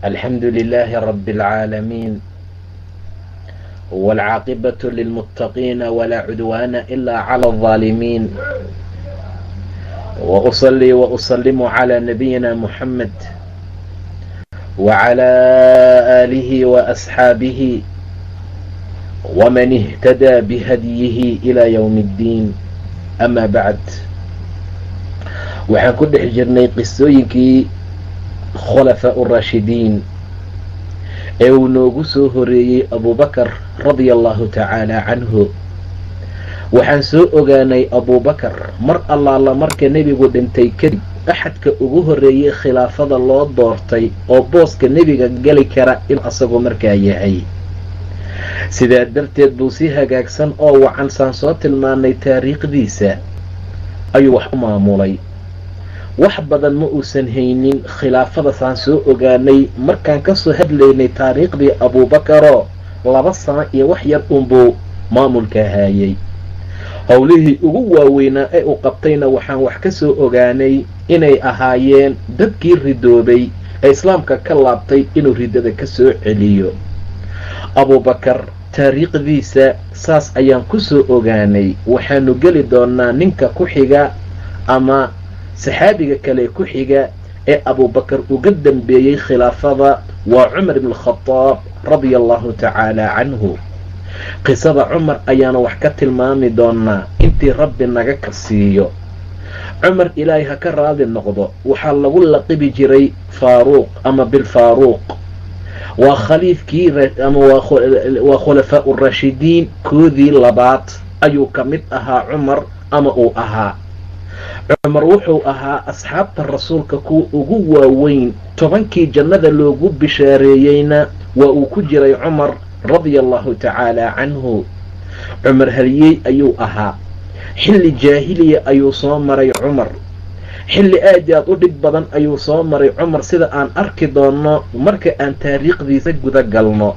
الحمد لله رب العالمين، والعاقبة للمتقين ولا عدوان إلا على الظالمين، وأصلي وأسلم على نبينا محمد وعلى آله وأصحابه ومن اهتدى بهديه إلى يوم الدين. أما بعد، waxaan ku dhex jirnay qisooyinkii khulafaa urashidiin ee uu noogu soo horeeyey abubakar radia allahu tacaala canhu. waxaan soo ogaanay abubakar mar allaala marka nebigu dhintay kadib axadka ugu horeeyey khilaafada loo doortay oo booska nebiga geli kara in asagu markaa yahay. sidaa darteed buu si hagaagsan oo wacan saan soo tilmaanay taariikhdiisa ayuu wax u maamulay. wax badan ma uusan haynin khilaafada saan soo ogaanay markaan ka soo hadlaynay taariikhdii abuubakaroo 2 sano iyo wax yar unbuu maamulka haayay. howlihii ugu waaweynaa ee uu qabtayna waxaan wax ka soo ogaanay inay ahaayeen dadkii ridoobay ee islaamka ka laabtay inuu ridada ka soo celiyo. abubakar taariikhdiisa saas ayaan ku soo ogaanay. waxaanu geli doonaa ninka ku xiga ama saxaabiga kale ku xiga ee abubakar uga dambeeyey khilaafada waa cumar ibn alkhadaab radia allahu tacaala canhu. qisada cumar ayaana wax ka tilmaami doonaa intii rabbi naga karsiiyo. cumar ilaahay ha ka raadi noqdo waxaa lagu laqibi jiray faaruuq ama bilfaaruuq. waa khaliifkii ama waa khulafaa urashidiin koodii labaad ayuu ka mid ahaa cumar ama uu ahaa. cumar wuxuu ahaa asxaabta rasuulka kuwa ugu waaweyn. 10kii jannada loogu bishaareeyeyna waa uu ku jiray cumar radia allahu tacaala canhu. cumar halyey ayuu ahaa. xilli jaahiliya ayuu soo maray cumar. xilli aad u dhib badan ayuu soo maray cumar sida aan arki doonno marka aan taariikhdiisa guda galno.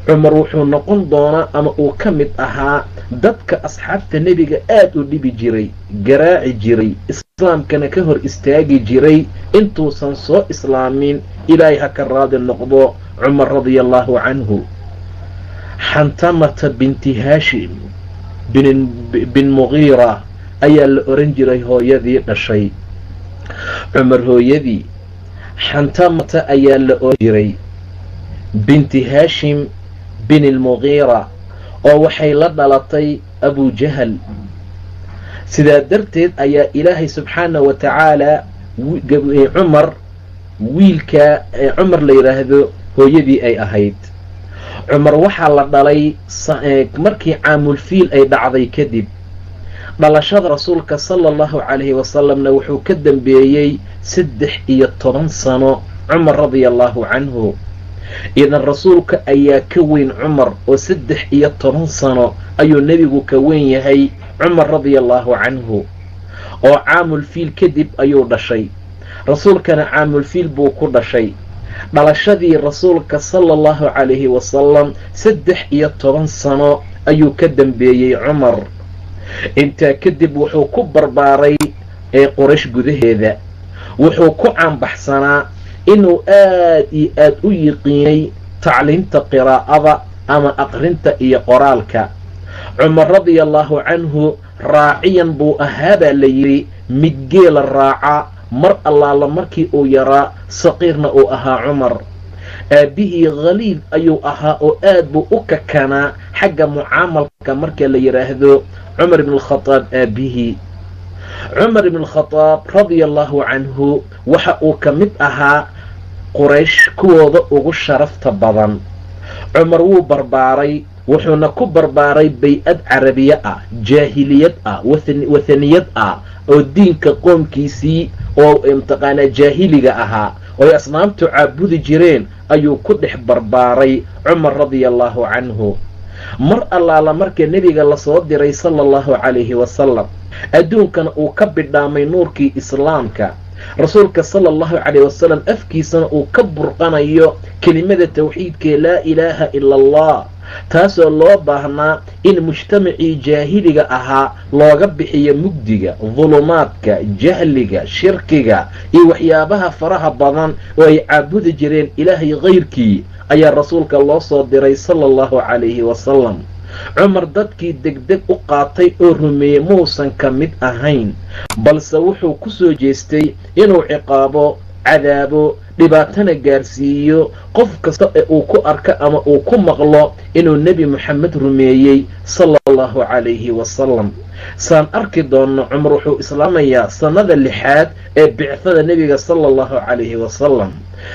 cumar wuxuu noqon doonaa ama uu ka mid ahaa dadka asxaabta nebiga aad u dhibi jiray, garaaci jiray, islaamkana ka hor istaagi jiray intuusan soo islaamin. ilaahay ha ka raadi noqdo cumar radia allahu canhu. xantamata binti haashim bin mugiira ayaa la oran jiray hooyadii dhashay cumar. hooyadii xantamata ayaa la oran jiray binti haashim bin almugiira oo waxay la dhalatay abujahal. sidaa darteed ayaa ilaahay subxaana wa tacaala cumar wiilka cumar la yidhaahdo hooyadii ay ahayd. cumar waxaa la dhalay markii caamulfiil ay dhacday kadib. dhalashada rasuulka sala allahu calayhi wasalamna wuxuu ka dambeeyey 13 sano cumar radia allahu canhu. idan rasuulka ayaa ka weyn cumar oo 13 sano ayuu nebigu ka weyn yahay cumar radia allahu canhu. oo caamulfiil kadib ayuu dhashay. rasuulkana caamulfiil buu ku dhashay. dhalashadii rasuulka sala allahu calayhi wasalam 13 sano ayuu ka dambeeyey cumar. intaa kadib wuxuu ku barbaaray ee quraysh gudaheeda. wuxuu ku caanbaxsanaa inuu aad iyo aad u yiqiinay tacliinta qiraa'ada ama aqrinta iyo qoraalka. cumar radia allahu canhu raaciyan buu ahaa baa la yidhi mid geela raaca mar allaala markii uu yaraa saqiirna uu ahaa cumar. aabbihii khaliid ayuu ahaa oo aad buu u kakanaa xagga mucaamalka marka la yidhaahdo cumar ibn alkhadaab aabbihii. cumar ibn alkhadaab radia allahu canhu waxa uu ka mid ahaa quraysh kuwooda ugu sharafta badan. cumar wuu barbaaray wuxuuna ku barbaaray bay-ad carabiya ah, jaahiliyad ah, wathaniyad ah oo diinka qoomkiisii oo imtiqaanaa jaahiliga ahaa oo ay asnaamtu caabudi jireen ayuu ku dhex barbaaray cumar radia allahu canhu. mar allaala marka nebiga lasoo diray sala allahu calayhi wasalam adduunkana uu ka bidhaamay nuurkii islaamka. rasuulka sala allahu calayh wasalam afkiisana uu ka burqanayo kelimada tawxiidkee laa ilaaha ila allah taasoo loo baahnaa in mujtamacii jaahiliga ahaa looga bixiyo mugdiga, dulumaadka, jahliga, shirkiga iyo waxyaabaha faraha badan oo ay caabudi jireen ilaahay kayrkii ayaa rasuulka loo soo diray sala allahu calayhi wasalam. cumar dadkii degdeg u qaatay oo rumeeyey muusan ka mid ahayn, balse wuxuu ku soo jeestay inuu ciqaabo, cadaabo, dhibaatana gaarsiiyo qof kasta ee uu ku arko ama uu ku maqlo inuu nebi moxamed rumeeyey sala allahu calayhi wasalam. saan arki doonno cumar wuxuu islaamayaa sannada 6aad ee bicfada nebiga sala allahu calayhi wasalam.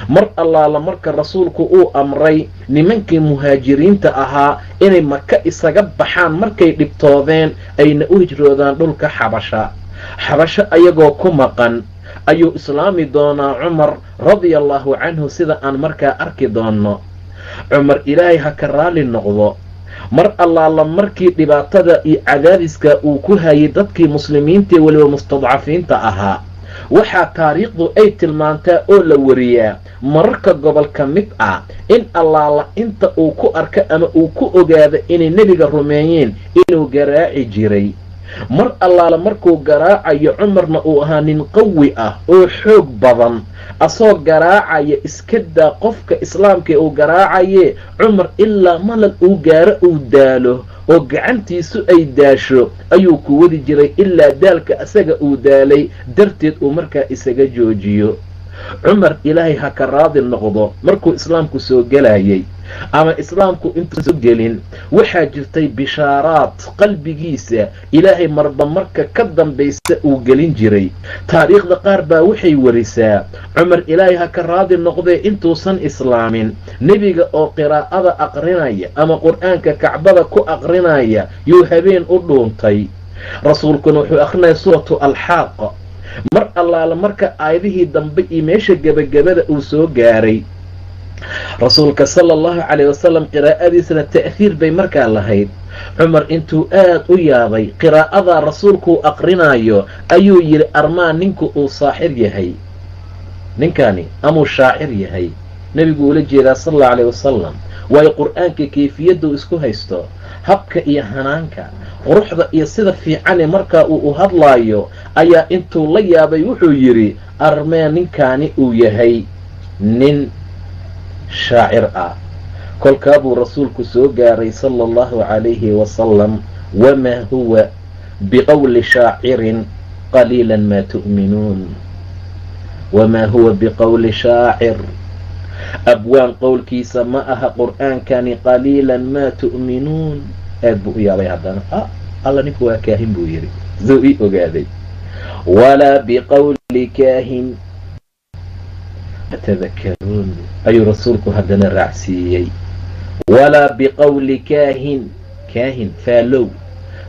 mar allaala marka rasuulku uu amray nimankii muhaajiriinta ahaa inay maka isaga baxaan markay dhibtoodeen ayna u hijroodaan dhulka xabasho ayagoo ku maqan ayuu islaami doonaa cumar radia allahu canhu, sida aan markaa arki doonno. cumar ilaahay ha ka raali noqdo, mar allaala markii dhibaatada iyo cadaadiska uu ku hayay dadkii muslimiintaee weliba mustadcafiinta ahaa, waxaa taariikhdu ay tilmaantaa oo la wariyaa mararka gobol ka mid ah in allaala inta uu ku arka ama uu ku ogaado inay nebiga rumeeyeen inuu garaaci jiray. mar allaala markuu garaacayo cumarna uu ahaa nin qawi ah oo xoog badan, asoo garaacaya iska daa qofka islaamka uu garaacaye cumar ilaa malal uu gaaro uu daalo oo gacantiisu ay daasho ayuu ku wadi jiray ilaa daalka asaga uu daalay darteed uu markaa isaga joojiyo. cumar ilaahay ha ka raadi noqdo, markuu islaamku soo gelayay ama islaamku intuusan soo gelin waxaa jirtay bishaaraad qalbigiisa ilaahay marba marka ka dambaysa uu gelin jiray. taariikhda qaar baa waxay warisaa cumar ilaahay ha ka raadi noqdee intuusan islaamin nebiga oo qiraa'ada aqrinaya ama qur-aanka kacbada ku aqrinaya yuu habeen u dhuuntay. rasuulkuna wuxuu aqrinaya suuratu alxaaq. mar allaala marka aayadihii dambe iyo meesha gebagabada uu soo gaaray, rasuulka sala allahu calayh wasalam qiraa'adiisana ta'hiir bay markaa lahayd. cumar intuu aad u yaabay qiraa'adaa rasuulkuu aqrinayo ayuu yidhi armaa ninku uu saaxir yahay, ninkani amuu shaacir yahay. nebigu ula jeedaa sala allahu calayh wasalam, waayo qur-aanka kayfiyaddu isku haysto, habka iyo hanaanka, quruxda iyo sida fiicane markaa uu u hadlaayo ayaa intuu la yaabay wuxuu yidhi armee ninkaani uu yahay nin shaacir ah. kolkaa buu rasuulku soo gaaray sala allahu calayhi wasalam, wamaa huwa biqowli shaacirin qaliilan maa tu'minuun. wamaa huwa biqowli shaacir, abwaan qowlkiisa ma aha qur'aankani qaliilan maa tu'minuun. aad buu u yaabay haddana, alla ninku waa kaahin buu yidhi, suu ii ogaaday. walaa biqowli kaahin tadakaruun ayuu rasuulku haddana raacsiiyey. walaa biqowli kaahin, kaahin faalow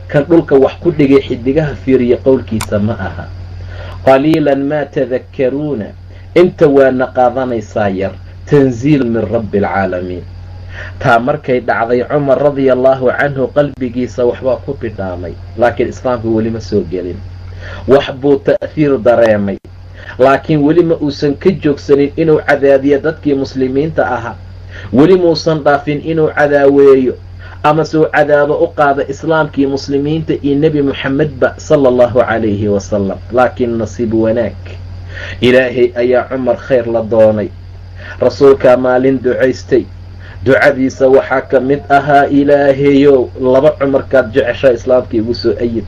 kan dhulka wax ku dhigay xidigaha fiiriya qowlkiisa ma aha. qaliilan maa tadakaruuna, inta waana qaadanaysaa yar, tanziil min rabbi alcaalamiin. taa markay dhacday cumar radia allahu canhu qalbigiisa waxbaa ku bidhaamay, laakiin islaamku weli ma soo gelin. wax buu ta'hiir dareemay, laakiin weli ma uusan ka joogsanin inuu cadaadiyo dadkii muslimiinta ahaa. weli muusan dhaafin inuu cadaaweeyo ama soo cadaabo u qaada islaamkii muslimiinta iyo nebi moxamedba sala allahu calayhi wasalam. laakiin nasiib wanaag, ilaahay ayaa cumar khayr la doonay. rasuulkaa maalin ducaystay, ducadiisa waxaa ka mid ahaa ilaahayow 2 cumarkaad jeceshaa islaamka igu soo ayid.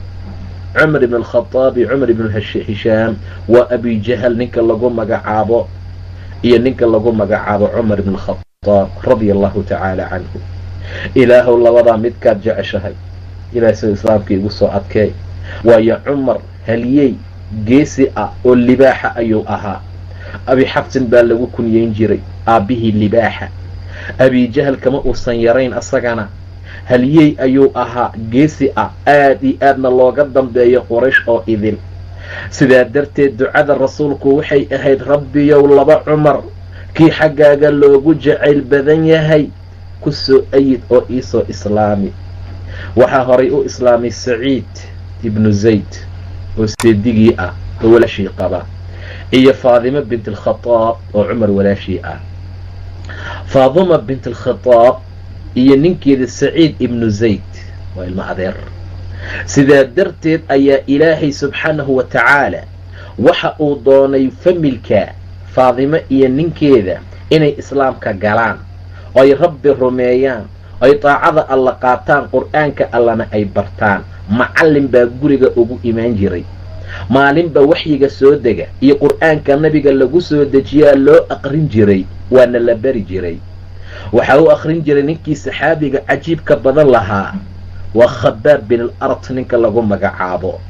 cumar ibn alkhadaab iyo cumar ibn hishaam waa abijahal ninka lagu magacaabo iyo ninka lagu magacaabo cumar ibn alkhadaab radia allahu tacaala canhu. ilaahow labadaa midkaad jeceshahay ilaahay soo islaamka igu soo adkee. waayo cumar haliyey geesi ah oo libaaxa ayuu ahaa. abi xabsin baa lagu kunyeyn jiray aabbihii libaaxa. abijahal kama uusan yarayn, asagana haliyey ayuu ahaa, geesi ah, aad iyo aadna looga dambeeyo quraysh oo idil. sidaa darteed ducada rasuulku waxay ahayd rabbiyow 2 cumar kii xaggaaga loogu jacayl badan yahay ku soo ayid oo iisoo islaami. waxaa horay u islaamay saciid ibnu zayd oo seedigii ah oo walaashii qaba, iyo faadimo bint alkhadaab oo cumar walaashii ah. faadima bint alkhadaab iyo ninkeeda saciid ibnu zayd waa ilmo adeer. sidaa darteed ayaa ilaahay subxaanahu wa tacaala waxa uu doonay familka faadimo iyo ninkeeda inay islaamka galaan, oy rabbi rumeeyaan, oy daacada alla qaataan, qur'aanka allana ay bartaan. macallin baa guriga ugu imaan jiray, maalinba waxyiga soo dega iyo qur'aanka nabiga lagu soo dejiyaa loo aqrin jiray, waana la bari jiray. waxaa u aqrin jiray ninkii saxaabiga cajiibka badan lahaa waa khabaab bin al-arat ninka lagu magacaabo.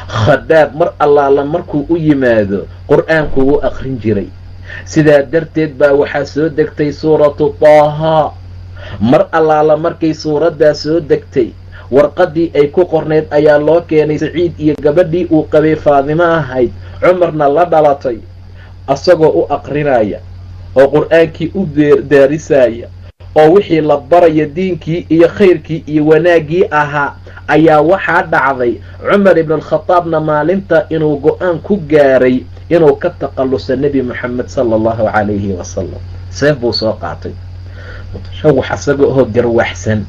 khabaab mar allaala markuu u yimaado qur'aanku wuu aqrin jiray. sidaa darteed baa waxaa soo degtay suuratu taaha. mar allaala markay suuraddaa soo degtay, warqaddii ay ku qornayd ayaa loo keenay saciid iyo gabadhii uu qabay faadimo ahayd, cumarna la dhalatay, asagoo u aqrinaya oo qur'aankii u daarisaya oo wixii la baraya diinkii iyo khayrkii iyo wanaaggii ahaa. ayaa waxaa dhacday cumar ibn alkhataabna maalinta inuu go-aan ku gaaray inuu ka taqalluso nebi moxamed sala allahu calayhi wasalam. seef buu soo qaatay, shawax asaga oo garwaxsan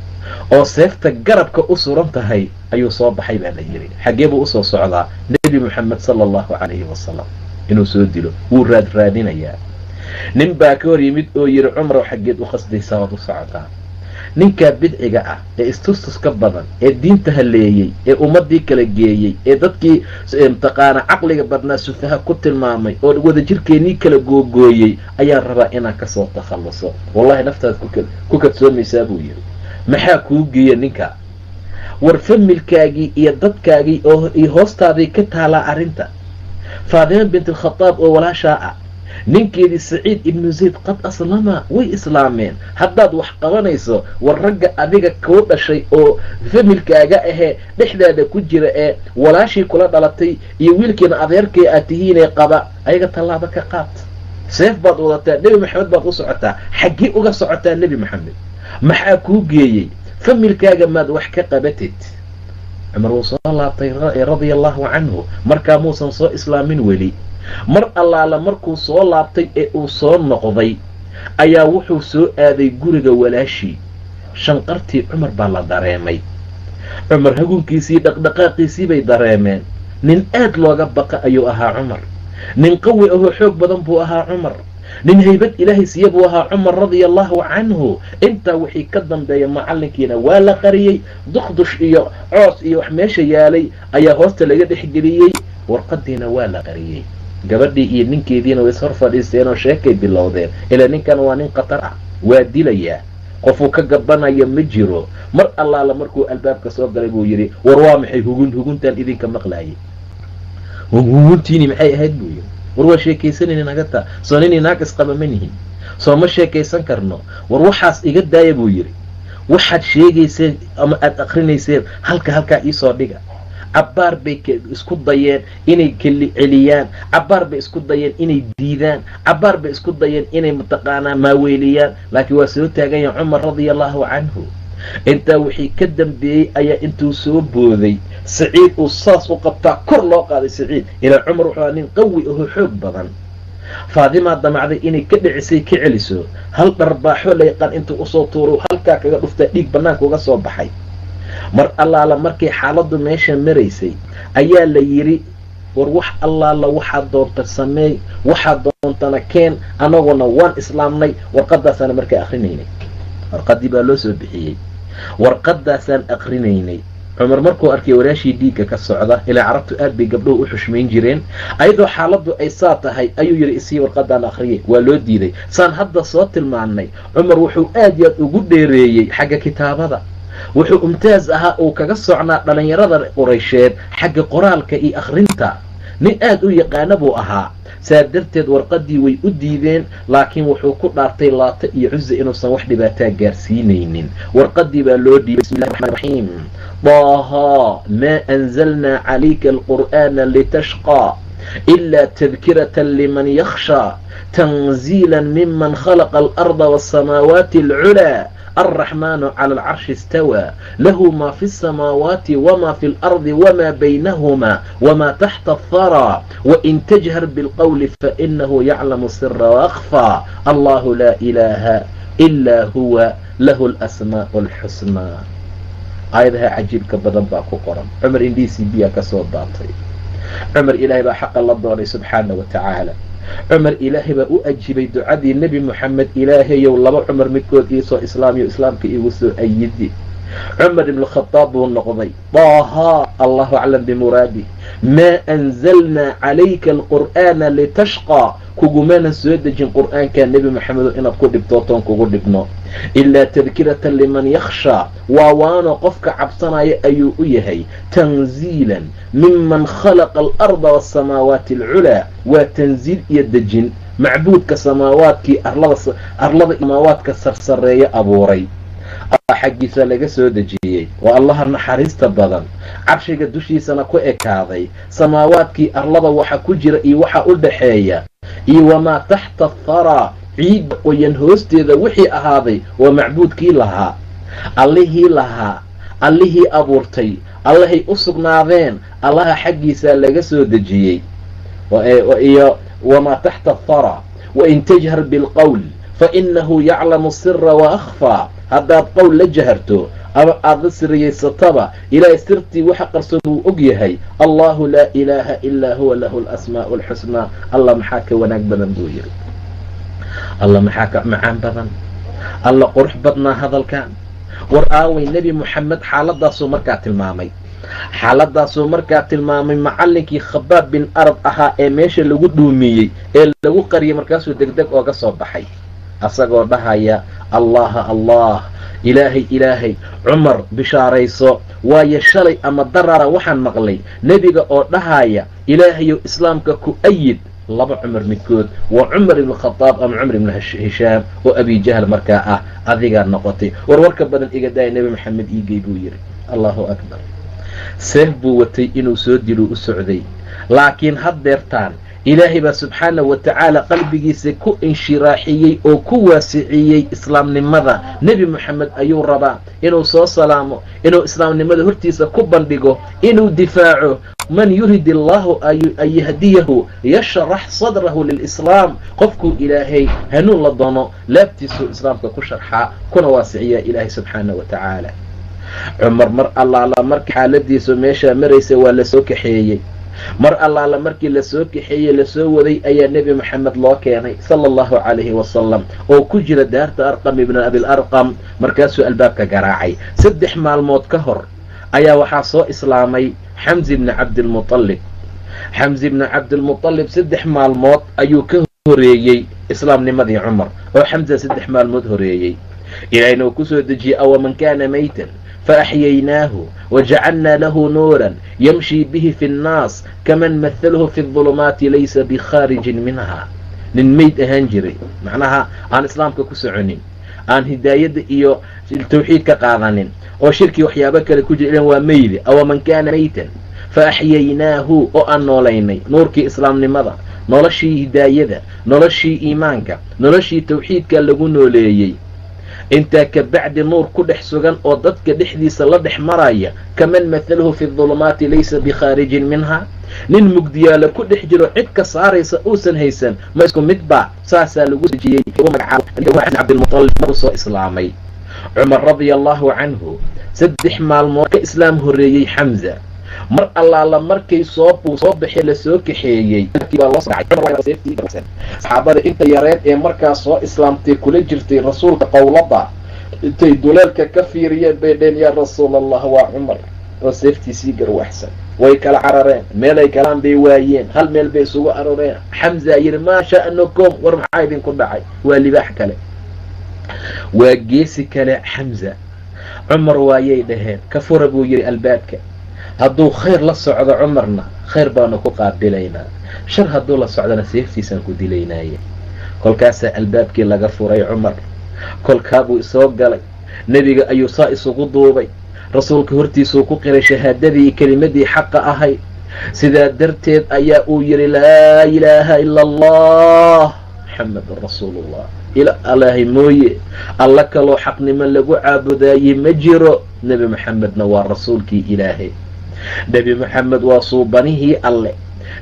oo seefta garabka u suran tahay ayuu soo baxay baa la yidhi. xaggee buu usoo socdaa? nebi moxamed sala allahu calayhi wasalam inuu soo dilo. wuu raadinayaa. nin baa ka hor yimid oo yidhi cumarow xaggeed u qasdaysaa waad u socotaa? ninkaa bidciga ah ee istustuska badan ee diinta haleeyey ee ummadii kala geeyey ee dadkii mataqaana caqliga badnaa sufaha ku tilmaamay oo wadajirkeennii kala googooyey ayaa rabaa inaan kasoo takhalluso. wallahi naftaad ku kadsoomaysaa buu yidhi. maxaa kuu geeya ninka? war familkaagii iyo dadkaagii oo hoostaadii ka taalaa arrinta. faadima bint alkhataab oo walaashaa ah, ninkeedii saciid ibnu zayd qad aslama, way islaameen. haddaad wax qabanayso war ragga adiga kuu dhashay oo familkaaga ahee dhexdaada ku jira ee walaashii kula dhalatay iyo wiilkiina adeerkay aad tihiinee qaba, ayaga tallaabo ka qaad. seef baad wadataa, nebi maxamed baad u socotaa. xaggee uga socotaa nebi maxamed? maxaa kuu geeyey? familkaaga maad wax ka qabatid? cumar wuu soo laabtay radia allahu canhu, markaa muusan soo islaamin weli. mar allaala markuu soo laabtay ee uu soo noqday ayaa wuxuu soo aaday guriga walaashii. shanqartii cumar baa la dareemay. cumar hagunkiisii dhaqdhaqaaqiisii bay dareemeen. nin aad looga baqa ayuu ahaa cumar. nin qawi ahoo xoog badan buu ahaa cumar. nin haybad ilaahay siiya buu ahaa cumar radia allahu canhu. intaa wixii ka dambeeya macallinkiina waa la qariyey. duqdush iyo coos iyo wax meesha yaalay ayaa hoosta laga dhexgeliyey. warqadiina waa la qariyey. gabadhii iyo ninkeediina way ishor fadhiisteen oo sheekay bilowdeen. ilaa ninkan waa nin khatar ah, waa dilayaa, qofuu ka gabanaya ma jiro. mar allaala markuu albaabka soo galay buu yidhi war waa maxay huguntaan idinka maqlaayay? huguntiini maxay ahayd buu yidhi. war waa sheekaysanayni nagata, soo nin naag isqaba ma nihin, soo ma sheekaysan karno. war waxaas iga daaya buu yidhi. waxaad sheegayseen ama aad akrinayseen halkaa iisoo dhiga. cabbaar bay isku dayeen inay celiyaan, cabbaar bay isku dayeen inay diidaan, cabbaar bay isku dayeen inay mataqaanaa maaweeliyaan, laakiin waa soo taaganya cumar radia allahu canhu. intaa wixii ka dambeeyey ayaa intuu soo booday saciid uu saas u qabtaa kor loo qaaday saciid. ilaa cumar wuxuu nin qawi ahoo xoog badan. faadimaa damacday inay ka dhicisay ka celiso. hal dharbaaxo layqaan intuu usoo tuuro halkaa kaga dhuftaa, dhiig bannaanka uga soo baxay. mar allaala markay xaaladdu meesha maraysay ayaa la yidhi war wax allaala waxaad doonta sameey, waxaad doontana keen, anaguna waan islaamnay. warqadaasaan markaa akrinaynay. warqadii baa loo soo bixiyey. warqadaasaan akrinaynay. cumar markuu arkay walaashii dhiigga ka socda, ilaa carabtu aad bay gabdhuhu u xushmayn jireen, ayadoo xaaladdu ay saa tahay ayuu yidhi isii warqadaan akriyay. waa loo diiday. saan hadda soo tilmaannay cumar wuxuu aad iyo aad ugu dheereeyey xagga kitaabada. wuxuu mumtaaz ahaa uu kaga socnaa dhalinyarada quraysheed xagga qoraalka iyo akhrinta. nin aad u yaqaana buu ahaa. saa darteed warqadii way u diideen, laakiin wuxuu ku dhaartay laata iyo cuza inuusan wax dhibaataa gaarsiinaynin. warqadii baa loo dhiibay. bismillahi raxmaan raxiim. طه ما أنزلنا عليك القرآن لتشقى إلا تذكرة لمن يخشى تنزيلا ممن خلق الأرض والسماوات العلى الرحمن على العرش استوى له ما في السماوات وما في الأرض وما بينهما وما تحت الثرى وإن تجهر بالقول فإنه يعلم السر وأخفى الله لا إله ilaa huwa lahu alasmaa'u alxusnaa. aayadaha cajiibka badan baa ku qoran. cumar indhiisii biyaa ka soo daatay. cumar ilaahay baa xaqa la doonay subxaana wa tacaala. cumar ilaahay baa u ajibay ducadii nebi moxamed, ilaahayow laba cumar midkood iisoo islaamiyo islaamka iigu soo ayidi. cumar ibnu khadaab buu noqday. daahaa allahu aclam bimuraadih. maa anzalnaa calayka alqur'aana litashqaa, kugumana soo dejin qur'aankaa nebi moxamedo inaad ku dhibtootoon kugu dhibno, ilaa tadkiratan liman yakhshaa, waawaano qofka cabsanaya ayuu u yahay. tanziilan miman khalaqa alarda waasamaawaati alculaa, waa tanziil iyo dejin macbuudka samaawaadkii arlada samaawaadka sarsareeya abuuray xaggiisa laga soo dejiyey. waa allaha naxariista badan, carshiga dushiisana ku ekaaday. samaawaadkii arlada waxa ku jira iyo waxa u dhaxeeya, iyo wamaa taxta atharaa, ciidda qoyan hoosteeda wixii ahaaday, waa macbuudkii lahaa, allihii lahaa, allihii abuurtay, allahay u sugnaadeen, allaha xaggiisaa laga soo dejiyey. iyo wamaa taxta atharaa wain tajhar bilqowl fainahu yaclamu sira waakfaa, haddaad qowl la jaharto ama aada la siriyaysataba ilaahay sirtii waxa qarsoon wuu og yahay. allahu laa ilaaha ilaa huwa lahu alasmaa'u alxusnaa. allah maxaa ka wanaag badan buu yidhi, allah maxaa ka macaan badan, alla qurux badnaa hadalkan. war aaway nebi moxamed xaaladaasuu markaa tilmaamay macallinkii khabaab bin arad ahaa ee meesha lagu dhuumiyey ee lagu qariyay, markaasuu degdeg ooga soo baxay asagoo dhahaya allaha allah, ilaahay cumar bishaarayso, waayo shalay ama darara waxaan maqlay nebiga oo dhahaya ilaahayow islaamka ku ayid laba cumar midkood, waa cumar ibnu khadaab ama cumar ibnu hishaam oo abijahl markaa ah. adigaa noqotay. warwarka badan iga daaya, nebi maxamed iigey buu yidhi. allahu akbar. seef buu watay inuu soo diluu u socday, laakiin haddeertaan ilaahay baa subxaanahu wa tacaala qalbigiisa ku inshiraaxiyey oo ku waasiciyey islaamnimada. nebi moxamed ayuu rabaa inuu soo salaamo, inuu islaamnimada hortiisa ku bandhigo, inuu difaaco. man yurid allahu an yahdiyahu yashrax sadrahu lilislaam, qofkuu ilaahay hanuun la doono laabtiisuu islaamka ku sharxaa kuna waasiciyaa ilaahay subxaanahu wa tacaala. cumar mar allaala markii xaaladiisu meeshaa maraysa waa lasoo kaxeeyey. mar allaala markii lasoo kaxeeyey lasoo waday ayaa nebi moxamed loo keenay sala allahu calayhi wasalam oo ku jira daarta arqam ibna abilarqam. markaasuu albaabka garaacay. 3 maalmood ka hor ayaa waxaa soo islaamay xamzi ibni cabdilmuطalib. xamzi ibni cabdilmuطalib 3 maalmood ayuu ka horeeyey islaamnimadii cumar, oo xamza 3 maalmood horeeyey. ilaahayna uu kusoo dejiyey awaman kaana maytan faaxyaynaahu wajacalnaa lahu nuuran yamshi bihi fi nnaas kaman mahalahu fi اظulumaati laysa bikhaarijin minha. nin meyd ahaan jiray, macnaha aan islaamka ku soconin, aan hidaayadda iyo tawxiid ka qaadanin, oo shirkii waxyaabo kale ku jira, ilan waa meydi. awaman kaana maytan faaxyaynaahu, oo aan noolaynay nuurkii islaamnimada, noloshii hidaayada, noloshii iimaanka, noloshii tawxiidka lagu nooleeyey. intaa ka bacdi nuur ku dhex sugan oo dadka dhexdiisa la dhex maraya, kaman mahalahu fi اظulumaati laysa bikhaarijin minha. nin mugdiyaala ku dhex jiro cid ka saaraysa uusan haysan, ma isku mid ba. saasaa lagu dejiyey cabdilmuطalib maruu soo islaamay. cumar radia allahu canhu 3 maalmood ka islaam horeeyey xamza. mar allaala markay soo baxay lasoo kaxeeyey, saxaabada inta yareed ee markaas soo islaamtay kula jirtay rasuulka qowlada, intay duleelka ka fiiriyeen bay dheen yaa rasuul allah, waa cumar oo seeftiisii garwaxsan. way kala carareen, meelay kalaan bay waayeen, hal meel bay isugu aroreen. xamza yidhi maa sha'nukum, war maxaa idinku dhacay? waa libaax kale, waa geesi kale xamza. cumar waayay dhaheen, ka fura buu yidhi albaabka. hadduu khayr la socdo cumarna khayr baanu ku qaabilaynaa, shar hadduu la socdona seeftiisaan ku dilaynaaye. kolkaasaa albaabkii laga furay cumar. kolkaabuu isoo galay, nebiga ayuu saa isugu duubay, rasuulka hortiisuu ku qiray shahaadadii kelimadii xaqa ahayd. sidaa darteed ayaa uu yidhi laa ilaaha ila allah muxamedun rasuulullah, ilaahay mooye alla kaloo xaqnimo lagu caabudaaye ma jiro. nebi moxamedna waa rasuulkii ilaahay, nebi moxamed waa suubanihii alle,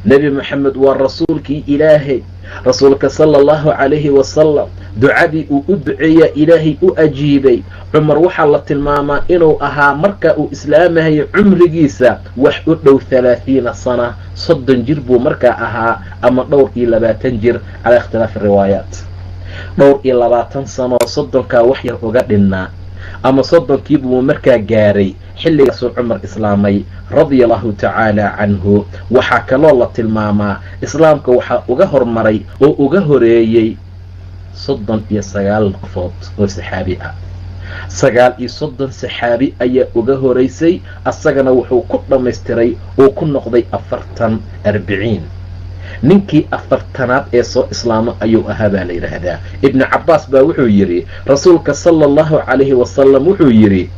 nebi moxamed waa rasuulkii ilaahay. rasuulka sala allahu calayhi wasalam ducadii uu u duceeyaa ilaahay u ajiibay. cumar waxaa la tilmaamaa inuu ahaa marka uu islaamayo cumrigiisa wax u dhow 30 sana, 30 jir buu markaa ahaa, ama dhowr iyo 20 jir calaa ikhtilaafi riwaayaat. dhowr iyo 20 sano 30kaa wax yar uga dhinnaa, ama 30kii buu markaa gaaray xilligaasuu cumar islaamay radia allahu tacaala canhu. waxaa kaloo la tilmaamaa islaamka waxaa uga hormaray oo uga horeeyey 39 qofood oo saxaabi ah. 39 saxaabi ayaa uga horeysay, asagana wuxuu ku dhammaystiray uu ku noqday 40 ninkii 40aad ee soo islaamo ayuu ahaa baa la yidhaahdaa. ibnu cabbaas baa wuxuu yidhi rasuulka sala allahu calayhi wasalam wuxuu yidhi,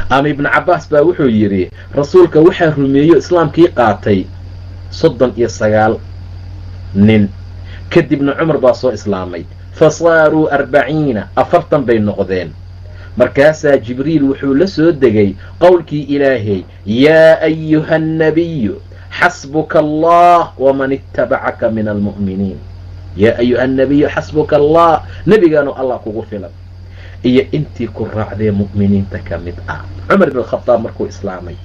ama ibnu cabbaas baa wuxuu yidhi rasuulka waxaa rumeeyo islaamkii qaatay 39 nin, kadibna cumar baa soo islaamay, fasaaruu 40 bay noqdeen. markaasaa jibriil wuxuu la soo degay qowlkii ilaahay, yaa ayuha annabiyu xasbuka allah waman ittabacaka min almu'miniin. yaa ayuha annabiyu xasbuka allah, nebigaanu allah kugu filan iyo intii ku raacdee mu'miniinta ka mid ah. cumar ibn khadaab markuu islaamay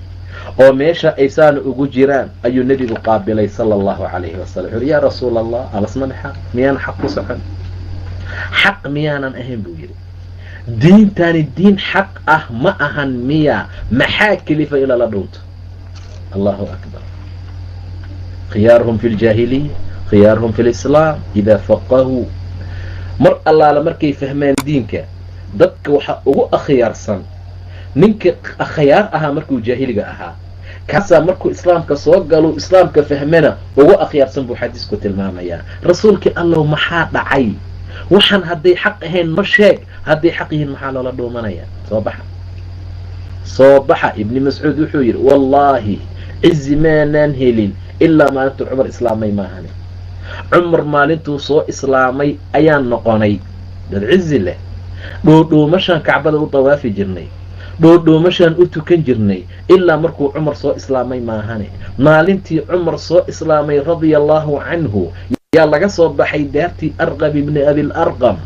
oo meesha ay saana ugu jiraan ayuu nebigu qaabilay sala allahu calayhi wasalam. wuxuu yaa rasuula allah, alasmanaxa miyaan xaq ku socon? xaq miyaanan ahayn buu yidhi. diintaani diin xaq ah ma ahan miya? maxaa kelifa ila la dhunto? allahu akbar. khiyaaruhum fi ljaahiliya khiyaaruhum fi lislaam idaa faqahuu. mar allaala markay fahmaan diinka, dadka waxaa ugu akhyaarsan ninka akhyaar ahaa markuu jaahiliga ahaa. kaasaa markuu islaamka soo galo islaamka fahmana ugu akhyaarsan buu xadiisku tilmaamayaa. rasuulkii allow maxaa dhacay? waxaan hadday xaq ahayn ma sheeg, hadday xaq yihiin maxaa loola dhuumanaya? soo baxa. ibni mascuud wuxuu yidhi wallaahi cizi maanaan helin ilaa maalintuu cumar islaamay maahane. cumar maalintuu soo islaamay ayaan noqonay dad cizi leh. dhoodhoomashaan kacbada u dawaafi jirnay, dhoodhoomashaan u tukan jirnay ilaa markuu cumar soo islaamay maahane. maalintii cumar soo islaamay radia allahu canhu yaa laga soo baxay daartii arqam ibni abilarqam.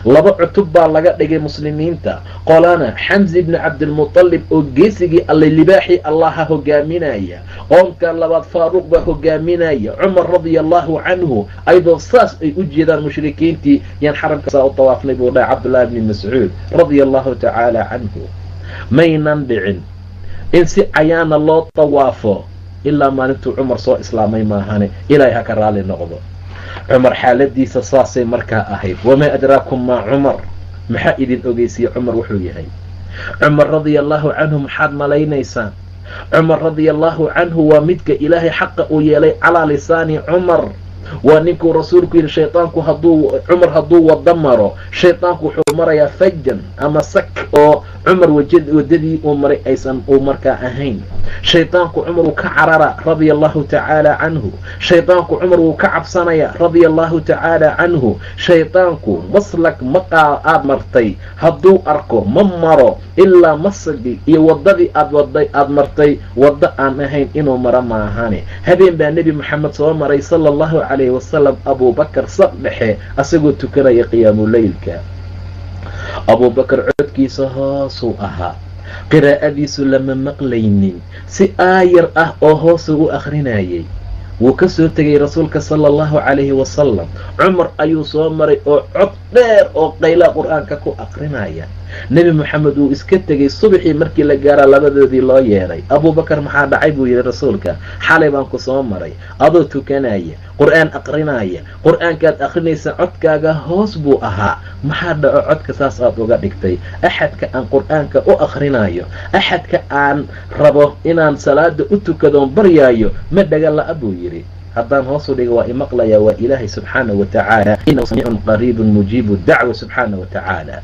2 cutub baa laga dhigay muslimiinta. qolana xamsi ibni cabdilmuطalib oo geesigii alle libaaxii allaha hogaaminaya, qoomka labaad faaruq baa hogaaminaya, cumar radia allahu canhu. ayadoo saas ay u jeedaan mushrikiintii yaan xaramka saa u tawaafnay buu dhahay cabdullahi bni mascuud radia allahu tacaala canhu. maynan dhicin in si cayaana loo tawaafo ilaa maalintuu cumar soo islaamay maahane. ilaahay ha ka raali noqdo. cumar xaaladiisa saasay markaa ahayd. wamaa adraakum maa cumar, maxaa idin ogeysiye cumar wuxuu yahay? cumar radia allahu canhu maxaad malaynaysaan? cumar radia allahu canhu waa midka ilaahay xaqa uu yeelay calaa lisaani cumar. waa ninkuu rasuulku yidhi shaydaanku cumar hadduu wada maro, shaydaanku wuxuu marayaa fajan ama sak oo cumar wadadii uu maray aysan uu markaa ahayn. shaydaanku cumar wuu ka carara radia allahu tacaala canhu. shaydaanku cumar wuu ka cabsanaya radia allahu tacaala canhu. shaydaanku maslak maqaa aad martay hadduu arko ma maro ilaa masagi iyo wadadii aad martay waddo aan ahayn inuu maro maahane. habeen baa nebi moxamed soo maray sala allahu calayhi wasalam abubakar sab dhexe asagoo tukanaya qiyaamuleylka. abubakar codkiisa hoosuu ahaa, qiraa'adiisu lama maqlaynin, si aayar ah oo hoosuu u akhrinayay. wuu ka soo tegay rasuulka sala allahu calayhi wasalam. cumar ayuu soo maray oo cod dheer oo qaylaa qur-aanka ku aqrinaya. nebi moxamed wuu iska tegay. subaxii markii la gaaraa labadoodii loo yeedhay. abubakar maxaa dhacay buu yidhi rasuulka, xalay baan ku soo maray adoo tukanaya, qur-aan aqrinaya. qur-aankaad aqrinaysa codkaaga hoos buu ahaa, maxaa dhaco codka saas aad uga dhigtay? axadka aan qur-aanka u aqrinayo, axadka aan rabo inaan salaada u tukadoon baryaayo ma dhaga la-a buu yidhi. haddaan hoosu dhiga waa imaqlaya, waa ilaahay subxaanahu watacaala, inahu samiicun qariibun mujiibu dacwa subxaana watacaala.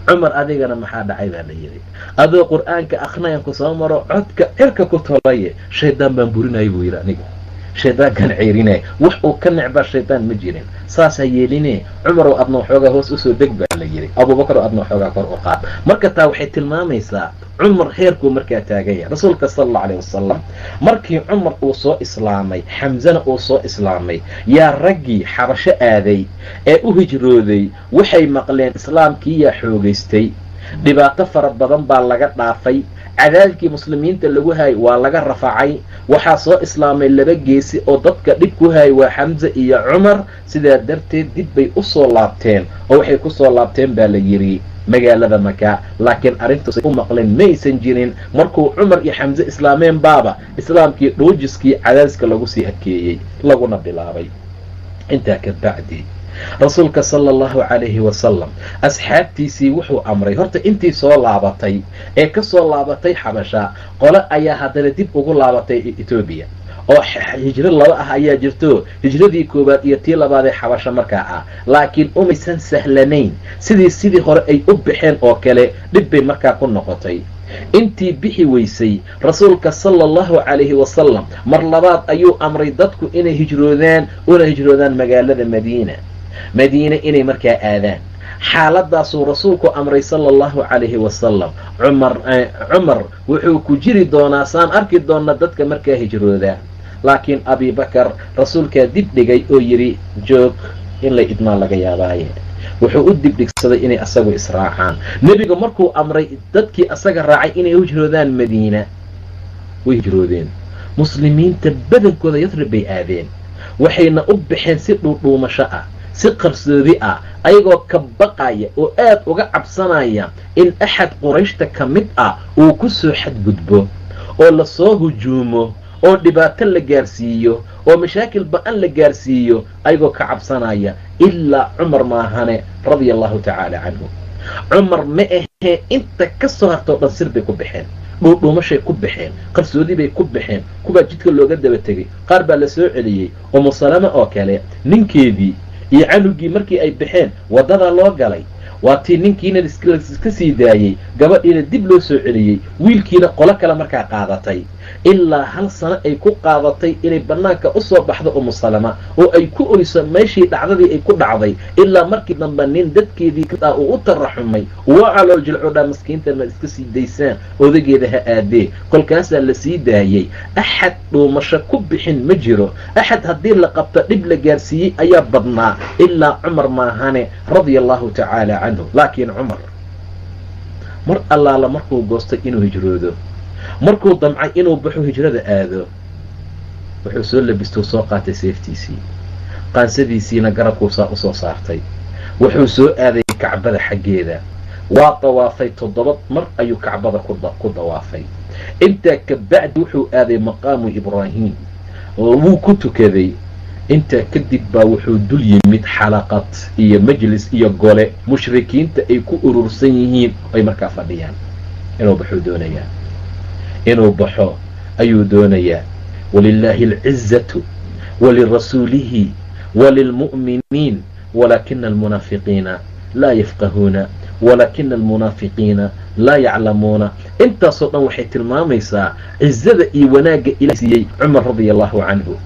cumar adigana maxaa dhacay baa la yidhi, adoo qur-aanka akrinayaan ku soo maro codka cirka ku tolaye shaydaan baan burinaya buu yidhi. aniga shaydaankan ceyrinaya wax uu ka necbaa shaydaan ma jirin saasaa yeeline cumarow adna waxoogaa hoos usoo deg baa la yidhi abubakar adna waxoogaa kor u qaad marka taa waxay tilmaamaysaa cumar heerkuu markaa taaganya rasuulka sala allau alayh wasalam markii cumar uu soo islaamay xamzana uu soo islaamay yaa raggii xabasho aaday ee u hijrooday waxay maqleen islaamkii yaa xoogaystay dhibaato fara badan baa laga dhaafay cadaadkii muslimiinta lagu hayay waa laga rafacay waxaa soo islaamay laba geesi oo dadka dhib ku hayay waa xamza iyo cumar sidaa darteed dib bay u soo laabteen oo waxay ku soo laabteen baa la yidhi magaalada maka laakiin arrintaasay u maqleen maysan jirin markuu cumar iyo xamse islaameen baaba islaamkii dhoojiskii cadaadiska lagu sii adkeeyey laguna bilaabay intaa ka bacdi rasuulka sala allahu calayhi wasalam asxaabtiisii wuxuu amray horta intii soo laabatay ee ka soo laabatay xabasha qole ayaa haddana dib ugu laabatay etoobiya oo hijro laba ah ayaa jirto hijradii koowaad iyo tii labaad ee xabasho markaa ah laakiin umaysan sahlanayn sidii hore ay u baxeen oo kale dhib bay markaa ku noqotay intii bixi weysay rasuulka sala allahu calayhi wasalam mar labaad ayuu amray dadku inay hijroodaan magaalada madiina inay markaa aadaan xaaladaasuu rasuulku amray sala allahu calayhi wasalam cumar wuxuu ku jiri doonaa saan arki doona dadka markaa hijroodaa laakiin abibakar rasuulkaa dib dhigay oo yidhi joog in la idmaan laga yaabaaye wuxuu u dibdhigsaday inay asagu israacaan nebiga markuu amray dadkii asaga raacay inay hijroodaan madiina way hijroodeen muslimiinta badankooda yadrib bay aadeen waxayna u baxeen si dhuudhuumasho ah si qarsoodi ah ayagoo ka baqaya oo aad uga cabsanaya in axad qurayshta ka mid ah uu ku soo xadgudbo oo lasoo hujuumo oo dhibaato la gaarsiiyo oo mashaakil ba-an la gaarsiiyo ayagoo ka cabsanaya ilaa cumar maahane radia allahu tacaala canhu cumar ma ahee inta ka soo hartoo dhan sir bay ku baxeen dhuudhuumashay ku baxeen qarsoodi bay ku baxeen kuwaa jidka looga daba tegay qaar baa la soo celiyey umu salama oo kale ninkeedii iyo canugii markii ay baxeen waddadaa loo galay waa tii ninkiina iska sii daayey gabadhiina dib loo soo celiyey wiilkiina qolo kale markaa qaadatay ilaa hal sano ay ku qaadatay inay bannaanka u soo baxdo umu salama oo ay ku oyso meeshii dhacdadii ay ku dhacday ilaa markii dambe nin dadkeedii kadaa uu u taraxumay uwa calool jilcodhaa maskiintana iska sii daysaan odageeda ha aadee kolkaasaa la sii daayey axad dhuumasho ku bixin ma jiro axad haddii la qabto dhib la gaarsiiyey ayaa badnaa ilaa cumar maahane radia allahu tacaala canhu laakiin cumar mar allaala markuu goostay inuu hijroodo markuu damcay inuu baxo hijrada aado wuxuu soo labistuu soo qaatay seeftiisii qaansadiisiina garabkuusaa u soo saartay wuxuu soo aaday kacbada xaggeeda waa dawaafay 7 mar ayuu kacbada ku dawaafay intaa ka bacdi wuxuu aaday maqaamu ibraahim wuu ku tukaday intaa kadib baa wuxuu dul yimid xalaqad iyo majlis iyo gole mushrikiinta ay ku urursan yihiin ay markaa fadhiyaan inuu baxo ayuu doonayaa walilaahi alcizatu walirasuulihi walilmu'miniin walakina almunaafiqiina laa yafqahuuna walakina almunaafiqiina laa yaclamuuna intaasoo dhan waxay tilmaamaysaa cizada iyo wanaagga ilahay siiyey cumar radia allahu canhu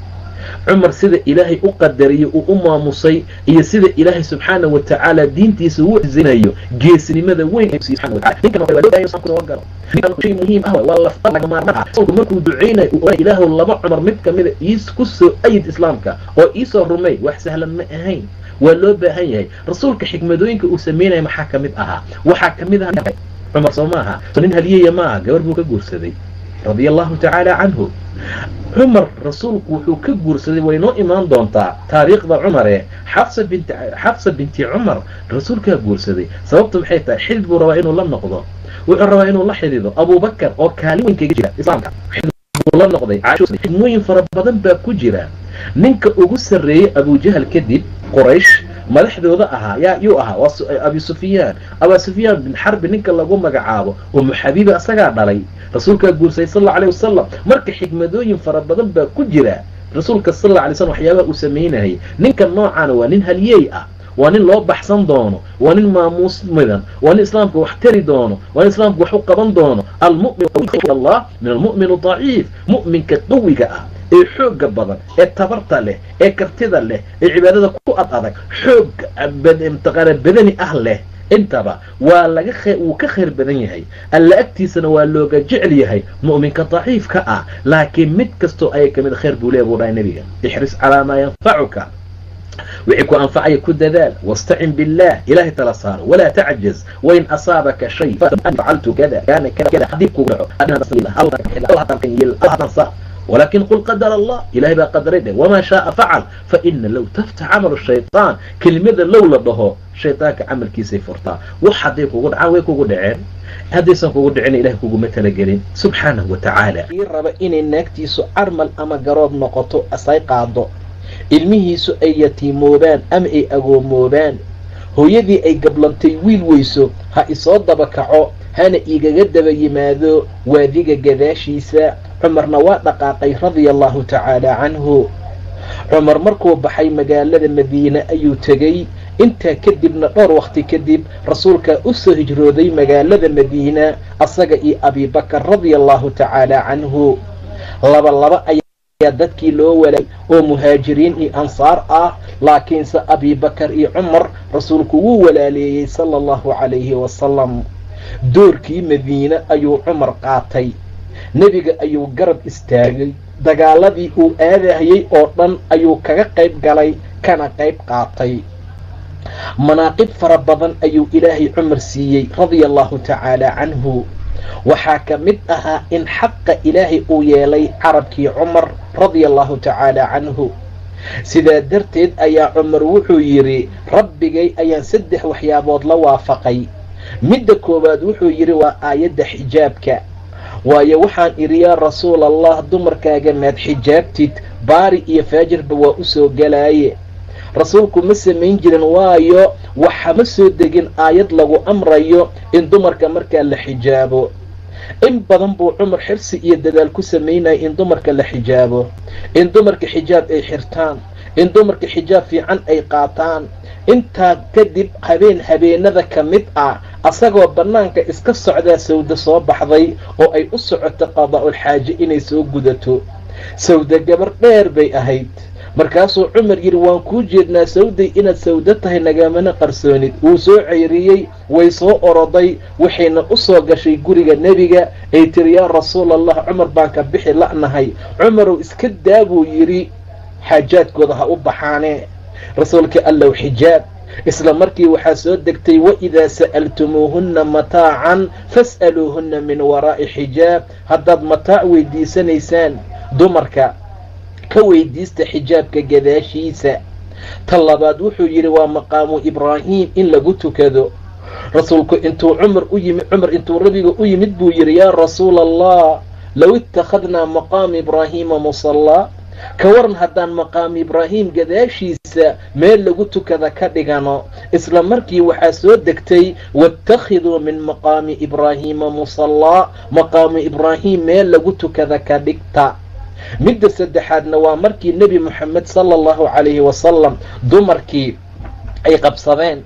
cumar sida ilaahay u qadariyey uu u maamusay iyo sida ilaahay subxaana wa tacaala diintiisa uu cizinayo geesinimada weyn ee subxaana wa tacaala ninkan waa loo baahan soo galo ninkan shay muhiim ah waa la fadhiga maarmaha markuu duceynay uu ilaahu laba cumar mid kamida ku soo ayid islaamka oo iisoo rumay wax sahlan ma ahayn waa loo baahan yahay rasuulka xikmadooyinka uu sameynaya maxaa kamid ahaa waxaa kamid ah cumar soo maaha nin haliyaya maaha gabar buu ka guursaday radia allahu tacaala canhu cumar rasuulku wuxuu ka guursaday way noo imaan doontaa taariikhda cumar ee xafsa binti cumar rasuulkaa guursaday sababtu maxay tahay xidid buu rabaa inuu la noqdo wuxuu rabaa inuu la xidido abubakar oo kaalin weyn kaga jira islaamka buu la noqday xidmooyin fara badan baa ku jira ninka ugu sarreeyey abujahal kadib quraysh madaxdooda ahaa yuu ahaa abi sufyaan bin xarbi ninka lagu magacaabo umu xabiiba asagaa dhalay rasuulkaa guursaday sal allau alayh wasalam marka xikmadooyin fara badan baa ku jira rasuulka sal alla alay slam waxyaabaha uu samaynayay ninka noocaana waa nin halyeey ah waa nin loo baxsan doono waa nin maamuus midan waa nin islaamka wax tari doono waa nin islaamka wax u qaban doono almu'min allah min almu'min daciif mu'minka qawiga ah ee xoogga badan ee tabarta leh ee kartida leh ee cibaadada ku adag xoog mtaqaana badani ah leh intaba wuu ka khayr badan yahay alla agtiisana waa looga jecel yahay mu'minka daciifka ah laakiin mid kastoo ay kamid khayr buu leeyahay buu dhahay nabiga ixris calaa maa yanfacuka wixii ku anfacaya ku dadaal wastacin billah ilaahay tala saaro walaa tacjaz wain asaabaka shay facaltu kada kaana kada haddii kugu dhaco ولكن قل قدر الله إلهي بقى قدره وما شاء فعل فإن لو تفتح عمل الشيطان كلمة لو لده شيطانك عمل كيسي فرطا وحد يكو قد عاويكو قد عين هديسان كو قد عين إلهي كو مثل قلين سبحانه وتعالى ربا إن الناكتي سو عرمل أما قراب نقطو أسايقاضو ilmihi su ay yatiimoobaan ama ay agoomoobaan hooyadii ay gablantay wiil weyso ha isoo daba kaco hana igaga daba yimaado waadiga gadaashiisa cumarna waa dhaqaaqay radiyallahu tacaala canhu cumar markuu baxay magaalada madiine ayuu tegey intaa kadibna dhowr waqti kadib rasuulka u soo hijrooday magaalada madiina asaga iyo abibakar radiyallahu tacaala canhu laba dadkii loo walay oo muhaajiriin iyo ansaar ah laakiinse abibakar iyo cumar rasuulku wuu walaaleeyey sala allahu calayhi wasalam doorkii madiine ayuu cumar qaatay nebiga ayuu garab istaagay dagaaladii uu aadahayey oo dhan ayuu kaga qayb galay kana qayb qaatay manaaqib fara badan ayuu ilaahay cumar siiyey radiyallahu tacaala canhu waxaa ka mid ahaa in xaqa ilaahay uu yeelay carabkii cumar radiyallahu tacaala canhu sidaa darteed ayaa cumar wuxuu yidhi rabbigay ayaan 3 waxyaabood la waafaqay midda koowaad wuxuu yidhi waa aayadda xijaabka waayo waxaan idhi yaa rasuul allah dumarkaaga maad xijaabtid baari iyo faajirba waa u soo galaaye rasuulku ma samayn jirin waayo waxama soo degin aayad lagu amrayo in dumarka markaa la xijaabo in badan buu cumar xirsi iyo dadaal ku samaynaya in dumarka la xijaabo in dumarka xijaab ay xirtaan in dumarka xijaab fiican ay qaataan intaa kadib habeenada ka mid ah asagoo bannaanka iska socdaa sawda soo baxday oo ay u socoto qadaa'ul xaaje inay soo gudato sawda gabar dheer bay ahayd markaasuu cumar yidhi waan kuu jeednaa sawday inaad sawdo tahay nagamana qarsoonid wuu soo ceyriyey way soo oroday waxayna u soo gashay guriga nebiga ay tiri yaa rasuul allah cumar baan ka bixi la'nahay cumarow iska daa buu yidhi xaajaadkooda ha u baxaane rasuulka allow xijaab isla markii waxaa soo degtay waidaa sa'altumuuhunna mataacan fas'aluuhunna min waraa'i xijaab haddaad mataac weydiisanaysaan dumarka ka weydiista xijaabka gadaashiisa ta labaad wuxuu yidhi waa maqaamu ibraahim in lagu tukado rasuulku intuu cumar intuu nabiga u yimid buu yidhi yaa rasuul allah low ittakhadnaa maqaama ibraahiima musallaa ka waran haddaan maqaamu ibraahim gadaashiisa meel lagu tukada ka dhigano isla markii waxaa soo degtay wattakhiduu min maqaami ibraahiima musallaa maqaamu ibraahim meel lagu tukada ka dhigta midda saddexaadna waa markii nebi moxamed sala allahu calayhi wasalam dumarkii ay qabsadeen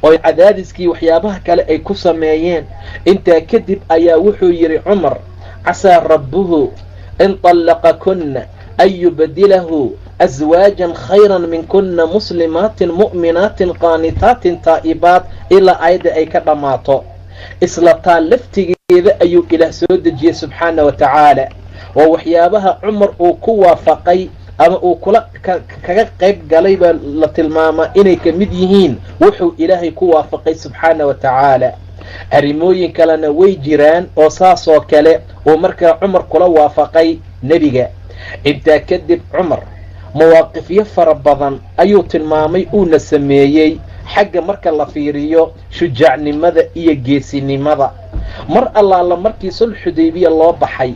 oo cadaadiskii waxyaabaha kale ay ku sameeyeen intaa kadib ayaa wuxuu yidhi cumar casaa rabbuhu in طallaqakunna an yubadilahu aswaajan khayran minkuna muslimaatin mu'minaatin qaanitaatin taa'ibaat ilaa aayadda ay ka dhammaato isla taa laftigeeda ayuu ilaah soo dejiyey subxaana wa tacaala waa waxyaabaha cumar uu ku waafaqay ama uu kaga qayb galay baa la tilmaamaa inay ka mid yihiin wuxuu ilaahay ku waafaqay subxaana wa tacaala arrimooyin kalena way jiraan oo saasoo kale uu markaa cumar kula waafaqay nebiga intaa kadib cumar mawaaqifyo fara badan ayuu tilmaamay uuna sameeyey xagga marka la fiiriyo shujaacnimada iyo geesinimada mar allaala markii sulx xudaybiya loo baxay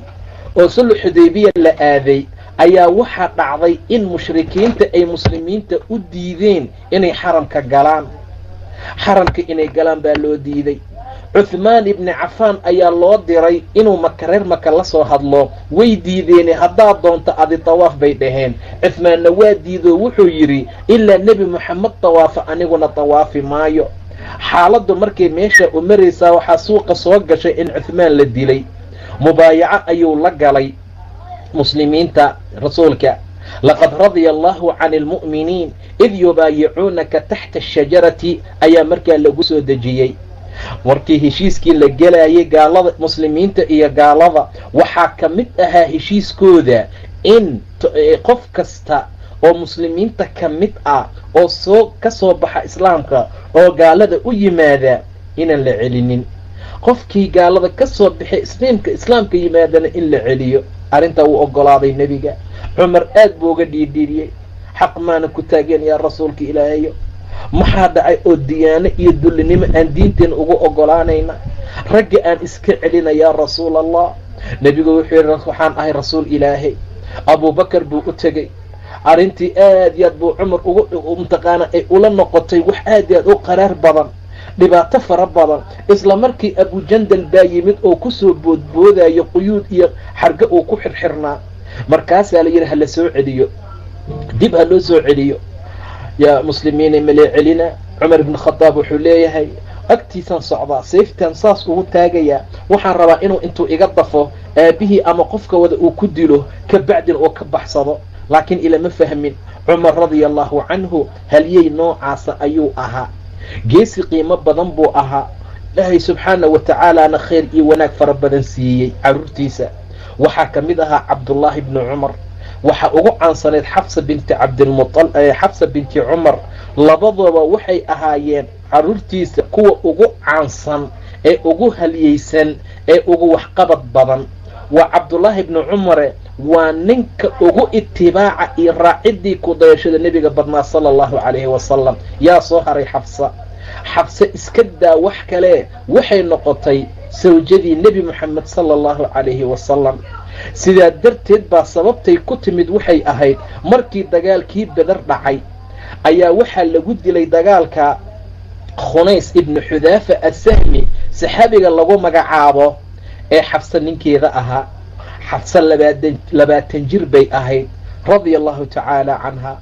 oo sulx xudaybiya la aaday ayaa waxaa dhacday in mushrikiinta ay muslimiinta u diideen inay xaramka galaan baa loo diiday cuthmaan ibni cafaan ayaa loo diray inuu reer maka la soo hadlo way diideene haddaad doonto adi tawaaf bay dhaheen cuthmaanna waa diidoo wuxuu yidhi ilaa nebi moxamed tawaafa aniguna tawaafi maayo xaaladdu markay meesha u maraysaa waxaa suuqa soo gashay in cuthmaan la dilay mubaayaco ayuu la galay muslimiinta rasuulka laqad radia allahu can almu'miniin id yubaayicuunaka taxta ashajarati ayaa markaa lagu soo dejiyey. markii heshiiskii la gelayay gaalada muslimiinta iyo gaalada waxaa ka mid ahaa heshiiskooda in qof kasta oo muslimiinta ka mid ah oo ka soo baxa islaamka oo gaalada u yimaada inaan la celinin. qofkii gaalada ka soo baxay islaamka yimaadana in la celiyo. arrintaa wuu ogolaaday nebiga. cumar aad buu uga dhiidhiiriyey. xaq maana ku taageen yaa rasuulka ilaahayo, maxaa dhacay oo diyaano iyo dullinimo aan diinteena ugu ogolaanayna, ragga aan iska celina yaa rasuul allah. nebigu wuxuu yidhi waxaan ahay rasuul ilaahay. abubakar buu u tegey. arrintii aad iyo aad buu cumar mtaqaana ay ula noqotay wax aad iyo aad u qaraar badan, dhibaato fara badan. isla markii abujandal baa yimid oo kusoo boodboodayo quyuud iyo xarga uu ku xirxirnaa. markaasaa la yidhi hala soo celiyo, dib ha loo soo celiyo. yaa muslimiina malee celina. cumar ibn khadaab wuxuu leeyahay agtiisaan socdaa, sayftaan saas ugu taagayaa, waxaan rabaa inuu intuu iga dafo aabihii ama qofka wada uu ku dilo kabacdin oo ka baxsado. laakiin ilama fahmin. cumar radia allahu canhu halyey noocaasa ayuu ahaa. geesi qiimo badan buu ahaa. ilaahay subxaana wa tacaalaana khayr iyo wanaag fara badan siiyey carruurtiisa. waxaa ka mid ahaa cabdullaahi ibni cumar. waxaa ugu caansanayd xafsa binti cumar. labadooba waxay ahaayeen carruurtiisa kuwa ugu caansan ee ugu halyeysan ee ugu waxqabad badan. waa cabdullaahi ibni cumare waa ninka ugu itibaaca iyo raaciddii ku dayashada nebiga badnaa sala allahu calayhi wasalam. yaa soo haray xafsa. xafse iska daa wax kale waxay noqotay sawjadii nebi moxamed sala allahu calayhi wasalam. sidaa darteed baa sababtay ku timid waxay ahayd markii dagaalkii bedar dhacay ayaa waxaa lagu dilay dagaalka khunays ibnu xudaafa assahmi, saxaabiga lagu magacaabo ee xafse ninkeeda ahaa. xafse 20 jir bay ahayd radia allahu tacaala canha.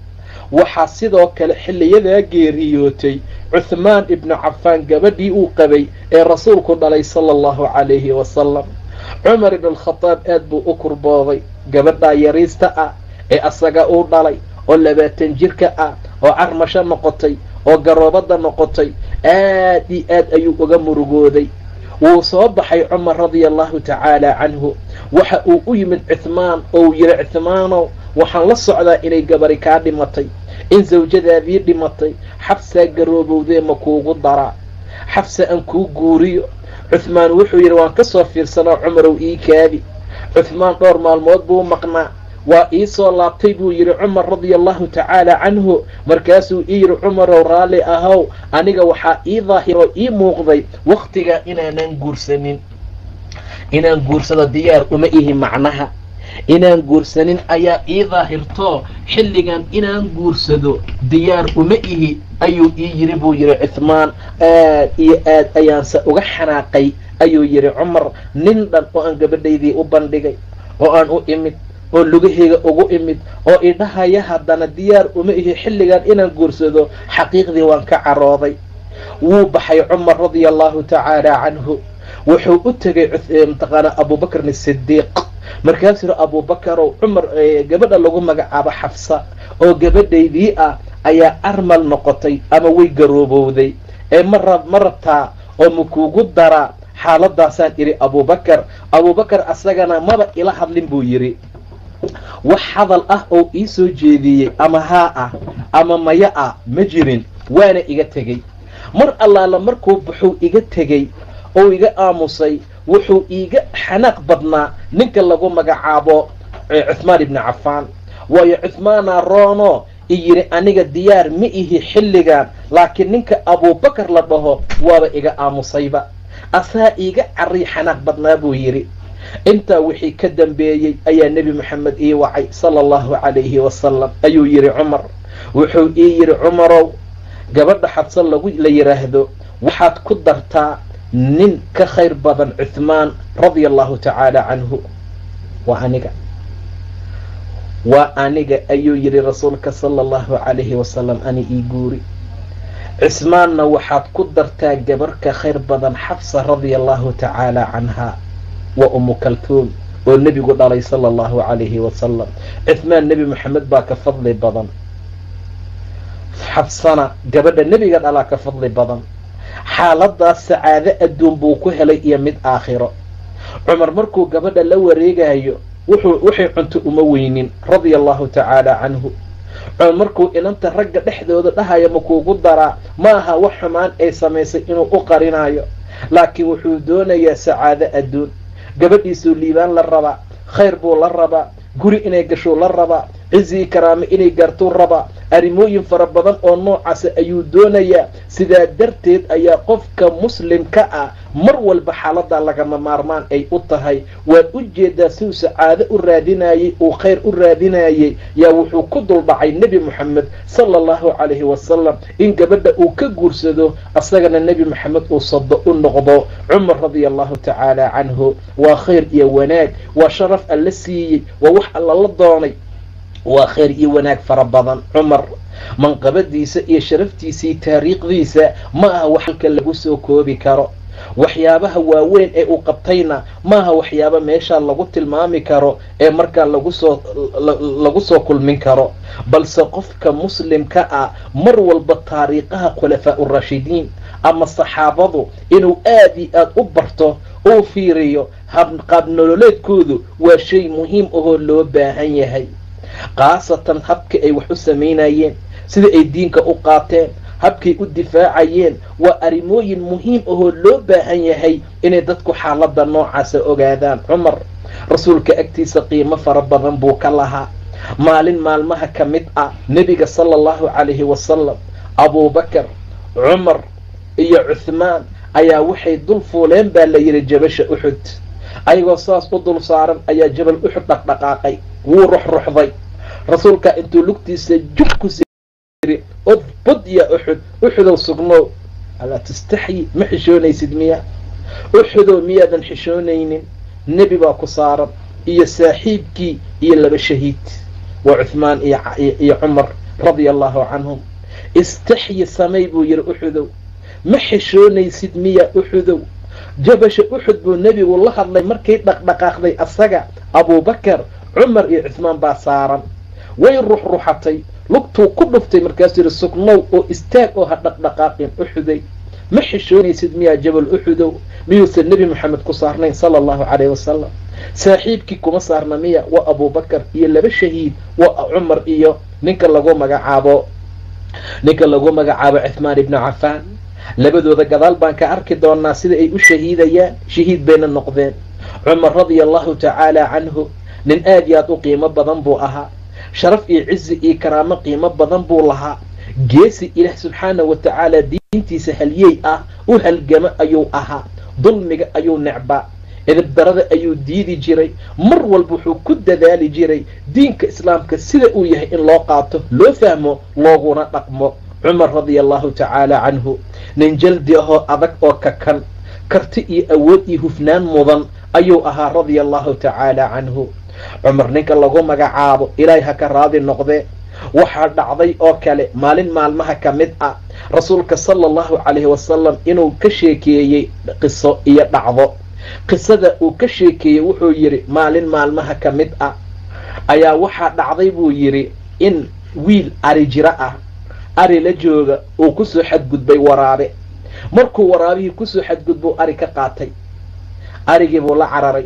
waxaa sidoo kale xilliyadaa geeriyootay cuhmaan ibnu cafaan gabadhii uu qabay ee rasuulku dhalay sala allahu calayhi wasalam. cumar ibn alkhadaab aad buu u kurbooday gabadhaa yariista ah ee asaga uu dhalay oo 20 jirka ah oo carmasho noqotay oo garoobada noqotay. aad iyo aad ayuu uga murugooday. wuu soo baxay cumar radia allahu tacaala canhu. waxa uu u yimid cuhmaan oo uu yidhi cuhmaanow waxaan la socdaa inay gabari kaa dhimatay, in sawjadaadii dhimatay. xafsaa garoobowdee ma kuugu daraa? xafsa aan kuu guuriyo? cuhmaan wuxuu yidhi waan ka soo fiirsanoo cumarow ii kaadi. cuhmaan dhowr maalmood buu maqnaa. waa ii soo laabtay buu yidhi cumar radia allahu tacaala canhu. markaasuu ii yidhi cumarow raalli ahow, aniga waxaa ii daahiroo ii muuqday wakhtigaa inaanan guursanin. inaan guursado diyaar uma ihi macnaha. inaan guursanin ayaa ii daahirto xilligan inaan guursado diyaar uma ihi ayuu ii yidhi buu yidhi cuhmaan. aad iyo aad ayaanse uga xanaaqay ayuu yidhi cumar. nin dhan oo aan gabadhaydii u bandhigay oo aan u imid oo lugaheyga ugu imid oo idhahaya haddana diyaar uma ihi xilligan inaan guursado, xaqiiqdii waan ka carooday. wuu baxay cumar radia allahu tacaala canhu. wuxuu u tegay mtaqaana abubakrin asidiiq. markaasuu yidhi abubakarow cumar gabadha lagu magacaabo xafsa oo gabadhaydii ah ayaa armal noqotay ama way garoobowday ee ma rabtaa oo makuugu daraa? xaaladaasaan idhi abubakar. abubakar asagana maba ila hadlin buu yidhi. wax hadal ah oo ii soo jeediyey ama haa ah ama maya ah ma jirin, waana iga tegey. mar allaala markuu buxuu iga tegey oo iga aamusay, wuxuu iiga xanaaq badnaa ninka lagu magacaabo cuhmaan ibni cafaan. waayo cuhmaana roono iyidhi aniga diyaar ma ihi xilligan, laakiin ninka abubakar la dhaho waaba iga aamusayba, asaa iiga carri xanaaq badnaa buu yidhi. intaa wixii ka dambeeyey ayaa nebi moxamed ii wacay sala allahu calayhi wasalam. ayuu yidhi cumar. wuxuu ii yidhi cumarow gabadha xabsa la yidhaahdo waxaad ku dartaa nin ka khayr badan cuhmaan radia allahu tacaala canhu. waa aniga ayuu yidhi rasuulka sala allahu calayhi wasalam. ani ii guuri. cismaanna waxaad ku dartaa gabar ka khayr badan xafsa radia allahu tacaala canhaa. wa umu kaltuum oo nebigu dhalay sala allahu calayhi wasalam. cuthmaan nebi moxamed baa ka fadli badan, xabsana gabadha nebiga dhalaa ka fadli badan. xaaladaas sacaado adduun buu ku helay iyo mid aakhiro. cumar markuu gabadha la wareegayo waxay cunto uma weynin radia allahu tacaala canhu. cumar markuu inanta ragga dhexdooda dhahaya makuugu daraa, ma aha wax xumaan ay samaysay inuu u qarinayo, laakiin wuxuu doonayaa sacaado adduun. gabadhiisuu liibaan la rabaa, khayr buu la rabaa, guri inay gashuu la rabaa, cizii karaame inay gaartuu rabaa, arrimooyin fara badan oo noocaasa ayuu doonayaa. sidaa darteed ayaa qofka muslimka ah mar walba xaaladdaa lagama maarmaan ay u tahay. waad u jeedaa siduu sacaado u raadinayey, uu khayr u raadinayey, yaa wuxuu ku duldhacay nebi moxamed sala allahu calayhi wasalam in gabadha uu ka guursado, asagana nebi moxamed uu sado u noqdo. cumar radia allahu tacaala canhu waa khayr iyo wanaag, waa sharaf alla siiyey, waa wax alla la doonay, waa khayr iyo wanaag fara badan. cumar manqabadiisa iyo sharaftiisii taariikhdiisa ma aha wax halka lagu soo koobi karo. waxyaabaha waaweyn ee uu qabtayna maaha waxyaaba meeshaa lagu tilmaami karo ee markaa lagu soo kulmin karo, balse qofka muslimka ah mar walba taariikhaha khulafaa urashidiin ama saxaabadu inuu aad iyo aad u barto, uu fiiriyo qaab nololeedkoodu waa shay muhiim ahoo loo baahan yahay. khaasatan habka ay wax u samaynayeen, sida ay diinka u qaateen, habkay u difaacayeen, waa arrimooyin muhiim ahoo loo baahan yahay inay dadku xaaladda noocaasa ogaadaan. cumar rasuulka agtiisa qiimo fara badan buu ka lahaa. maalin maalmaha ka mid ah nebiga sala allahu calayhi wasalam, abuubakar, cumar iyo cuthmaan ayaa waxay dul fuuleen baa la yidhi jabasha uxud. ayagoo saas u dul saaran ayaa jabal uxud dhaqdhaqaaqay, wuu ruxruxday. rasuulkaa intuu lugtiisa jug ku siri, udbud ya uxudow sugnow, alaa tastaxyi, ma xishoonaysid miya? uxudow miyaadan xishoonaynin? nebi baa ku saaran iyo saaxiibkii iyo laba shahiid, waa cuthmaan iyo cumar radia allahu canhum. istaxyi samay buu yidhi uxudow, ma xishoonaysid miya uxudow? jabasha uxud buu nebigu la hadlay markay dhaqdhaqaaqday asaga, abuubakar, cumar iyo cuthmaan baa saaran. way ruxruxatay, lugtuu ku dhuftay, markaasuu yidhi sugnow oo istaag oo ha dhaqdhaqaaqin uxuday. ma xishoonaysid miyaa jabal uxudow? miyuusan nebi moxamed ku saarnayn sala allahu calayhi wasalam? saaxiibkii kuma saarna miya? waa abuubakar iyo laba shahiid, waa cumar iyo ninka lagu magacaabo cuthmaan ibnu cafaan. labadooda gadaal baan ka arki doonaa sida ay u shahiidayaan, shahiid bayna noqdeen. cumar radia allahu tacaala canhu nin aad iyo aad u qiimo badan buu ahaa, sharaf iyo cizi iyo karaamo qiimo badan buu lahaa. geesi ilaah subxaanahu wa tacaala diintiisa halyey ah u halgamo ayuu ahaa. dulmiga ayuu necbaa, edibdarada ayuu diidi jiray. mar walba wuxuu ku dadaali jiray diinka islaamka sida uu yahay in loo qaato, loo fahmo, looguna dhaqmo. cumar radia allahu tacaala canhu nin jaldi ahoo adag oo kakan, karti iyo awood iyo hufnaan mudan ayuu ahaa radia allahu tacaala canhu. cumar ninka lagu magacaabo, ilaahay ha ka raadi noqdee, waxaa dhacday oo kale maalin maalmaha ka mid ah rasuulka sala allahu calayhi wasalam inuu ka sheekeeyey qiso iyo dhacdo. qisada uu ka sheekeeyey wuxuu yidhi maalin maalmaha ka mid ah ayaa waxaa dhacday buu yidhi in wiil ari jiro ah, ari la jooga, uu kusoo xadgudbay waraabe. markuu waraabihii kusoo xadgudbuu ari ka qaatay, arigii buu la cararay.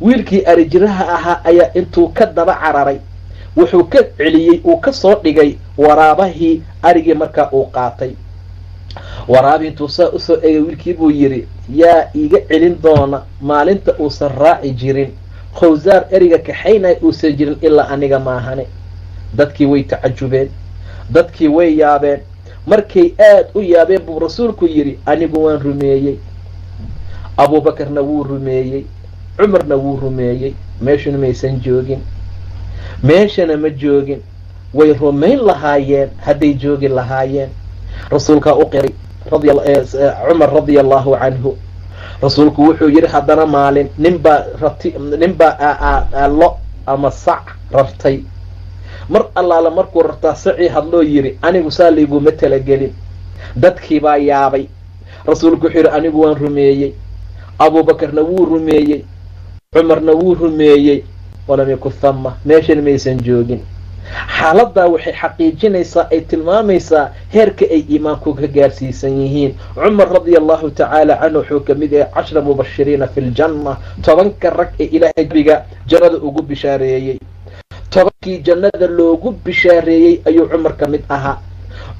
wiilkii ari jiraha ahaa ayaa intuu ka daba cararay wuxuu ka celiyey, uu ka soo dhigay waraabahii arigii markaa uu qaatay. waraabihii intuu saa usoo egay wiilkii buu yidhi yaa iiga celin doona maalinta uusan raaci jirin, khawsaar eriga kaxaynaya uusan jirin ilaa aniga maahane. dadkii way tacajubeen, dadkii way yaabeen. markay aad u yaabeen buu rasuulku yidhi anigu waan rumeeyey, abuubakarna wuu rumeeyey, cumarna wuu rumeeyey. meeshuna maysan joogin, meeshana ma joogin. way rumayn lahaayeen hadday joogi lahaayeen. rasuulkaa u qiray cumar radia allahu canhu. rasuulku wuxuu yidhi haddana maalin ninbaa lo ama sac rartay. mar allaala markuu rartaa sacii hadloo yidhi anigu saa layguma talagelin. dadkii baa yaabay. rasuulku wuxuu yidhi anigu waan rumeeyey, abuubakarna wuu rumeeyey, cumarna wuu rumeeyey walam yakun thama meeshan maysan joogin. xaaladdaa waxay xaqiijinaysaa ay tilmaamaysaa heerka ay iimaanku ka gaarsiisan yihiin. cumar radia allahu tacaala canhu wuxuu ka mid yahay 10 mubashiriina fi ljanna, 10 rag ee ilaahay nabiga jannada ugu bishaareeyey. 10kii jannada loogu bishaareeyey ayuu cumar ka mid ahaa.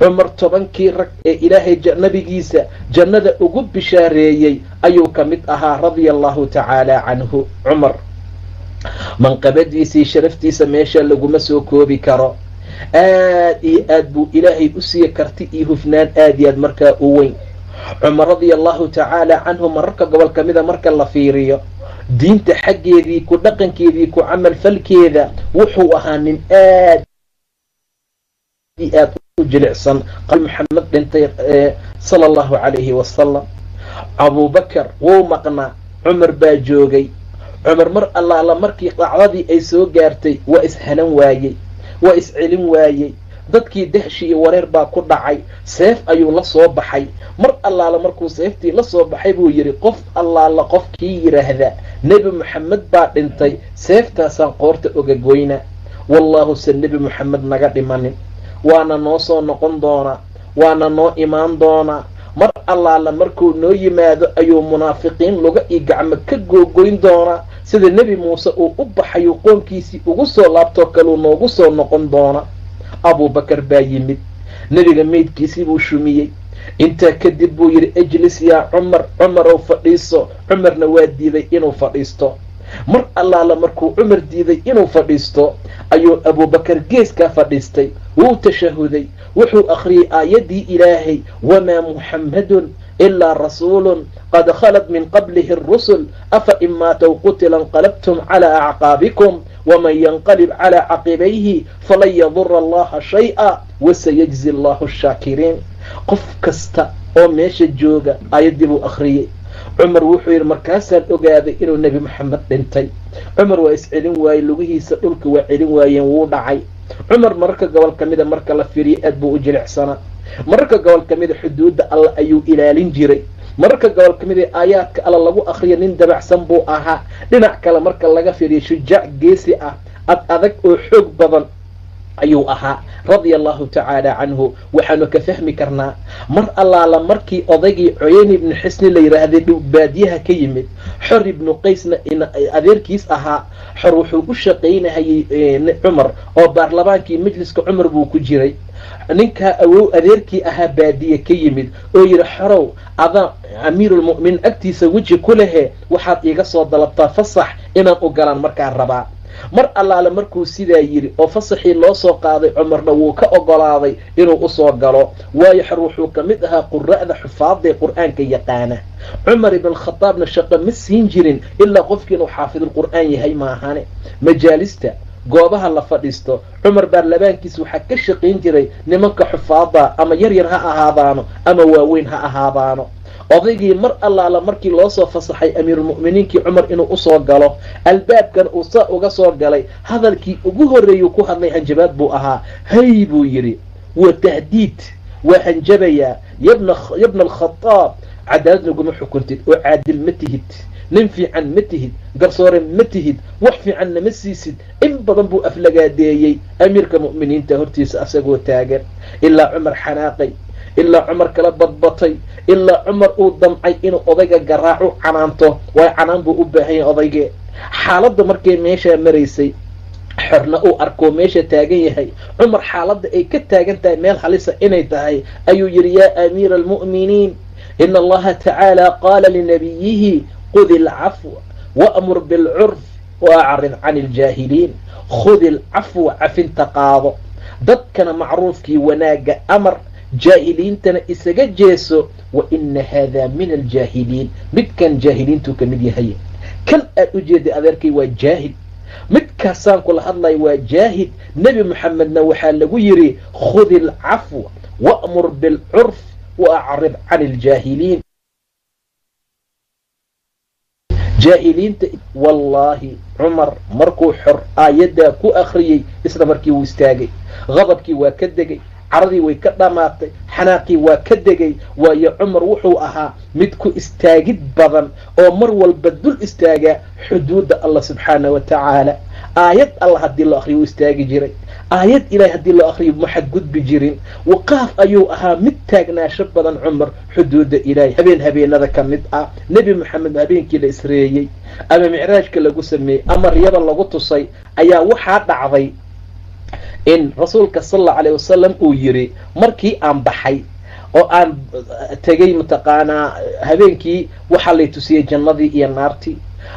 cumar 10kii rag ee ilaahay nabigiisa jannada ugu bishaareeyey ayuu ka mid ahaa radia allahu tacaala canhu. cumar manqabadiisii sharaftiisa meesha laguma soo koobi karo. aad iyo aad buu ilaahay u siiye karti iyo hufnaan aad iyo aad markaa u weyn. cumar radia allahu tacaala canhu mararka gobol ka mida marka la fiiriyo diinta xaggeedii ku dhaqankeedii ku camal falkeeda wuxuu ahaa nin aad iyo aad u jilicsan. maxamed dhintay sala allahu calayhi wasalam. abubakar wuu maqnaa, cumar baa joogay. cumar mar allaala markii qacdadii ay soo gaartay waa ishalan waayey, waa iscelin waayey. dadkii dahshi iyo wareer baa ku dhacay. seef ayuu la soo baxay. mar allaala markuu seeftii la soo baxay buu yidhi qof allaala qofkii yidhaahda nebi moxamed baa dhintay seeftaasaan qoorta oga goyna. wallaahu se nebi moxamed naga dhimanin, waana noo soo noqon doonaa, waana noo imaan doonaa. mar allaala markuu noo yimaado ayuu munaafiqiin luga iyo gacmo ka googoyn doonaa, sida nebi muuse uu u baxayu qoomkiisii ugu soo laabtoo kaleu noogu soo noqon doona. abubakar baa yimid, nebiga meydkiisii buu shumiyey. intaa kadib buu yidhi ijlis yaa cumar, cumarow fadhiiso. cumarna waa diiday inuu fadhiisto. mar allaala markuu cumar diiday inuu fadhiisto ayuu abubakar geeskaa fadhiistay. wuu tashahuday, wuxuu akhriyey aayaddii ilaahay wamaa muxammadun ilaa rasuulun qad khalat min qablihi اrusul afa in maatow qutila inqalabtum calaa acqaabikum waman yanqalib calaa caqibayhi falan yadura allaha shay-a wasayajzi allahu ashaakiriin. qof kasta oo meesha jooga aayaddii buu akhriyey. cumar wuxuu yidhi markaasaan ogaaday inuu nebi moxamed dhintay. cumar waa iscelin waayey, lugihiisa dhulka waa celin waayeen, wuu dhacay. cumar mararka gobol ka mida marka la fiiriyo aad buu u jilicsanaa. mararka gobol ka mida xuduudda alla ayuu ilaalin jiray. mararka gobol ka mida aayaadka alla lagu akriyo nin dabacsan buu ahaa. dhinac kale marka laga fiiriyo shujaac geesi ah, ad adag oo xoog badan ayuu ahaa radia allahu tacaala canhu. waxaanu ka fahmi karnaa mar allaala markii odaygii cuyayni ibnu xisni la yidhaahday baadiyaha ka yimid, xor ibnu qaysna adeerkiis ahaa. xor wuxuu u shaqaynahayey cumar oo baarlamaankii majliska cumar buu ku jiray. ninkaa awow adeerkii ahaa baadiye ka yimid oo yidhi xorow adaa amiirulmu'miniin agtiisa weji ku lehe waxaad iiga soo dalabtaa fasax inaan u galaan markaan rabaa. mar allaale markuu sidaa yidhi oo fasaxii loo soo qaaday cumarna wuu ka ogolaaday inuu usoo galo, waayo xor wuxuu ka mid ahaa qura'da xufaadee qur'aanka yaqaana. cumar ibn khadaabna shaqo ma siin jirin ilaa qofkii inuu xaafidulqur'aan yahay maahane. majaalista goobaha la fadhiisto cumar baarlamaankiis waxaa ka shaqayn jiray nimanka xufaada, ama yaryar ha ahaadaano ama waaweyn ha ahaadaano. odaygii mar allaala markii loo soo fasaxay amiirulmu'miniinkii cumar inuu usoo galo, albaabkan uu saa uga soo galay, hadalkii ugu horreeyuu ku hadlay hanjabaad buu ahaa. hay buu yidhi, waa tahdiid, waa hanjabayaa. yabna alkhadaab cadaalad naguma xukuntid oo caadil ma tihid, nin fiican ma tihid, garsoore ma tihid, wax fiican nama siisid. in badan buu aflagaadeeyey amiirka mu'miniinta hortiisa asagoo taagan, ilaa cumar xanaaqay, ilaa cumar kala badbatay, ilaa cumar uu damcay inuu odayga garaacu canaanto. waay canaan buu u baahan yahay odaygee. xaaladda markay meeshaa maraysay, xorna uu arkoo meesha taagan yahay, cumar xaaladda ay ka taagan tahay meel halisa inay tahay, ayuu yidhi yaa amiira almu'miniin ina allaha tacaala qaala linabiyihi khudi alcafwa waamur bilcurf waacrid cani iljaahiliin. khudi alcafwa, cafinta qaado, dadkana macruufkii wanaagga amar, jaahiliintana isaga jeeso. wa ina haadaa min aljaahiliin, midkan jaahiliintuu ka mid yahay. kan aad u jeeday adeerkay waa jaahil, midkaasaan kula hadlay waa jaahil. nebi moxamedna waxaa lagu yidhi khudi alcafwa waamur bilcurf waacrid cani iljaahiliin. jaahiliinta wallaahi cumar markuu xor aayaddaa ku akhriyey isla markii wuu istaagay. qadabkii waa ka degay, caradii way ka dhammaatay, xanaaqii waa ka degay, waayo cumar wuxuu ahaa mid ku istaagid badan oo mar walba dul istaaga xuduudda allah subxaana wa tacaala. aayad allah haddii loo akhriyo wuu istaagi jiray, aayad ilaahay haddii loo akhriyo ma xadgudbi jirin. waqaaf ayuu ahaa mid taagnaasho badan cumar xuduudda ilaahay. habeenada ka mid ah nebi moxamed habeenkii la isreeyey ama micraajka lagu sameeyey ama riyada lagu tusay ayaa waxaa dhacday in rasuulka sal allau alayh wasalam uu yiri markii aan baxay oo aan tegay mataqaanaa habeenkii waxaa lay tusiyey jannadii iyo naartii.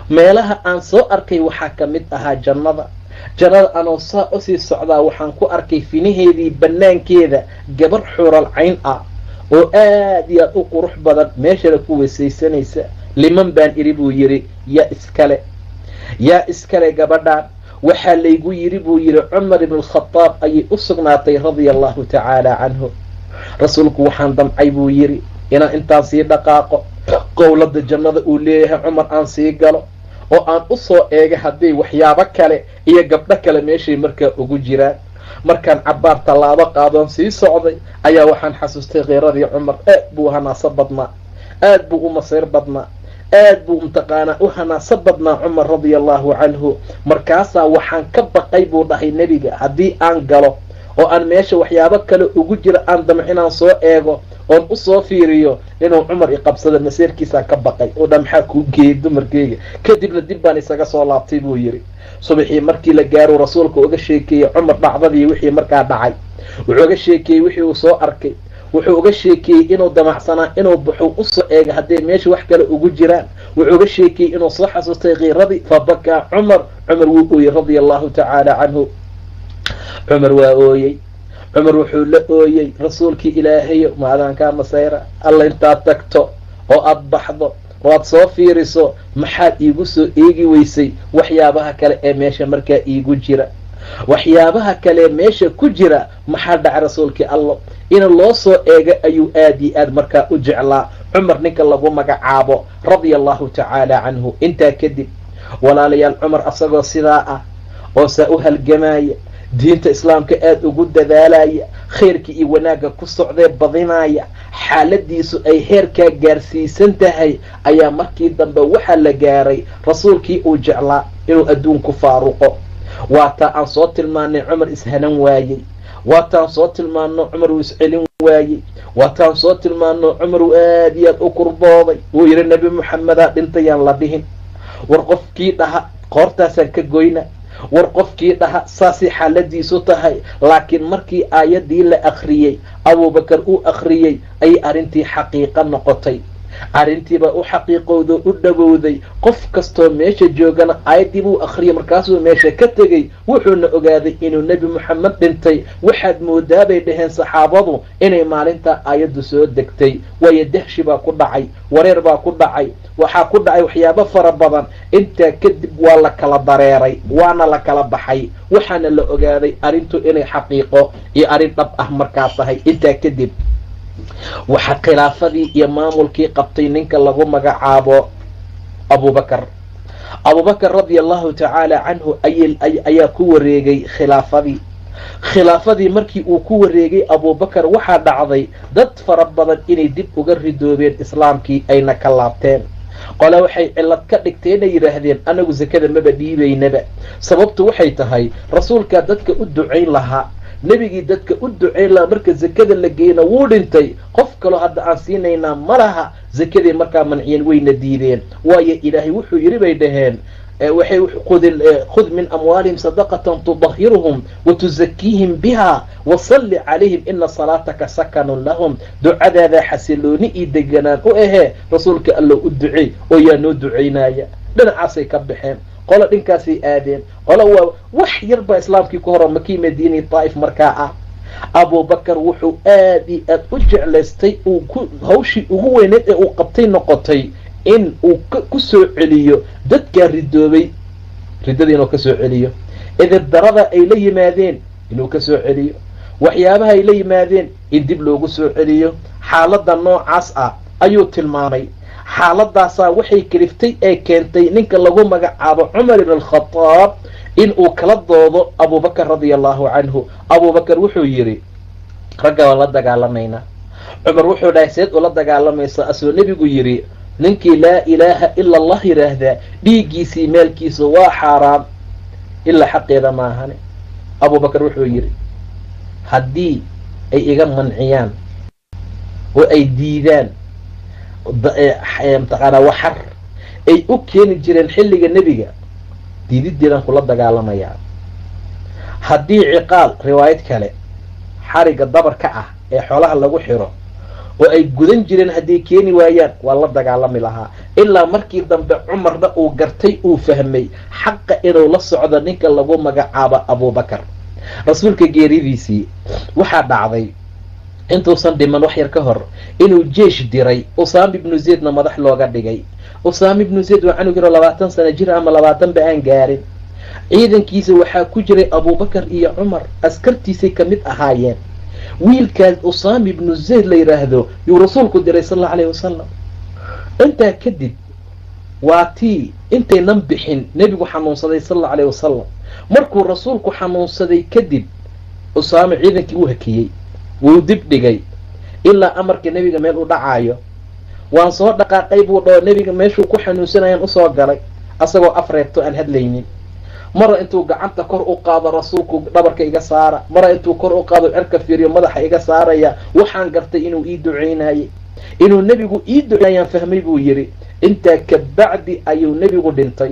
meelaha aan soo arkay waxaa ka mid ahaa jannada anoo saa usii socdaa waxaan ku arkay finaheedii banaankeeda gabar xural cayn ah oo aad iyo aad u qurux badan meeshana ku weysaysanaysa. liman baan idhi buu yidhi yaa iskale gabadhaan. waxaa laygu yidhi buu yidhi cumar ibn alkhadaab ayay u sugnaatay radia allahu tacaala canhu. rasuulku waxaan damcay buu yidhi inaan intaan sii dhaqaaqo qowlada jannada uu leeyahay cumar aan sii galo oo aan u soo eega hadday waxyaabo kale iyo gabdho kale meeshay markaa ugu jiraan. markaan cabbaar tallaabo qaadoon sii socday ayaa waxaan xasuustay kheyradii cumar. aad buu hanaaso badnaa, aad buu u masayr badnaa, aad buu mataqaanaa u hanaaso badnaa cumar radia allahu canhu. markaasaa waxaan ka baqay buu dhahay nebiga haddii aan galo oo aan meesha waxyaabo kale ugu jira aan damc inaan soo eego oon usoo fiiriyo inuu cumar iqabsado masiirkiisaan ka baqay. oo dha maxaa kuu geeyey dumarkeyga. kadibna dib baan isaga soo laabtay buu yidhi. subaxii markii la gaaro rasuulka uga sheekeeyey cumar dhacdadii wixii markaa dhacay. wuxuu uga sheekeeyey wixii uu soo arkay. wuxuu uga sheekeeyey inuu damacsanaa inuu baxuu usoo eega hadday meesha wax kale ugu jiraan. wuxuu uga sheekeeyey inuu soo xasuustay kiiradii. fabakaa cumar wuu ooyey radia allahu tacaala canhu. cumar waa ooyey. cumar wuxuu la ooyey rasuulkii ilaahayo maadaan kaa masayra alla intaad tagto oo aad baxdo oo aad soo fiiriso maxaad iigu soo eegi weysay waxyaabaha kale ee meesha markaa iigu jira. waxyaabaha kale meesha ku jira maxaa dhaca rasuulkii allo in loo soo eego ayuu aad iyo aad markaa u jeclaa cumar ninka lagu magacaabo radia allahu tacaala canhu. intaa kadib walaalayaal cumar asagoo sidaa ah oo saa u halgamaya, diinta islaamka aad ugu dadaalaya, khayrkii iyo wanaagga ku socdee badinaya, xaaladiisu ay heerkaa gaarsiisan tahay ayaa markii dambe waxaa la gaaray rasuulkii uu jeclaa inuu adduunku faaruqo. waataa aan soo tilmaanay cumar ishanan waayey, waataan soo tilmaano cumar uu iscelin waayey, waataan soo tilmaano cumar uu aad iyo aad u kurbooday. wuu yidhi nebi moxamedaa dhintayaan la dhihin, war qofkii dhaha qoortaasaan ka goyna, war qofkii dhaha saasay xaaladiisu tahay. laakiin markii aayaddii la akhriyey abubakar uu akhriyey ayay arrintii xaqiiqo noqotay. arrintiibaa u xaqiiqowda u dhawowday. qof kastoo meesha joogana aayaddii buu akhriyay, markaasuu meesha ka tegey. wuxuuna ogaaday inuu nebi moxamed dhintay. waxaad moodaa bay dhaheen saxaabadu inay maalintaa aayaddu soo degtay. waayo dahshi baa ku dhacay, wareer baa ku dhacay, waxaa ku dhacay waxyaabo fara badan. intaa kadib waa la kala dareeray, waana la kala baxay, waxaana la ogaaday arrintu inay xaqiiqo iyo arrin dhab ah markaa tahay. intaa kadib waxaa khilaafadii iyo maamulkii qabtay ninka lagu magacaabo abubakar radia allahu tacaala canhu ayaa ku wareegay khilaafadii markii uu ku wareegay abubakar waxaa dhacday dad fara badan inay dib uga ridoobeen islaamkii ayna ka laabteen. qole waxay cillad ka dhigtay inay yidhaahdeen anagu sakada maba dhiibaynaba. sababtu waxay tahay rasuulkaa dadka u ducayn lahaa, nebigii dadka u ducayn lahaa, marka sakada la geeyna wuu dhintay. qof kaloo hadda aan siinaynaa ma laha. sakadii markaa manciyeen wayna diideen. waayo ilaahay wuxuu yidhi bay dhaheen khud min amwaalihim sadaqatan tudahiruhum watuzakiihim biha wasalli calayhim ina salaataka sakanun lahum. ducadaadaa xasilooni iyo deganaan u ahee rasuulka allo u duceey oo yaa noo ducaynaya. dhinacaasay ka baxeen, qolo dhinkaasay aadeen, qolo waa wax yar baa islaamkii ku horo makii madiini taa'if markaa ah. abubakar wuxuu aad iyo aad u jeclaystay hawshii ugu weyneed ee uu qabtay noqotay in uu ku soo celiyo dadkaa ridoobay, riddadii inuu ka soo celiyo, idibdarada ay la yimaadeen inuu ka soo celiyo, waxyaabaha ay la yimaadeen in dib loogu soo celiyo. xaaladda noocaas ah ayuu tilmaamay. xaaladaasaa waxay kaliftay ee keentay ninka lagu magacaabo cumar ibn alkhadaab in uu kala doodo abubakar radia allahu canhu. abubakar wuxuu yidhi ragga waan la dagaalamaynaa, cumar wuxuu dhahay seed ula dagaalamaysa asoo nebigu yidhi ninkii laa ilaaha ila allah yidhaahdaa dhiiggiisii maalkiisa waa xaaraam ilaa xaqeeda maahane. abubakar wuxuu yidhi haddii ay iga manciyaan oo ay diidaan mataqaanaa waxar ay u keeni jireen xilliga nebiga diidideedaan kula dagaalamayaa. haddii ciqaal riwaayad kale xariga dabarka ah ee xoolaha lagu xiro oo ay gudan jireen hadday keeni waayaan waa la dagaalami lahaa. ilaa markii dambe cumarna uu gartay uu fahmay xaqa inuu la socdo ninka lagu magacaabo abubakar. rasuulka geeridiisii waxaa dhacday intuusan dhiman wax yar ka hor inuu jeesh diray usaama ibnu zaydna madax looga dhigay. usaama ibnu zayd waa canug yaro 20 sano jir ama 20 ba aan gaarin. ciidankiisa waxaa ku jiray abubakar iyo cumar, askartiisay ka mid ahaayeen. wiilkaas usaama ibnu zayd la yidhaahdo yuu rasuulku diray sal allahu alayhi wasalam. intaa kadib waa tii intaynan bixin nebigu xanuunsaday sal allahu alayhi wasalam. markuu rasuulku xanuunsaday kadib usaama ciidankii u hakiyey, wuu dib dhigay ilaa amarka nebiga meel u dhacaayo. waan soo dhaqaaqay buu dhao nebiga meeshuu ku xanuunsanayaan usoo galay asagoo afreebto aan hadlaynin. mara intuu gacanta kor u qaado rasuulku dhabarka iga saara, mara intuu kor u qaado cirka fiiriyo madaxa iga saaraya. waxaan gartay inuu ii ducaynayay, inuu nebigu ii ducaynayaan fahmay buu yidhi. intaa kabacdi ayuu nebigu dhintay.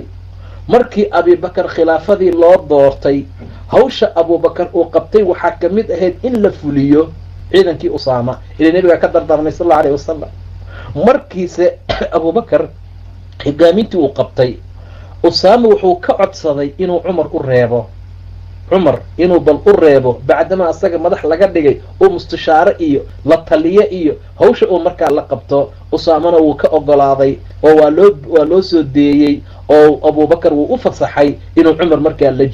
markii abubakar khilaafadii loo doortay, hawsha abubakar uu qabtay waxaa ka mid ahayd in la fuliyo ciidankii usaama ilaa nebiga ka dardaarmay sal allahu alayhi wasalam. markiise abubakar hogaamintii uu qabtay, usaama wuxuu ka codsaday inuu cumar u reebo, cumar inuu bal u reebo bacdama asaga madax laga dhigay oo mustashaare iyo la taliye iyo hawsha uu markaa la qabto. usaamana wuu ka ogolaaday oo waa loo soo deeyey oo abubakar wuu u fasaxay inuu cumar markaa la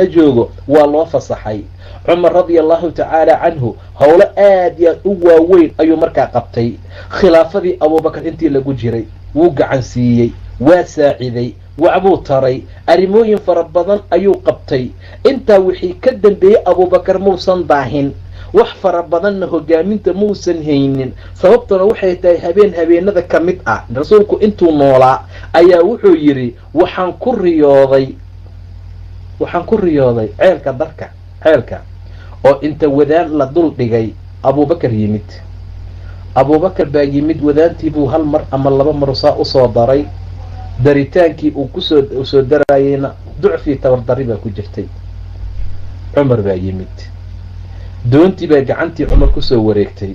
joogo waa loo fasaxay. cumar radia allahu tacaala canhu howlo aad iyo aad u waaweyn ayuu markaa qabtay. khilaafadii abubakar intii lagu jiray wuu gacan siiyey, waa saaciday, waxbuu taray, arrimooyin fara badan ayuu qabtay. intaa wixii ka dambeeyey abubakar muusan daahin, wax fara badanna hogaaminta muusan haynin. sababtuna waxay tahay habeenada ka mid ah rasuulku intuu noolaa ayaa wuxuu yidhi waxaan ku riyooday ceelka oo inta wadaan la dul dhigay abubakar yimid. abubakar baa yimid, wadaantii buu hal mar ama 2 mar saa usoo daray. daritaankii uu kusoo darayeyna ducfii tabardari baa ku jirtay. cumar baa yimid, doontii baa gacantii cumar kusoo wareegtay,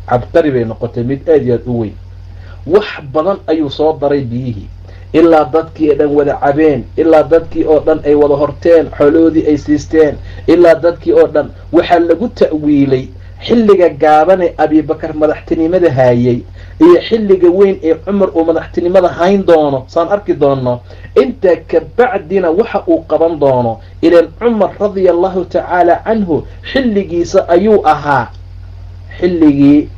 cabqari bay noqotay mid aad iyo aad u weyn. wax badan ayuu soo daray biyihii ilaa dadkii dhan wada cabeen, ilaa dadkii oo dhan ay wada horteen, xooloodii ay siisteen, ilaa dadkii oo dhan waxaa lagu ta'wiilay xilliga gaabane abubakar madaxtinimada haayay iyo xilliga weyn ee cumar uu madaxtinimada hayn doono saan arki doono. intaa kabacdina waxa uu qaban doono ilaan cumar radia allahu tacaala canhu xilligiisa ayuu ahaa xilligii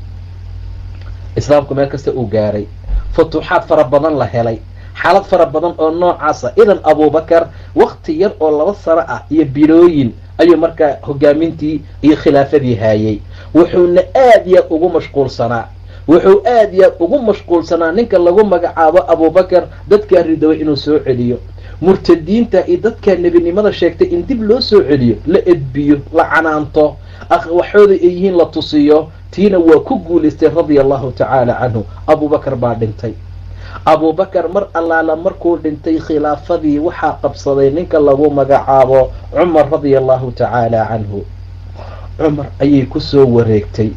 islaamku meel kasta uu gaaray, futuuxaad fara badan la helay, xaalad fara badan oo noocaasa. idan abubakar wakti yar oo 2 sano ah iyo bilooyin ayuu markaa hogaamintii iyo khilaafadii haayay. wuxuuna aad iyo aad ugu mashquulsanaa ninka lagu magacaabo abubakar dadkaa ridaway inuu soo celiyo, murtadiinta iyo dadkaa nebinimada sheegtay in dib loo soo celiyo, la edbiyo, la canaanto, waxooda ay yihiin la tusiyo. tiina waa ku guulaystay radia allahu tacaala canhu. abubakar baa dhintay. abubakar mar allaala markuu dhintay khilaafadii waxaa qabsaday ninka lagu magacaabo cumar radia allahu tacaala canhu. cumar ayay kusoo wareegtay,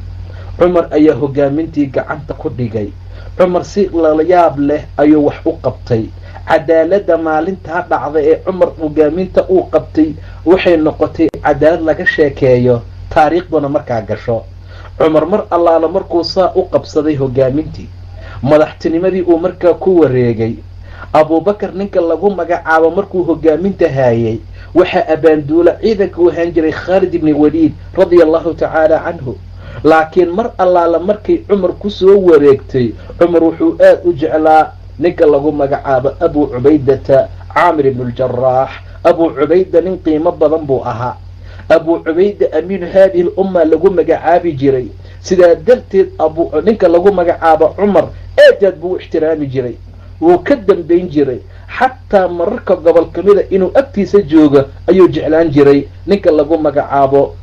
cumar ayaa hogaamintii gacanta ku dhigay. cumar si layaab leh ayuu wax u qabtay. cadaaladda maalintaa dhacda ee cumar hogaaminta uu qabtay waxay noqotay cadaalad laga sheekeeyo, taariikhduna markaa gasho. cumar mar allaala markuu saa u qabsaday hogaamintii, madaxtinimadii uu markaa ku wareegay, abubakar ninka lagu magacaabo markuu hogaaminta haayay waxaa abaanduula ciidanka u ahaan jiray khaalid ibni waliid radia allahu tacaala canhu. laakiin mar allaala markay cumar kusoo wareegtay, cumar wuxuu aad u jeclaa ninka lagu magacaabo abu cubaydata caamir ibnu ljaraax. abu cubayda nin qiimo badan buu ahaa. abu cubayda amiinu haadihi lumma lagu magacaabi jiray. sidaa darteed ninka lagu magacaabo cumar aad buu u ixtiraami jiray, wuu ka dambayn jiray, xataa mararka gobol kamida inuu agtiisa joogo ayuu jeclaan jiray. ninka lagu magacaabo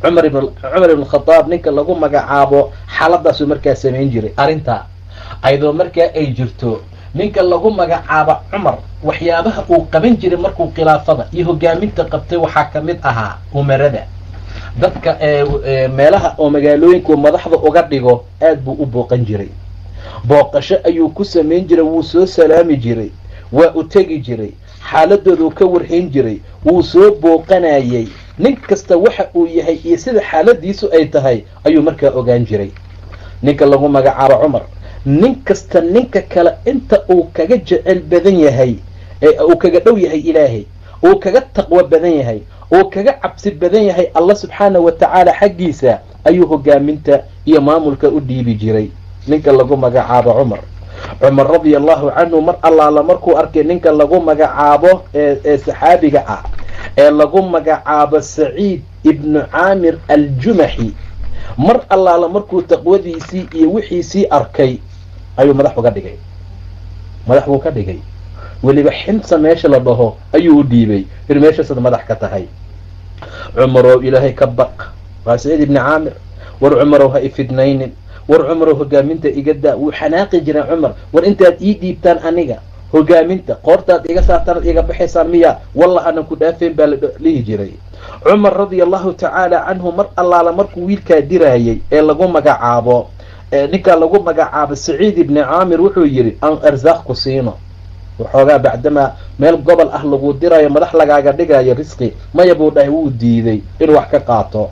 cumar ibn khadaab, ninka lagu magacaabo xaaladaasuu markaa samayn jiray. arrintaa ayadoo markaa ay jirto, ninka lagu magacaabo cumar waxyaabaha uu qaban jiray markuu khilaafada iyo hogaaminta qabtay waxaa kamid ahaa umarada, dadka meelaha oo magaalooyinku madaxda uga dhigo aad buu u booqan jiray. booqasho ayuu ku samayn jiray, wuu soo salaami jiray, waa u tegi jiray, xaaladoodu ka warhayn jiray, wuu soo booqanayay. nin kasta waxa uu yahay iyo sida xaaladiisu ay tahay ayuu markaa ogaan jiray. ninka lagu magacaabo cumar, nin kasta ninka kale inta uu kaga jecel badan yahay, uu kaga dhow yahay ilaahay, uu kaga taqwo badan yahay, uu kaga cabsi badan yahay allah subxaanahu watacaala xaggiisa ayuu hogaaminta iyo maamulka u dhiibi jiray. ninka lagu magacaabo cumar radia allahu canhu, mar allaala markuu arkay ninka lagu magacaabo ee saxaabiga ah ee lagu magacaabo saciid ibnu caamir aljumaxi, mar allaala markuu taqwadiisii iyo wixiisii arkay ayuu madax uga dhigay, madax buu ka dhigay. weliba ximsa meesha la dhaho ayuu u dhiibay, ir meeshaasad madax ka tahay. cumarow ilaahay ka baq, waa saciid ibni caamir. war cumarow ha ifidnaynin, war cumarow hogaaminta iga daa. wuu xanaaqi jiray cumar, war intaad ii dhiibtaan aniga hogaaminta, qoortaad iga saartaan iga baxaysaan miya, wallah aanan ku dhaafeen baa la dhihi jiray. cumar radia allahu tacaala canhu, mar allaala markuu wiilkaa diraayay ee lagu magacaabo ninkaa lagu magacaabo saciid ibni caamir, wuxuu yidhi aan arsaaq ku siino waxoogaa, bacdamaa meel gobol ah lagu dirayo, madax lagaaga dhigayo risqi. maya buu dhahay, wuu diiday inuu wax ka qaato,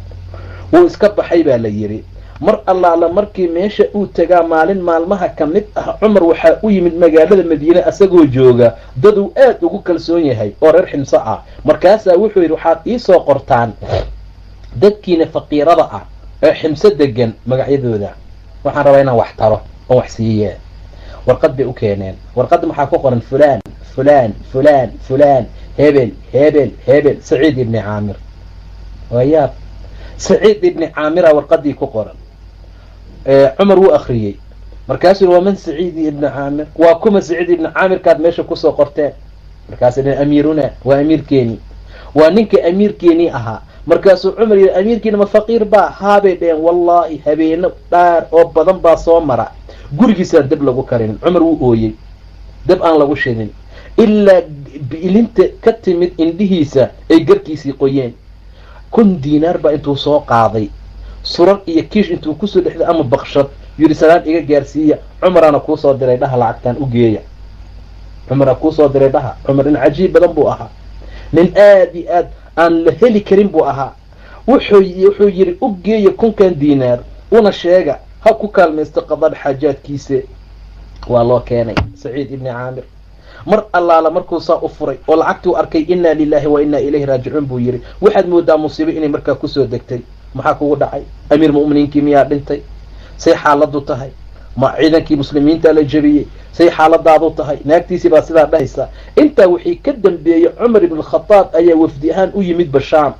wuu iska baxay baa la yidhi. mar allaala markii meesha uu tagaa maalin maalmaha ka mid ah, cumar waxaa u yimid magaalada madiine asagoo jooga dad uu aad ugu kalsoon yahay oo reer ximso ah. markaasaa wuxuu yidhi waxaad iisoo qortaan dadkiina faqiirada ah ee ximso degan magacyadooda, waxaan rabaa inaan wax taro oo wax siiye. warqad bay u keeneen, warqadda maxaa ku qoran fulaan fulaan fulaan fulaan, hebel hebel hebel, saciid ibni caamir. waayaab, saciid ibni caamira warqadii ku qoran. cumar wuu akriyey, markaasuu waa man saciid ibni caamir, waa kuma saciid ibni caamirkaad meesha kusoo qorteen? markaasuu dhi amiiruna, waa amiirkeeni, waa ninka amiirkeenii ahaa. markaasuu cumar yidhi amiirkiina ma faqiir baa? haabay dheheen, wallaahi habeeno dhaar oo badan baa soo mara, gurigiisaan dab lagu karinin. cumar wuu ooyey, dab aan lagu shidin, ilaa biilinta ka timid indhihiisa ay garkiisii qoyeen. 1,000 diinaar baa intuu soo qaaday, surar iyo kiish intuu kusoo dhexday ama bakshad, yidhi salaan iga gaarsiiya, cumaraana kuusoo diray dhaha, lacagtaan u geeya. cumaraa kuusoo diray dhaha. cumar nin cajiib badan buu ahaa, nin aad iyo aad aan la heli karin buu ahaa. wuxuu yidhi u geeya 1,000 diinaar, una sheega ha ku kaalmaysto qadada xaajaadkiisa. waa loo keenay saciid ibni caamir. mar allaala markuu saa u furay oo lacagtuu arkay, inaa lilahi wa inaa ilayhi raajicuun buu yidhi. waxaad moodaa musiibo inay markaa kusoo degtay. maxaa kugu dhacay? amiir mu'miniinkii miyaa dhintay? say xaaladu tahay? ma ciidankii muslimiinta la jebiyey? say xaaladaadu tahay? naagtiisii baa sidaa dhahaysa. intaa wixii ka dambeeyey cumar ibn khadaab ayaa wafdi ahaan u yimid bashaam,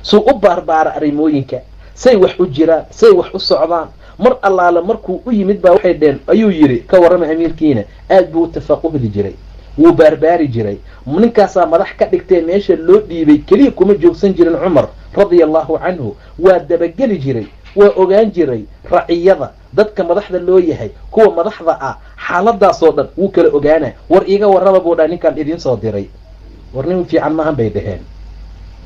suu u baarbaara arrimooyinka, say wax u jiraan, say wax u socdaan. mar allaala markuu u yimid baa waxay dheen, ayuu yidhi ka warrama amiirkiina, aad buu u tafaquhdi jiray, wuu baarbaari jiray. ninkaasaa madax ka dhigtee meesha loo dhiibay, keliya kuma joogsan jirin cumar radia allahu canhu, waa dabageli jiray, waa ogaan jiray raciyada, dadka madaxda loo yahay, kuwa madaxda ah, xaaladaasoo dhan wuu kala ogaana. war iiga warraba buu dhaa, ninkaan idiin soo diray. war nin fiican maahan bay dhaheen.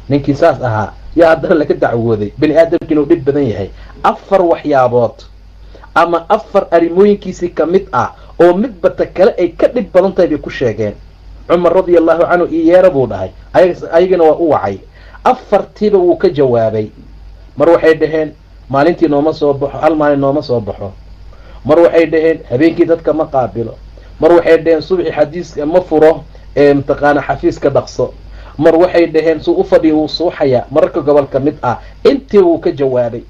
ninkii saas ahaa yaa haddana laga dacwooday, bani aadamkiina uu dhib badan yahay. 4 waxyaabood ama 4 arrimooyinkiisii ka mid ah oo midba ta kale ay ka dhib badan tahay bay ku sheegeen. cumar radia allahu canhu iyo yeera buu dhahay, ayagana waa u wacay. 4tiiba wuu ka jawaabay. mar waxay dhaheen maalintii nooma soo baxo, hal maalin nooma soo baxo. mar waxay dhaheen habeenkii dadka ma qaabilo. mar waxay dhaheen subaxii xadiiska ma furo mataqaana xafiiska dhaqso. mar waxay dhaheen suu u fadhiya wuu suuxayaa, mararka gobol ka mid ah. intii wuu ka jawaabay.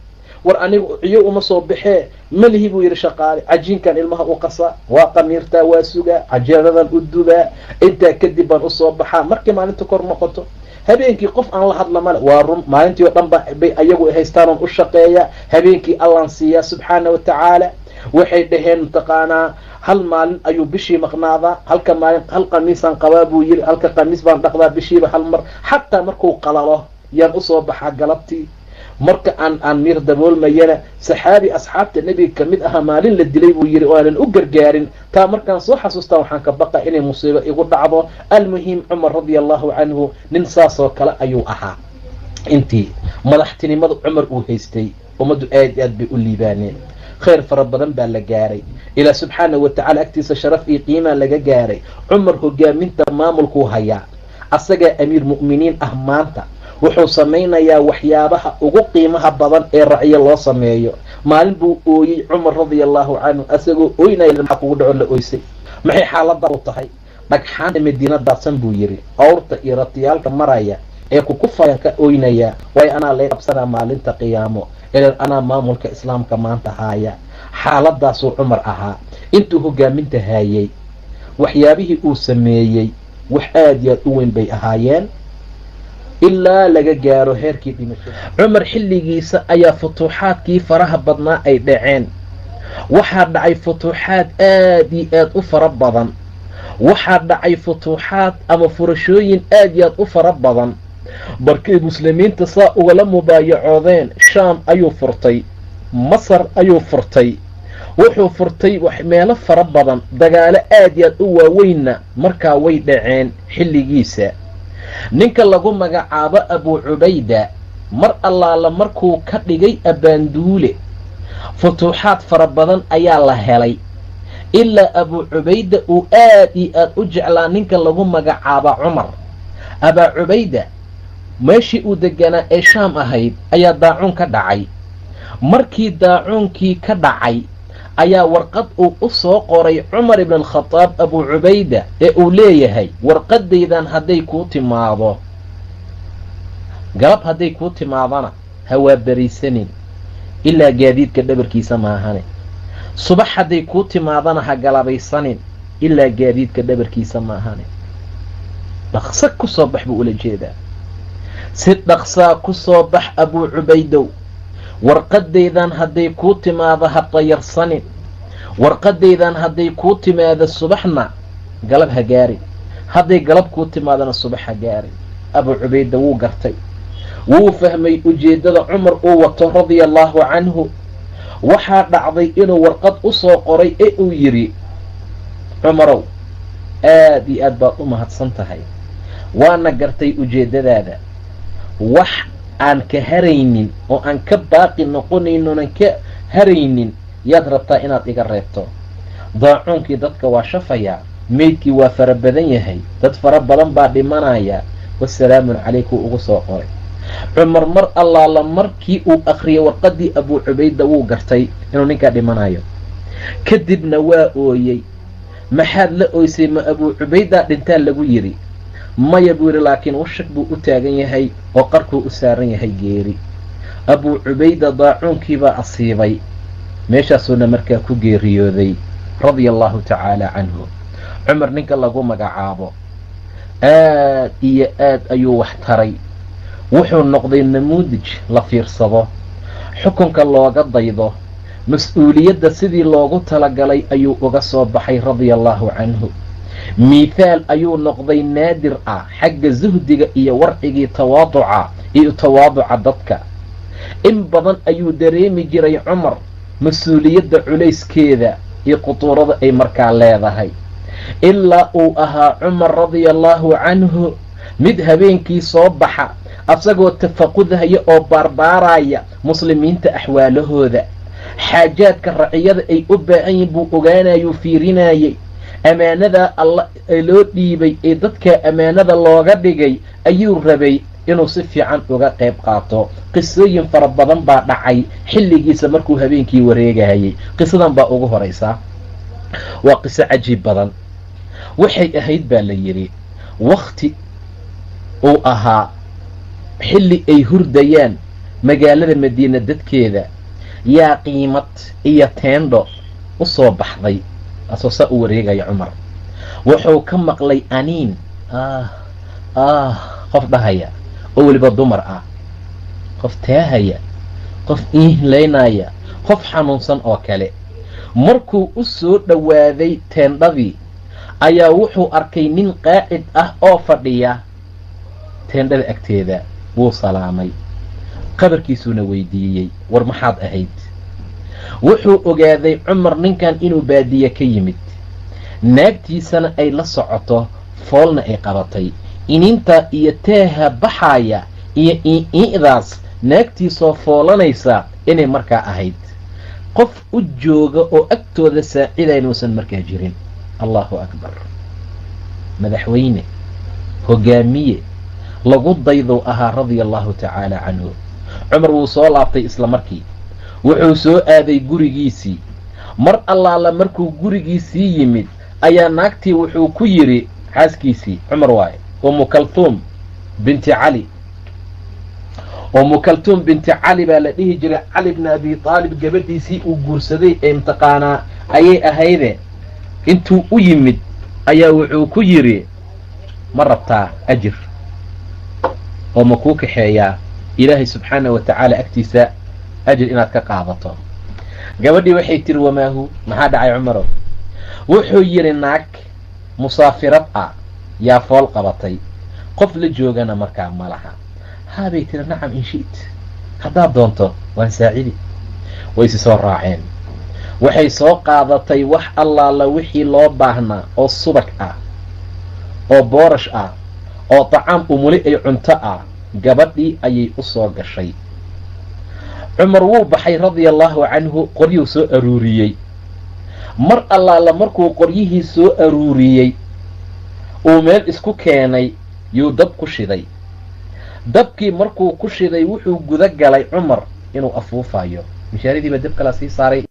war anigu ciyo uma soo baxee malihi buu yidhi, shaqaale cajiinkan ilmaha u qasaa, waa qamiirtaa, waa sugaa, cajeeradan u dubaa, intaa kadib baan usoo baxaa markii maalinta kor noqoto. habeenkii qof aan la hadla male. waa run, maalintii oo dhan bay ayagu haystaanon u shaqeeya, habeenkii allaan siiyaa subxaana wa tacaala. waxay dhaheen mataqaanaa hal maalin ayuu bishii maqnaadaa, halka maalin hal qamiisaan qabaa buu yiri, halka qamiis baan dhaqdaa bishiiba hal mar. xataa markuu qalalo yaan usoo baxaa galabtii. marka aan miir daboolmayana saxaabi asxaabta nebiga kamid ahaa maalin la dilay buu yiri oo aanan u gargaarin. taa markaan soo xasuustaa waxaan ka baqa inay musiibo igu dhacdo. almuhim cumar radia allahu canhu nin saasoo kale ayuu ahaa. intii madaxtinimada cumar uu haystay ummaddu aad aad bay u liibaaneen, khayr fara badan baa la gaaray, ilaa subxaana wa tacala agtiisa sharaf iyo qiimaa laga gaaray. cumar hogaaminta maamulkuu hayaa, asagaa amiir mu'miniin ah maanta. wuxuu samaynayaa waxyaabaha ugu qiimaha badan ee racyo loo sameeyo. maalin buu ooyey cumar radia allahu canhu, asagoo ooynaya maxaa kugu dhaco la oysay, maxay xaalada u tahay? dhagxaanta madiina daadsan buu yiri, awrta iyo ratiyaalka maraya ee kukufayan ka ooynaya, way anaa lay qabsanaa maalinta qiyaamo, ilan anaa maamulka islaamka maanta haaya. xaaladaasuu cumar ahaa intuu hogaaminta haayay. waxyaabihii uu sameeyey wax aad iyo aad u weyn bay ahaayeen ilaa laga gaaro heerkii dhimashada. cumar xilligiisa ayaa futuuxaadkii faraha badnaa ay dhaceen. waxaa dhacay futuuxaad aad iyo aad u fara badan. waxaa dhacay futuuxaad ama furashooyin aad iyo aad u fara badan. markay muslimiinta saa ugala mubaayacoodeen, shaam ayuu furtay, masar ayuu furtay, wuxuu furtay meelo fara badan. dagaalo aad iyo aad u waaweynna markaa way dhaceen xilligiisa. ninka lagu magacaabo abu cubayda mar allaala markuu ka dhigay abaanduule, futuuxaad fara badan ayaa la helay, ilaa abu cubayda uu aad iyo aad u jeclaa ninka lagu magacaaba cumar. abaa cubayda meeshii uu deganaa ee shaam ahayd ayaa daacuun ka dhacay. markii daacuunkii ka dhacay ayaa warqad uu u soo qoray cumar ibn alkhadaab abu cubayda ee uu leeyahay, warqadaydan hadday kuu timaado, galab hadday kuu timaadana ha waa berisanin ilaa gaadiidka dhabarkiisa maahane. subax hadday kuu timaadana ha galabaysanin ilaa gaadiidka dhabarkiisa maahane. dhaqsa ku soo bax buu ula jeedaa, si dhaqsaa ku soo bax abu cubaydow. warqadaydan hadday kuu timaado ha dayarsanin, warqadaydan hadday kuu timaado subaxna galab ha gaarin, hadday galab kuu timaadona subax ha gaarin. abu cubayda wuu gartay, wuu fahmay ujeeddada cumar uu wato radia allahu canhu. waxaa dhacday inuu warqad u soo qoray ee uu yidhi, cumarow aad iyo aad baad u mahadsan tahay, waana gartay ujeeddadaada. wax aan ka haraynin oo aan ka baaqi noqonaynonan ka haraynin yaad rabtaa inaad iga reebto. daacuunkii dadka waa shafayaa, meydkii waa fara badan yahay, dad fara badan baa dhimanaya, wasalaamun calayku ugu soo qoray. cumar mar allaala markii uu akhriyay warqadii abu cubayda wuu gartay inuu ninkaa dhimanayo. kadibna waa ooyey. maxaad la ooysay? ma abu cubaydaa dhintaa lagu yidhi? maya buu yidhi, laakiin washak buu u taagan yahay oo qarkuu u saaran yahay geeri. abu cubayda daacuunkiibaa asiibay, meeshaasuuna markaa ku geeriyooday radia allahu tacaala canhu. cumar ninka lagu magacaabo aad iyo aad ayuu wax taray. wuxuu noqday namuudij la fiirsado, xukunka looga daydo, mas-uuliyadda sidii loogu talagalay ayuu uga soo baxay radia allahu canhu. miithaal ayuu noqday naadir ah xagga suhdiga iyo warcigii tawaaduca dadka. in badan ayuu dareemi jiray cumar mas-uuliyadda culayskeeda iyo qutuurada ay markaa leedahay, ilaa uu ahaa cumar radia allahu canhu mid habeenkii soo baxa asagoo tafaqudhaya oo baarbaaraya muslimiinta axwaalahooda. xaajaadka raciyada ay u baahan yihin buu ogaanayuu fiirinayay. ammaanadaa alla ee loo dhiibay ee dadka ammaanada looga dhigay ayuu rabay inuu si fiican uga qayb qaato. qisooyin fara badan baa dhacay xilligiisa markuu habeenkii wareegayay. qisadan baa ugu horaysaa, waa qiso cajiib badan. waxay ahayd baa la yidhi wakti uu ahaa xilli ay hurdayaan magaalada madiina dadkeeda, yaa qiimad iyo teendho u soo baxday asoo saa u wareegaya cumar. wuxuu ka maqlay aniin qof dhahaya oo weliba dumar ah, qof taahaya, qof iinlaynaya, qof xanuunsan oo kale. markuu u soo dhowaaday teendhadii ayaa wuxuu arkay nin qaacid ah oo fadhiya teendhada agteeda. wuu salaamay, qabarkiisuuna weydiiyey, war maxaad ahayd? wuxuu ogaaday cumar ninkan inuu baadiye ka yimid, naagtiisana ay la socoto, foolna ay qabatay. ininta iyo teeha baxaaya iyo iidaas naagtiisoo foolanaysa inay markaa ahayd. qof u jooga oo agtooda saaciday inuusan markaa jirin. allahu akbar. madaxweyne, hogaamiye lagu dayduu ahaa radia allahu tacaala canhu. cumar wuu soo laabtay isla markii, wuxuu soo aaday gurigiisii. mar allaala markuu gurigiisii yimid ayaa naagtii wuxuu ku yidhi, xaaskiisii cumar waaye, umu kaltuum binti cali. umu kaltuum binti cali baa la dhihi jiray, cali bni abi aalib gabadhiisii uu guursaday ee imtiqaanaa ayay ahayde. intuu u yimid ayaa wuxuu ku yidhi, ma rabtaa ajir oo ma kuu kaxeeyaa ilaahay subxaana wa tacaala agtiisa ajir inaad ka qaadato? gabadhii waxay tiri, wamaahu, maxaa dhacay cumarow? wuxuu yidhi, naag musaafirad ah yaa fool qabatay, qof la joogana markaa ma laha. haabay tiri, nacam in shi't, haddaad doonto waan saacidi. waysi soo raaceen, waxay soo qaadatay wax allaala wixii loo baahnaa oo subag ah, oo boorash ah, oo tacaam umuli ay cunto ah. gabadhii ayay u soo gashay. cumar wuu baxay radia allahu canhu, qoryuu soo aruuriyey. mar allaala markuu qoryihii soo aruuriyey uu meel isku keenay yuu dab ku shiday. dabkii markuu ku shiday wuxuu guda galay cumar inuu afuufayo. mishaaradiiba dab kala sii saaray,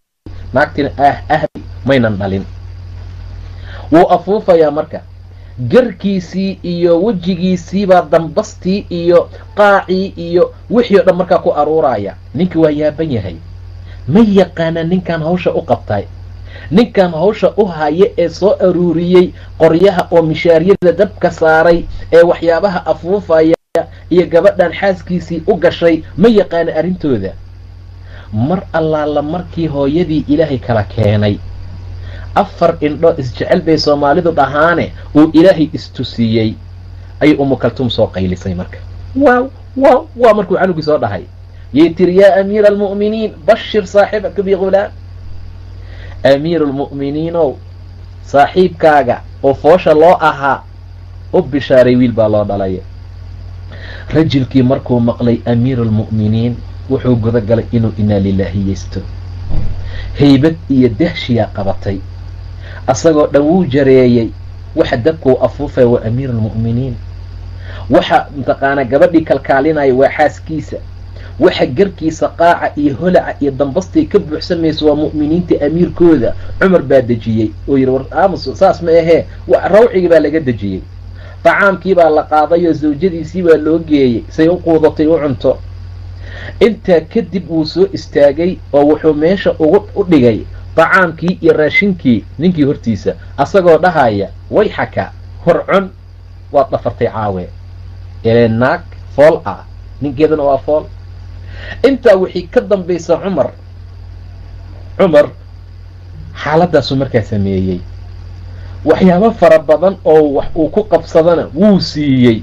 naagtina maynan dhalin. wuu afuufayaa marka, garkiisii iyo wejigiisiibaa dambastii iyo qaacii iyo wixii o dhan markaa ku aruuraya. ninkii waa yaaban yahay, ma yaqaana ninkan hawsha u qabtay, ninkan hawsha u haya ee soo aruuriyey qoryaha oo mishaaryada dabka saaray ee waxyaabaha afuufaya iyo gabadhan xaaskiisii u gashay, ma yaqaana arrintooda. mar allaala markii hooyadii ilaahay kala keenay, 4 indho isjecel bay soomaalidu dhahaane, uu ilaahay istusiiyey, ayay umu kaltuum soo qaylisay marka. waa markuu canugii soo dhahay, yay tiri, yaa amiira almu'miniin bashir saaxibaka bigulaam. amiiru lmu'miniinow, saaxiibkaaga oo foosha loo ahaa u bishaaray, wiil baa loo dhalay. rajulkii markuu maqlay amiiru lmu'miniin wuxuu guda galay inuu inaa lilaahi yeysto. haybad iyo dahshiyaa qabatay, asagoo dhan wuu jareeyey. waxa dabkuu afuufaya waa amiiru lmu'miniin, waxa mataqaanaa gabadhii kalkaalinaya waa xaaskiisa, waxa garkiisa qaaca iyo holaca iyo dambastii ka buuxsamaysa waa mu'miniinta amiirkooda. cumar baa dejiyey oo yidhi, war aamus, saas ma ahee. rawcigii baa laga dejiyey, tacaamkii baa la qaaday oo zawjadiisii baa loo geeyey say u quudatay u cunto. intaa kadib wuu soo istaagay oo wuxuu meesha u dhigay tacaamkii iyo raashinkii ninkii hortiisa, asagoo dhahaya, wayxaka, horcun, waad dhafartay caawe. ilee naag fool ah, ninkeedana waa fool. intaa wixii ka dambaysa cumar xaaladaasu markaa sameeyey. waxyaabo fara badan oo wax uu ku qabsadana wuu siiyey.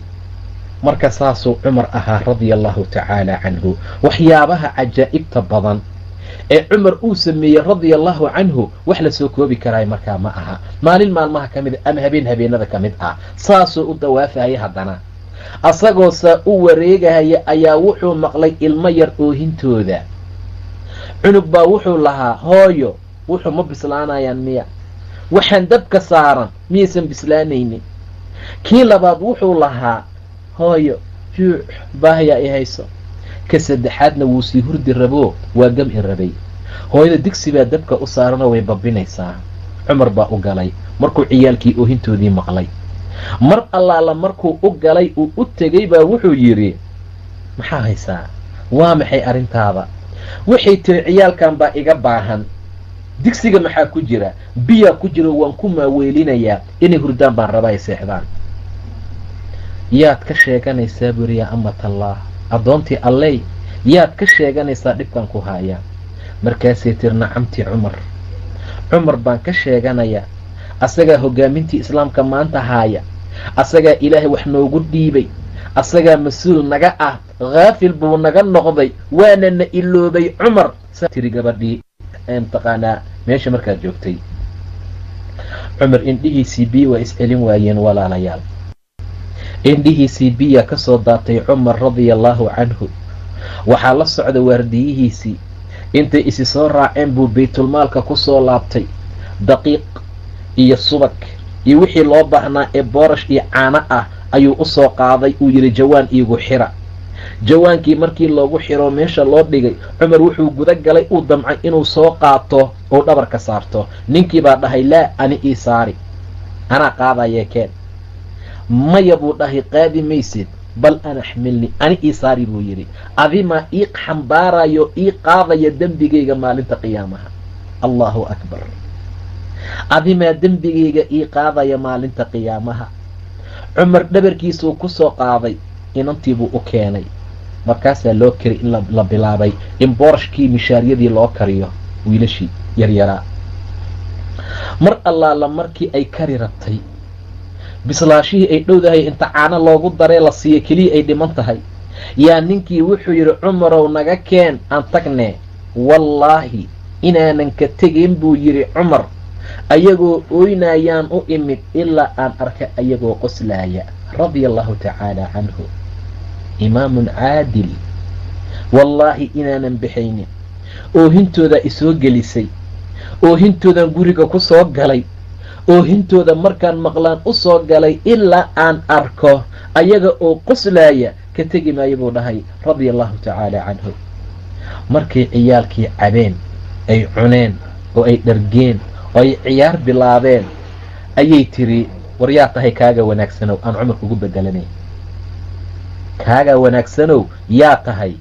marka saasuu cumar ahaa radia allahu tacaala canhu. waxyaabaha cajaa'ibta badan ee cumar uu sameeyey radia allahu canhu wax la soo koobi karaay markaa ma aha. maalin maalmaha ka mid ama habeenada ka mid ah saasuu u dawaafahaya. haddana asagoo saa u wareegahaya ayaa wuxuu maqlay ilmo yar oohintooda. cunug baa wuxuu lahaa, hooyo, wuxuu ma bislaanayaan miya? waxaan dabka saaran miyaysan bislaanaynin? kii labaad wuxuu lahaa, hooyo, juuc, baahayaa i hayso. ka saddexaadna wuu sii hurdi rabo, waa gam'i rabay. hooyada digsi baa dabka u saaranoo way babbinaysaa. cumar baa u galay markuu ciyaalkii oohintoodii maqlay. mar allaala markuu u galay uu u tegay baa wuxuu yidhi, maxaa haysaa? waa maxay arrintaada? waxay tiri, ciyaalkan baa iga baahan. digsiga maxaa ku jira? biyaa ku jiro, waan ku maaweelinayaa inay hurdaan baan rabaa ay seexdaan. yaad ka sheeganaysaa buu yidhi yaa amatallaah, addoontii alley yaad ka sheeganaysaa dhibkan ku haaya? markaasay tiri nacamtii cumar baan ka sheeganayaa, asagaa hogaamintii islaamka maanta haaya, asagaa ilaahay wax noogu dhiibay, asagaa mas-uul naga ah, haafil buu naga noqday, waana na iloobay cumar. saa tiri gabadhii taqaanaa meesha markaad joogtay. cumar indhihiisii biyo waa is-celin waayeen walaalayaal, indhihiisii biyaa ka soo daatay cumar radia allaahu canhu. waxaa la socda waardiyihiisii, intay isi soo raaceen buu baytulmaalka ku soo laabtay, daqiiq iyo subag iyo wixii loo baahnaa ee boorash iyo caano ah ayuu u soo qaaday. uu yidhi jawaan iigu xira. jawaankii markii loogu xiro meesha loo dhigay, cumar wuxuu guda galay, uu damcay inuu soo qaato oo dhabarka saarto. ninkii baa dhahay laa, ani ii saari, anaa qaadayee keen. maya buu dhahay qaadi maysid, bal ana xmilni, ani ii saari buu yidhi, adimaa ii xambaarayo ii qaadaya dembigayga maalinta qiyaamaha. allahu akbar, adimaa dembigayga ii qaadaya maalinta qiyaamaha. cumar dhabarkiisuu ku soo qaaday, inantiibuu u keenay. markaasaa loo kari in la bilaabay in boorashkii mishaaryadii loo kariyo wiilashii yaryaraa. mar allaala markii ay kari rabtay, bislaashihii ay dhowdahay, inta caano loogu daree la siiyo keliya ay dhiman tahay, yaa ninkii wuxuu yidhi cumarow naga keen aan tagnee. wallaahi inaanan ka tegin buu yidhi cumar, ayagoo ooynayaan u imid ilaa aan arka ayagoo qoslaaya. radia allahu tacaala canhu, imaamun caadil. wallaahi inaanan baxaynin, oohintoodaa isoo gelisay, oohintoodan guriga ku soo galay, oohintooda markaan maqlaan u soo galay ilaa aan arko ayaga oo qoslaaya, ka tegi maayo buu dhahay radia allahu tacaala canhu. markay ciyaalkii cabeen, ay cuneen oo ay dhargeen oo ay ciyaar bilaabeen, ayay tiri war yaa tahay kaaga wanaagsanow, aan cumar kugu bedelanay. kaaga wanaagsanow yaa tahay,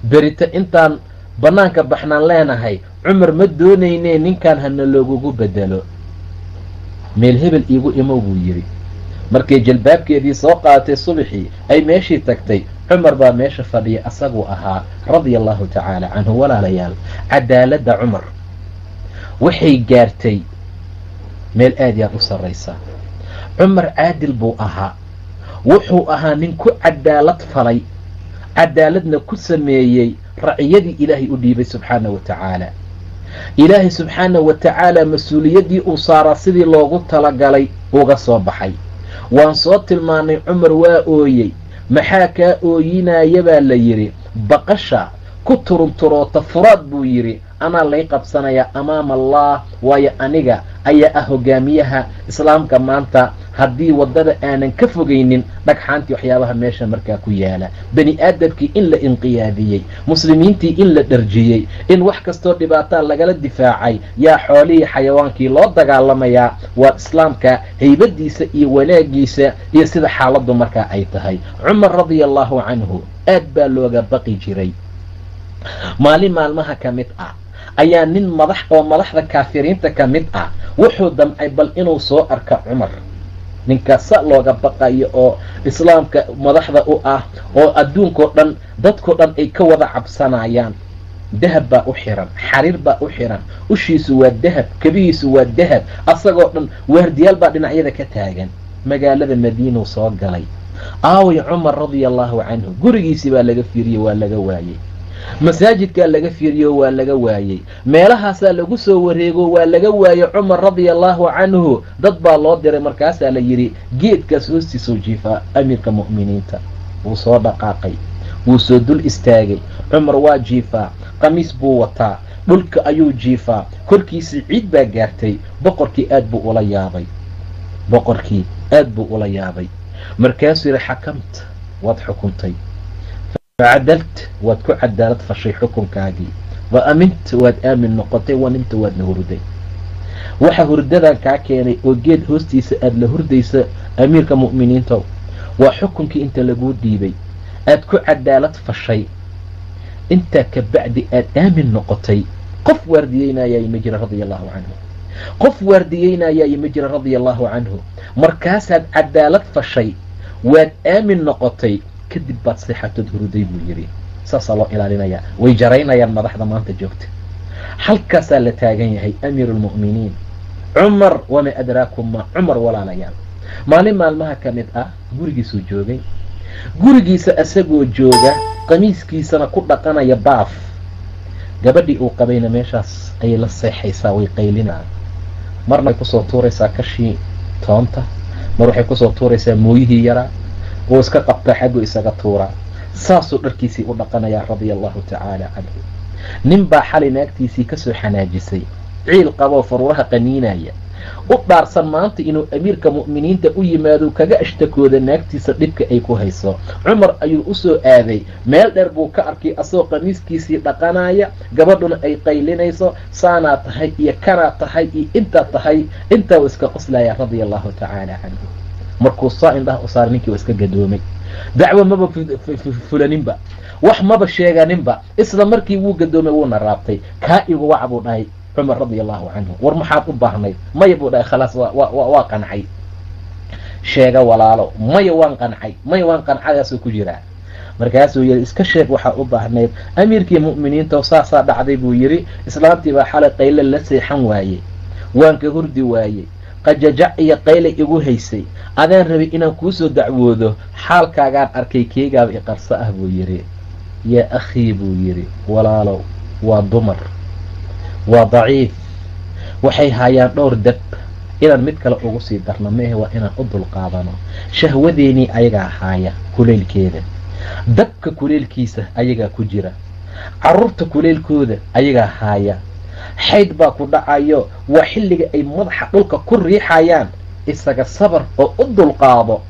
berito intaan bannaanka baxnaan leenahay, cumar ma doonaynee ninkaan hana loogugu bedelo, meel hebel iigu imow buu yidhi. markay jalbaabkeedii soo qaadatay subaxii ay meeshii tagtay, cumar baa meesha fadhiya, asaguu ahaa radia allahu tacaala canhu. walaalayaal, cadaaladda cumar waxay gaartay meel aad yaad u sarraysa. cumar caadil buu ahaa, wuxuu ahaa nin ku cadaalad falay, cadaaladna ku sameeyey raciyadii ilaahay u dhiibay subxaana wa tacaala. ilaahay subxaana wa tacaala mas-uuliyaddii uu saaraa sidii loogu talagalay uga soo baxay. waan soo tilmaanay cumar waa ooyey. maxaa kaa ooyinaya baa la yidhi, baqasha ku turunturoota furaad buu yidhi, anaa lay qabsanayaa amaama allah, waayo aniga ayaa ah hogaamiyaha islaamka maanta. haddii waddada aanan ka fogaynin dhagxaantii waxyaabaha meesha markaa ku yaala, bani aadamkii in la inqiyaadiyey, muslimiintii in la dharjiyey, in wax kastoo dhibaataa lagala difaacay, yaa xoolihii xayawaankii loo dagaalamayaa. waa islaamka haybadiisa iyo wanaagiisa iyo sida xaaladdu markaa ay tahay. cumar radia allahu canhu aad baa looga baqi jiray. maalin maalmaha ka mid ah ayaa nin madax oo madaxda kaafiriinta ka mid ah wuxuu damcay bal inuu soo arka cumar, ninkaasa looga baqayo oo islaamka madaxda u ah, oo adduunkao dhan dadkao dhan ay ka wada cabsanayaan. dahab baa u xiran, xariir baa u xiran, ushiisu waa dahab, kabihiisu waa dahab, asagoo dhan waardiyaal baa dhinacyada ka taagan. magaalada madiinuu soo galay. aaway cumar radia allahu canhu, gurigiisii baa laga fiiriyey, waa laga waayey. masaajidkaa laga fiiriyo waa laga waayey. meelahaasaa lagu soo wareego waa laga waayey cumar radia allahu canhu. dad baa loo diray, markaasaa la yidhi geedkaas hoostiisuu jiifaa amiirka mu'miniinta. wuu soo dhaqaaqay, wuu soo dul istaagay. cumar waa jiifaa, qamiis buu wataa, dhulka ayuu jiifaa, korkiisii ciid baa gaartay. boqorkii aad buu ula yaabay, boqorkii aad buu ula yaabay. markaasuu yidhi xakamta, waad xukuntay, facadalt, waad ku cadaalad fashay xukunkaagii, wa aminta, waad aamin noqotay, wanimta, waadna hurday. waxa hurdadan kaa keenay oo geed hoostiisa aad la hurdaysa amiirka mu'miniintow, waa xukunkii inta laguu dhiibay aad ku cadaalad fashay, intaa ka bacdi aad aamin noqotay. qof waardiyeynayay ma jira radia allahu canhu, qof waardiyeynayay ma jira radia allahu canhu. markaasaad cadaalad fashay, waad aamin noqotay kadib baad seexatood huruday buu yidhi. saasaa loo ilaalinayaa. way jaraynayaan madaxda maanta joogta. halkaasaa la taagan yahay amiiru lmu'miniin cumar. wamaa adraakum ma cumar walaalayaal. maalin maalmaha ka mid ah gurigiisuu joogay. gurigiisa asagoo jooga qamiiskiisana ku dhaqanaya baaf. gabadhii uu qabayna meeshaas ayay la seexaysaa, way qaylinaa. marna way kusoo tuuraysaa kashii toonta, mar waxay kusoo tuuraysaa mooyihii yaraa, wuu iska qabtaa xaggu isaga tuuraa. saasuu dharkiisii u dhaqanayaa radia allahu tacaala canhu. nin baa xalay naagtiisii kasoo xanaajisay, ciil qaboo faruuraha qaniinaya, u dhaarsan maanta inuu amiirka mu'miniinta u yimaado kaga ashtakooda naagtiisa dhibka ay ku hayso. cumar ayuu usoo aaday. meel dheer buu ka arkay asagoo qamiiskiisii dhaqanaya, gabadhuna ay qaylinayso, saanaa tahay iyo kanaa tahay iyo intaa tahay. intaa uu iska qoslaya radia allahu tacaala canhu. markuu saa indhaha u saar ninkii waa iska gadoomay. dacwo maba fulaninba, wax maba sheeganinba. isla markii wuu gadoomay, wuuna raabtay. kaa igu wac buu dhahay cumar radia allahu canhu. war maxaad u baahnayd? maya buu dhahay, khalaas waa qancay. sheega walaalo. maya waan qancay, maya waan qancadaasuu ku jiraa. markaasuu yidhi iska sheeg waxaa u baahnayd. amiirkii mu'miniinta saasaa dhacday buu yidhi. islaantii baa xalay qayle la seexan waayey, waan ka hurdi waayey, qajajac iyo qayle igu haysay. adaan rabay inaan kuusoo dacwoodo, xaalkaagaan arkay, keegaaba iqarso ah buu yidhi. yaa akhii buu yidhi, walaalow waa dumar, waa daciif, waxay haayaan dhowr dab. inaan mid kale ugu sii darno maehe, waa inaan u dulqaadano. shahwadeenii ayagaa haaya kuleylkeeda, dabka kuleylkiisa ayagaa ku jira, carruurta kuleylkooda ayagaa haaya. xayd baa ku dhacayo, waa xilliga ay madaxa dhulka ku riixayaan. isaga sabar oo u dulqaado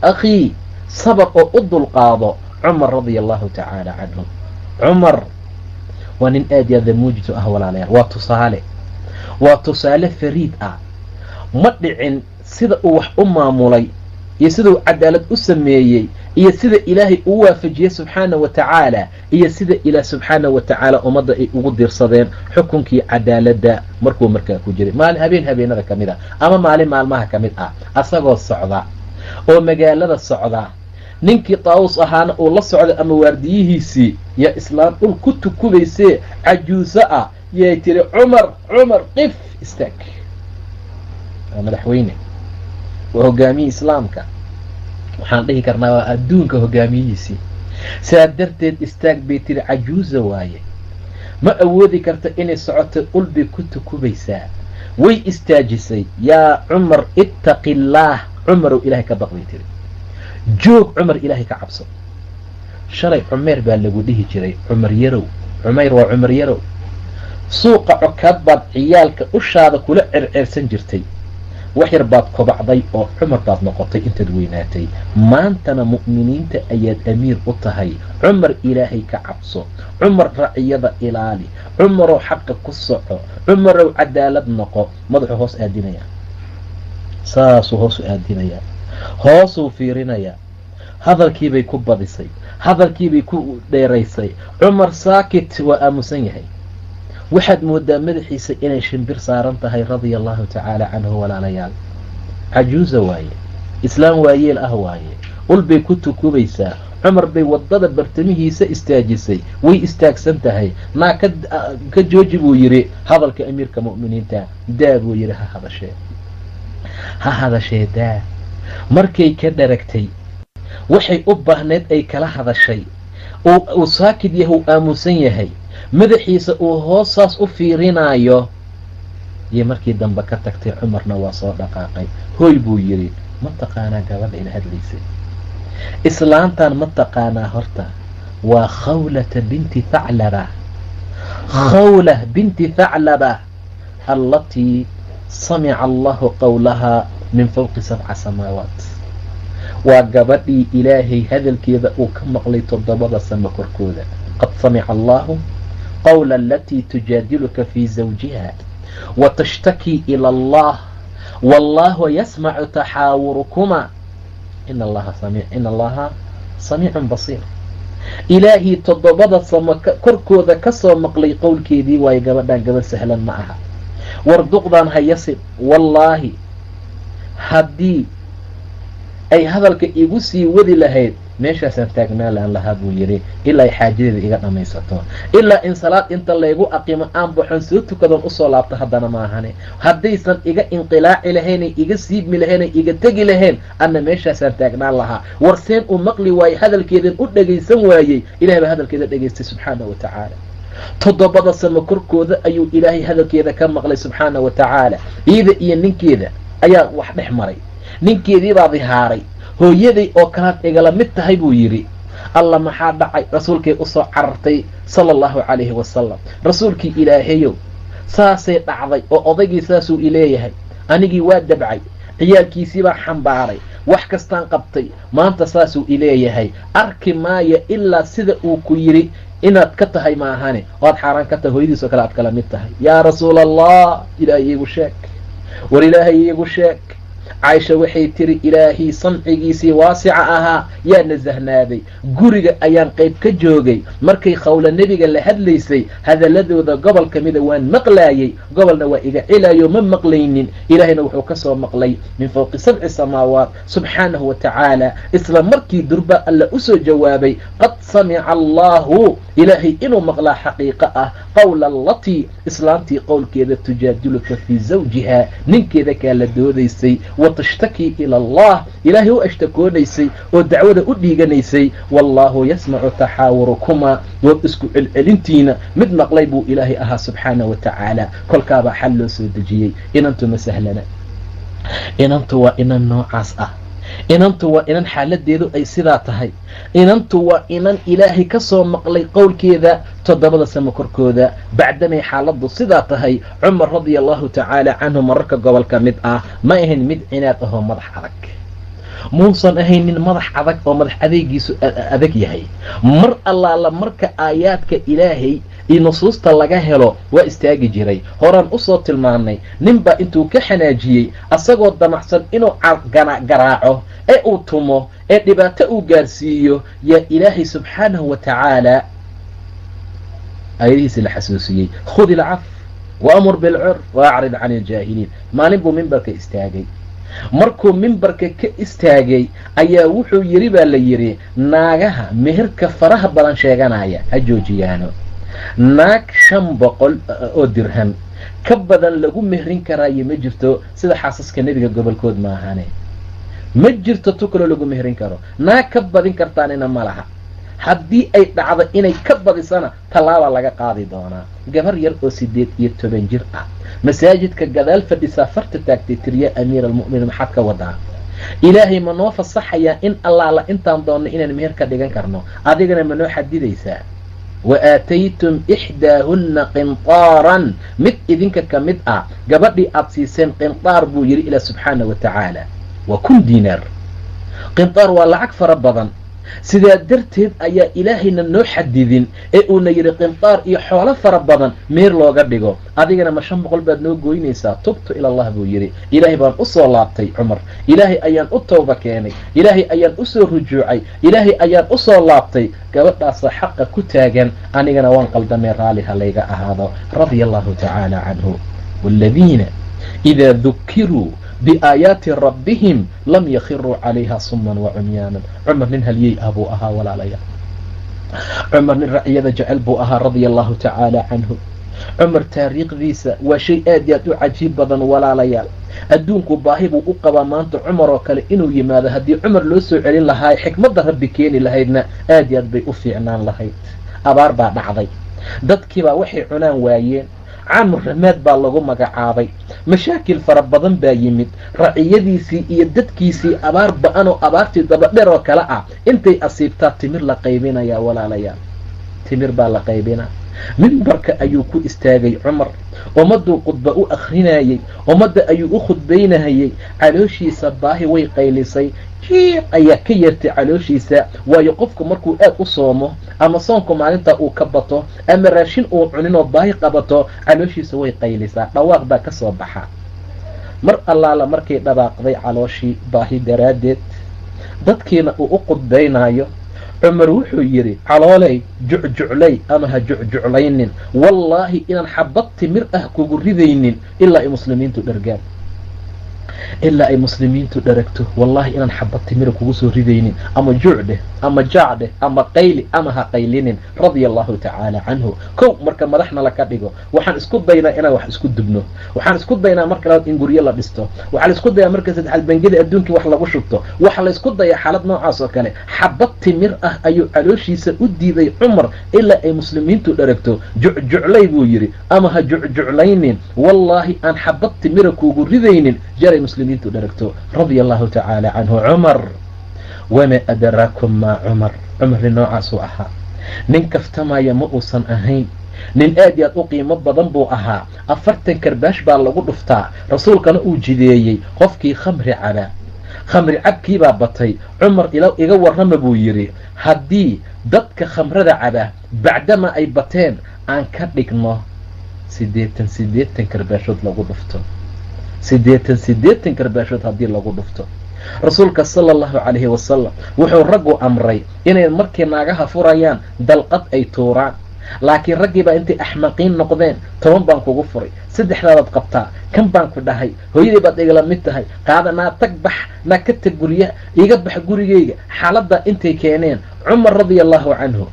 akhii, sabar oo u dulqaado. cumar radia allahu tacaala canhu. cumar waa nin aad iyo aada muujiso ah walaalayaal. waa tusaale fariid ah. ma dhicin sida uu wax u maamulay iyo sida uu cadaalad u sameeyey iyo sida ilaahay uu waafajiyey subxaana wa tacaala iyo sida ilaah subxaana wa tacaala ummadda ay ugu dirsadeen xukunkii cadaaladda markuu markaa ku jiray. maalin habeenada ka mid ah ama maalin maalmaha ka mid ah, asagoo socda oo magaalada socda, ninkii taawus ahaana uu la socda ama waardiyihiisii, yaa islaan dhul ku tukubaysee cajuuso ah yay tiri cumar qif istaag. waa madaxweyne, waa hogaamiyii islaamka, waxaan dhihi karnaa waa adduunka hogaamiyihiisii. saa darteed istaag bay tiri, cajuusa waaye, ma awoodi karta inay socoto, ul bay ku tukubaysaa. way istaajisay. yaa cumar ittaqi illaah, cumarow ilaahay ka baq bay tiri. joog cumar, ilaahay ka cabso. shalay cumayr baa lagu dhihi jiray, cumar yarow. cumayr waa cumar yarow. suuqa cokaad baad ciyaalka ushaada kula cerceersan jirtay. wax yar baad kobacday oo cumar baad noqotay intaad weynaatay. maantana mu'miniinta ayaad amiir u tahay. cumar ilaahay ka cabso, cumar raciyada ilaali, cumarow xaqa ku soco, cumarow cadaalad noqo. madaxuu hoos aadinayaa, saasuu hoos u aadinayaa, hoosuu fiirinayaa. hadalkiibay ku badisay, hadalkiibay ku dheeraysay. cumar saakit waa aamusan yahay. waxaad moodaa madaxiisa inay shimbir saaran tahay radia allahu tacaala canhu. walaalayaal, cajuusa waaye, islaam waayeel ah waaye, ul bay ku tukubaysaa. cumar bay wadada bartamihiisa istaajisay, way istaagsan tahay. naa ka jooji buu yidhi hadalka amiirka mu'miniinta. daa buu yidhi ha hadashee daa. markay ka dharagtay waxay u baahneed ay kala hadashay, uu saakid yahay, uu aamusan yahay, madaxiisa uu hoosaas u fiirinaayo, iyo markii dambe ka tagtay. cumarna waa soo dhaqaaqay. hooy buu yidhi, ma taqaanaa gabadha ila hadlaysay? islaantan ma taqaanaa? horta waa khawlata binti thaclaba. khawlah binti thaclaba allatii samica allahu qawlahaa min fawqi 7 samaawaat. waa gabadhii ilaahay hadalkeeda uu ka maqlay 7 samo korkooda. qad samica allahu qawla alatii tujaadiluka fii zawjiha watashtaki ila allah wallahu yasmacu taxaawurukuma in allaha samiicun basiir. ilaahii 7 samo korkooda kasoo maqlay qowlkeedii waayo. gabadhan gabadh sahlan ma aha. warduqdan ha yasin. wallaahi haddii ay hadalka igu sii wadi lahayd meeshaasaan taagnaa laan lahaa buu yidhi ilaa ay xaajadeeda iga dhammaysato, ilaa in salaad inta laygu aqimo aan baxon soo tukadoon usoo laabto haddana maahane. haddaysan iga inqilaaci lahaynay iga siibmi lahaynay iga tegi lahayn anna meeshaasaan taagnaan lahaa. warseen uu maqli waayey hadalkeedan u dhegaysan waayey, ilahay baa hadalkeeda dhegaystay subxaana wa tacaala. 7 samo korkooda ayuu ilaahay hadalkeeda ka maqlay subxaana wa tacaala. iyada iyo ninkeeda ayaa wax dhex maray, ninkeedii baa dihaaray. hooyaday oo kalaad igala mid tahay buu yidhi. alla maxaa dhacay? rasuulkay usoo carartay sala allahu calayhi wasalam. rasuulkii ilaahayow saasay dhacday oo odaygii saasuu ileeyahay, anigii waa dabcay, ciyaalkiisii baa xambaaray, wax kastaan qabtay, maanta saasuu ileeyahay. arki maayo ilaa sida uu ku yidhi inaad ka tahay maahane, oad xaaraan ka tahay, hooyadiis oo kale aad kala mid tahay. yaa rasuula allah, ilaahay iigu sheeg, war ilaahay iigu sheeg. caaisha waxay tiri ilaahii samcigiisii waasica ahaa yaa nasahnaaday. guriga ayaan qayb ka joogay markay khawla nebiga la hadlaysay, hadaladooda gobol ka mida waan maqlaayey, gobolna waa iga cilayo ma maqlaynin. ilaahayna wuxuu ka soo maqlay min fawqi 7 samaawaat subxaanahu wa tacaala. isla markii durba alla usoo jawaabay, qad samica allahu, ilaahay inuu maqlaa xaqiiqo ah, qawla allatii, islaantii qowlkeeda, tujaadiluka fii zawjiha, ninkeeda kaala doodaysay, watashtaki ila allah, ilaahay u ashtakoonaysay oo dacwada u dhiiganaysay. wallaahu yasmacu taxaawurukumaa, dood isku celcelintiina mid maqlay buu ilaahay ahaa subxaana wa tacaala. kolkaabaa xal loo soo dejiyey. inantu ma sahlana, inantu waa inan noocaas ah, inantu waa inan xaaladeedu ay sidaa tahay, inantu waa inan ilaahay ka soo maqlay qowlkeeda 7 samo korkooda. bacdamay xaaladu sidaa tahay, cumar radia allahu tacaala canhu mararka gobol ka mid ah ma ahayn mid cinaad ahoo madax adag, muusan ahaynin madax adag oo madax adeegiisu adag yahay. mar allaala marka aayaadka ilaahay iyo nusuusta laga helo waa istaagi jiray. horaan usoo tilmaanay, ninbaa intuu ka xanaajiyey asagoo damacsan inuu garaaco ee uu tumo ee dhibaato uu gaarsiiyo, yaa ilaahay subxaanahu wa tacaala aayadihiisi la xasuusiyey, khud ilcaf waamur bilcurf waacrid can iljaahiliin. maalin buu mimbarka istaagay. markuu mimbarka ka istaagay ayaa wuxuu yidhi baa la yidhi, naagaha meherka faraha badan sheeganaya ha joojiyaano. naag 500 oo dirham ka badan lagu mehrin karaayo ma jirto, sida xaasaska nebiga gobolkood maahane. ma jirto tu kaloo lagu mehrin karo. naag ka badin kartaanina ma laha. haddii ay dhacdo inay ka badisana tallaabaa laga qaadi doonaa. gabar yar oo 18 jir ah masaajidka gadaal fadhisaa farta taagtay, tiriya amiir almu'miniin maxaad ka wadaa? ilaahay ma noo fasaxayaa in allaala intaan doonno inaan meher ka dhigan karno? adigana ma noo xadidaysaa? waaataytum ixdaahunna qintaaran, mid idinka ka mid ah gabadhii aad siiseen qintaar buu yidhi ilaa subxaana wa tacaala, waa 1 diinaar. qintaar waa lacag fara badan. sidaa darteed ayaa ilaahayna noo xadidin ee uuna yidhi qintaar iyo xoolo fara badan meer looga dhigo. adigana ma 500 baad noo gooynaysaa? tubtu ila allah buu yidhi, ilaahay baan usoo laabtay cumar, ilaahay ayaan u tawba keenay, ilaahay ayaan usoo rujuucay, ilaahay ayaan usoo laabtay. gabadhaasa xaqa ku taagan, anigana waan qaldamay, raali ha layga ahaado. radia allahu tacaala canhu. waaladiina idaa dukiruu biaayaati rabbihim lam yakhiruu calayha suman wacumyaanan. cumar nin halyey ah buu ahaa walaalayaal. cumar nin raciyada jecel buu ahaa radia allahu tacaala canhu. cumar taariikhdiisa waa shay aad iyo aad u cajiib badan walaalayaal. adduunku baahi buu u qabaa maanta cumar oo kale inuu yimaado. haddii cumar loo soo celin lahaa xikmadda rabbi keeni lahaydna aad iyo aad bay u fiicnaan lahayd. abaar baa dhacday, dadkiibaa waxay cunaan waayeen, caamur ramaad baa lagu magacaabay, mashaakil fara badan baa yimid. raciyadiisii iyo dadkiisii abaar ba-an oo abaartii dabadheer oo kale ah intay asiibtaa timir la qaybinayaa walaalayaal, timir baa la qaybinaa. mimbarka ayuu ku istaagay cumar, ummaduu khudba u akrinayey, ummadda ayuu u khudbaynahayey. calooshiisa baahi way qaylisay, jiiq ayaa ka yeertay calooshiisa. waayo qofku markuu aad u soomo ama soonku maalintaa uu ka bato ama raashin uu cuninoo baahi qabato, calooshiisa way qaylisaa, dhawaaq baa ka soo baxa. mar allaala markay dhabaaqday calooshii baahi daraaddeed, dadkiina uu u khudbaynayo, cumar wuxuu yidhi, calooley jucjuclay ama ha jucjuclaynin, wallaahi inaan xabad timir ah kugu ridaynin ilaa ay muslimiintu dhargaan. ilaa ay muslimiintu dharagto wallahi inaan xabad timira kugu soo ridaynin ama juucdheh ama jaacdheh ama qayli ama ha qaylinin radia allahu tacaala canhu. kow marka madaxna laka dhigo waxaan isku daynaa inaan wax isku dubno, waxaan isku daynaa marka labaad in guryo la dhisto, waxaa la isku dayaa marka saddexaad bangida adduunkii wax lagu shubto, waxa la isku dayaa xaalad noocaas oo kale. xabad timir ah ayuu calooshiisa u diiday cumar ilaa ay muslimiintu dharagto. jucjuclay buu yidhi ama ha jucjuclaynin, wallaahi aan xabad timira kuugu ridaynin jaray muslimiintu dharagto radia allahu tacaala canhu. cumar wamaa adraakum maa cumar. cumar nin noocaasuu ahaa, nin kaftamaya ma uusan ahayn, nin aad iyo aad u qiimo badan buu ahaa. 40 karbaash baa lagu dhuftaa, rasuulkana uu jideeyey qofkii khamri cabaa. khamri cabkiibaa batay. cumar iga warrama buu yidhi, haddii dadka khamrada cabaa bacdama ay bateen aan ka dhigno 80 karbaashood lagu dhufto, 80 karbaashood haddii lagu dhufto. rasuulka sala allahu calayhi wasalam wuxuu raggu amray inay markay naagaha furayaan dalqad ay tuuraan, laakiin raggii baa intay axmaqiin noqdeen 10 baan kugu furay, 3daadaad qabtaa, kan baan ku dhahay, hooyadii baad igala mid tahay, qaada naa tag bax, naa ka tag gurya, iga bax gurigayga. xaaladda intay keeneen cumar radia allahu canhu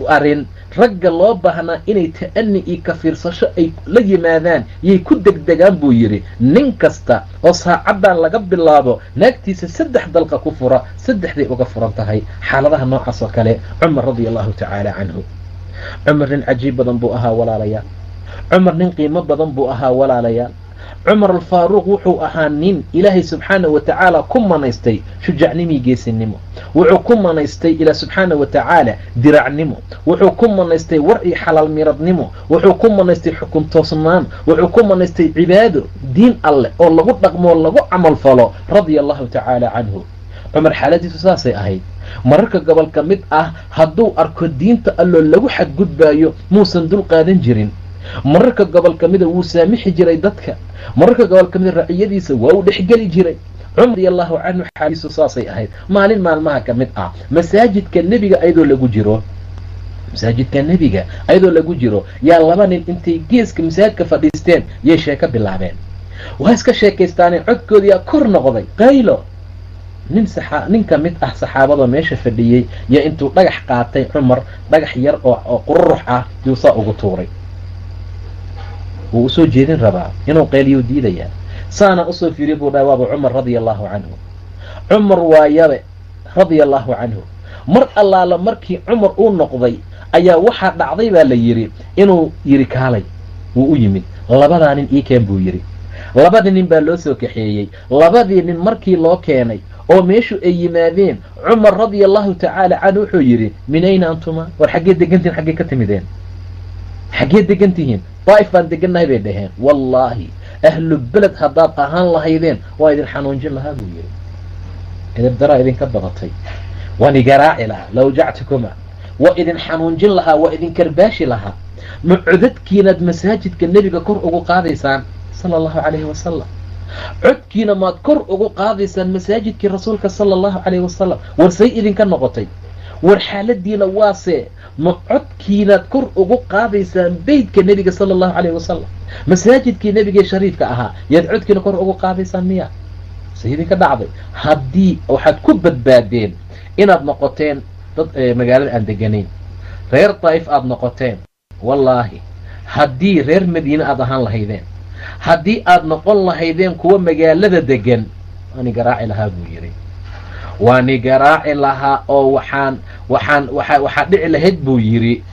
arrin ragga loo baahnaa inay ta'ani iyo ka fiirsasho ay la yimaadaan yay ku degdegaan buu yidhi. nin kasta oo saacaddan laga bilaabo naagtiisa 3 dalqa ku fura, 3day uga furan tahay. xaaladaha noocaas oo kale cumar radia allahu tacaala canhu. cumar nin cajiib badan buu ahaa walaalayaal, cumar nin qiimo badan buu ahaa walaalayaal. cumar alfaaruuq wuxuu ahaa nin ilaahay subxaana wa tacaala ku manaystay shujacnimii geesinimo, wuxuu ku manaystay ilaah subxaana wa tacaala diracnimo, wuxuu ku manaystay war iyo xalaal miradnimo, wuxuu ku manaystay xukun toosnaan, wuxuu ku manaystay cibaado diin alleh oo lagu dhaqmo oo lagu camal falo radia allahu tacaala canhu. cumar xaaladiisu saasay ahayd. mararka gobol ka mid ah hadduu arko diinta alloo lagu xadgudbaayo muusan dul qaadan jirin. mararka gobol ka mida wuu saamixi jiray dadka, mararka gobol ka mida raciyadiisa waa uu dhexgeli jiray. cumar radiallahu canhu xaaladiisu saasay ahayd. maalin maalmaha ka mid ah masaajidka nebiga ayadoo lagu jiro, masaajidka nebiga ayadoo lagu jiro yaa 2 nin intay geeska masaajidka fadhiisteen yay sheeko bilaabeen. waa iska sheekaystaaneen, codkoodiyaa kor noqday qaylo. nin ka mid ah saxaabada meesha fadhiyey yaa intuu dhagax qaatay cumar, dhagax yar oo qururux ah yuu saa ugu tuuray. wuu usoo jeedin rabaa inuu qayliyuu diidayaa, saana usoo fiiriy buu dhahay waaba cumar radia allahu canhu. cumar waa yabe radia allahu canhu. mar allaala markii cumar uu noqday ayaa waxaa dhacday baa la yidhi inuu yidhi kaalay. wuu u yimid, 2daa nin ii keen buu yidhi. 2 nin baa loo soo kaxeeyey. 2dii nin markii loo keenay oo meeshu ay yimaadeen, cumar radia allahu tacaala canhu wuxuu yidhi min ayna antuma, war xaggee degantihin, xaggee ka timideen, xaggee degan tihiin? daa'if baan degannahay bay dhaheen. wallaahi ahlu beled haddaad ahaan lahaydeen waa idin xanuunjin lahaa buu yidhi. edabdaraa idinka badatay, waan igaraaci lahaa, lawjactukuma, waa idin xanuunjin lahaa, waa idin karbaashi lahaa. ma codadkiinaad masaajidka nebiga kor ugu qaadaysaan sala allahu calayhi wasalam? codkiina maad kor ugu qaadaysaan masaajidkii rasuulka sala allahu calayhi wasalam? war say idinka noqotay? war xaaladiina waase ma codkiinaad kor ugu qaadaysaan beydka nebiga sala allahu calayhi wasalam? masaajidkii nebigee shariifka ahaa yaad codkiina kor ugu qaadaysaan miya? say idinka dhacday? haddii waxaad ku badbaadeen inaad noqoteen dad magaalada aan deganayn, reer daa'if aad noqoteen. wallaahi haddii reer madiine aad ahaan lahaydeen, haddii aad noqon lahaydeen kuwa magaalada degan, waani garaaci lahaa buu yidhi. waani garaaci lahaa oo waxaa dhici lahayd buu yidhi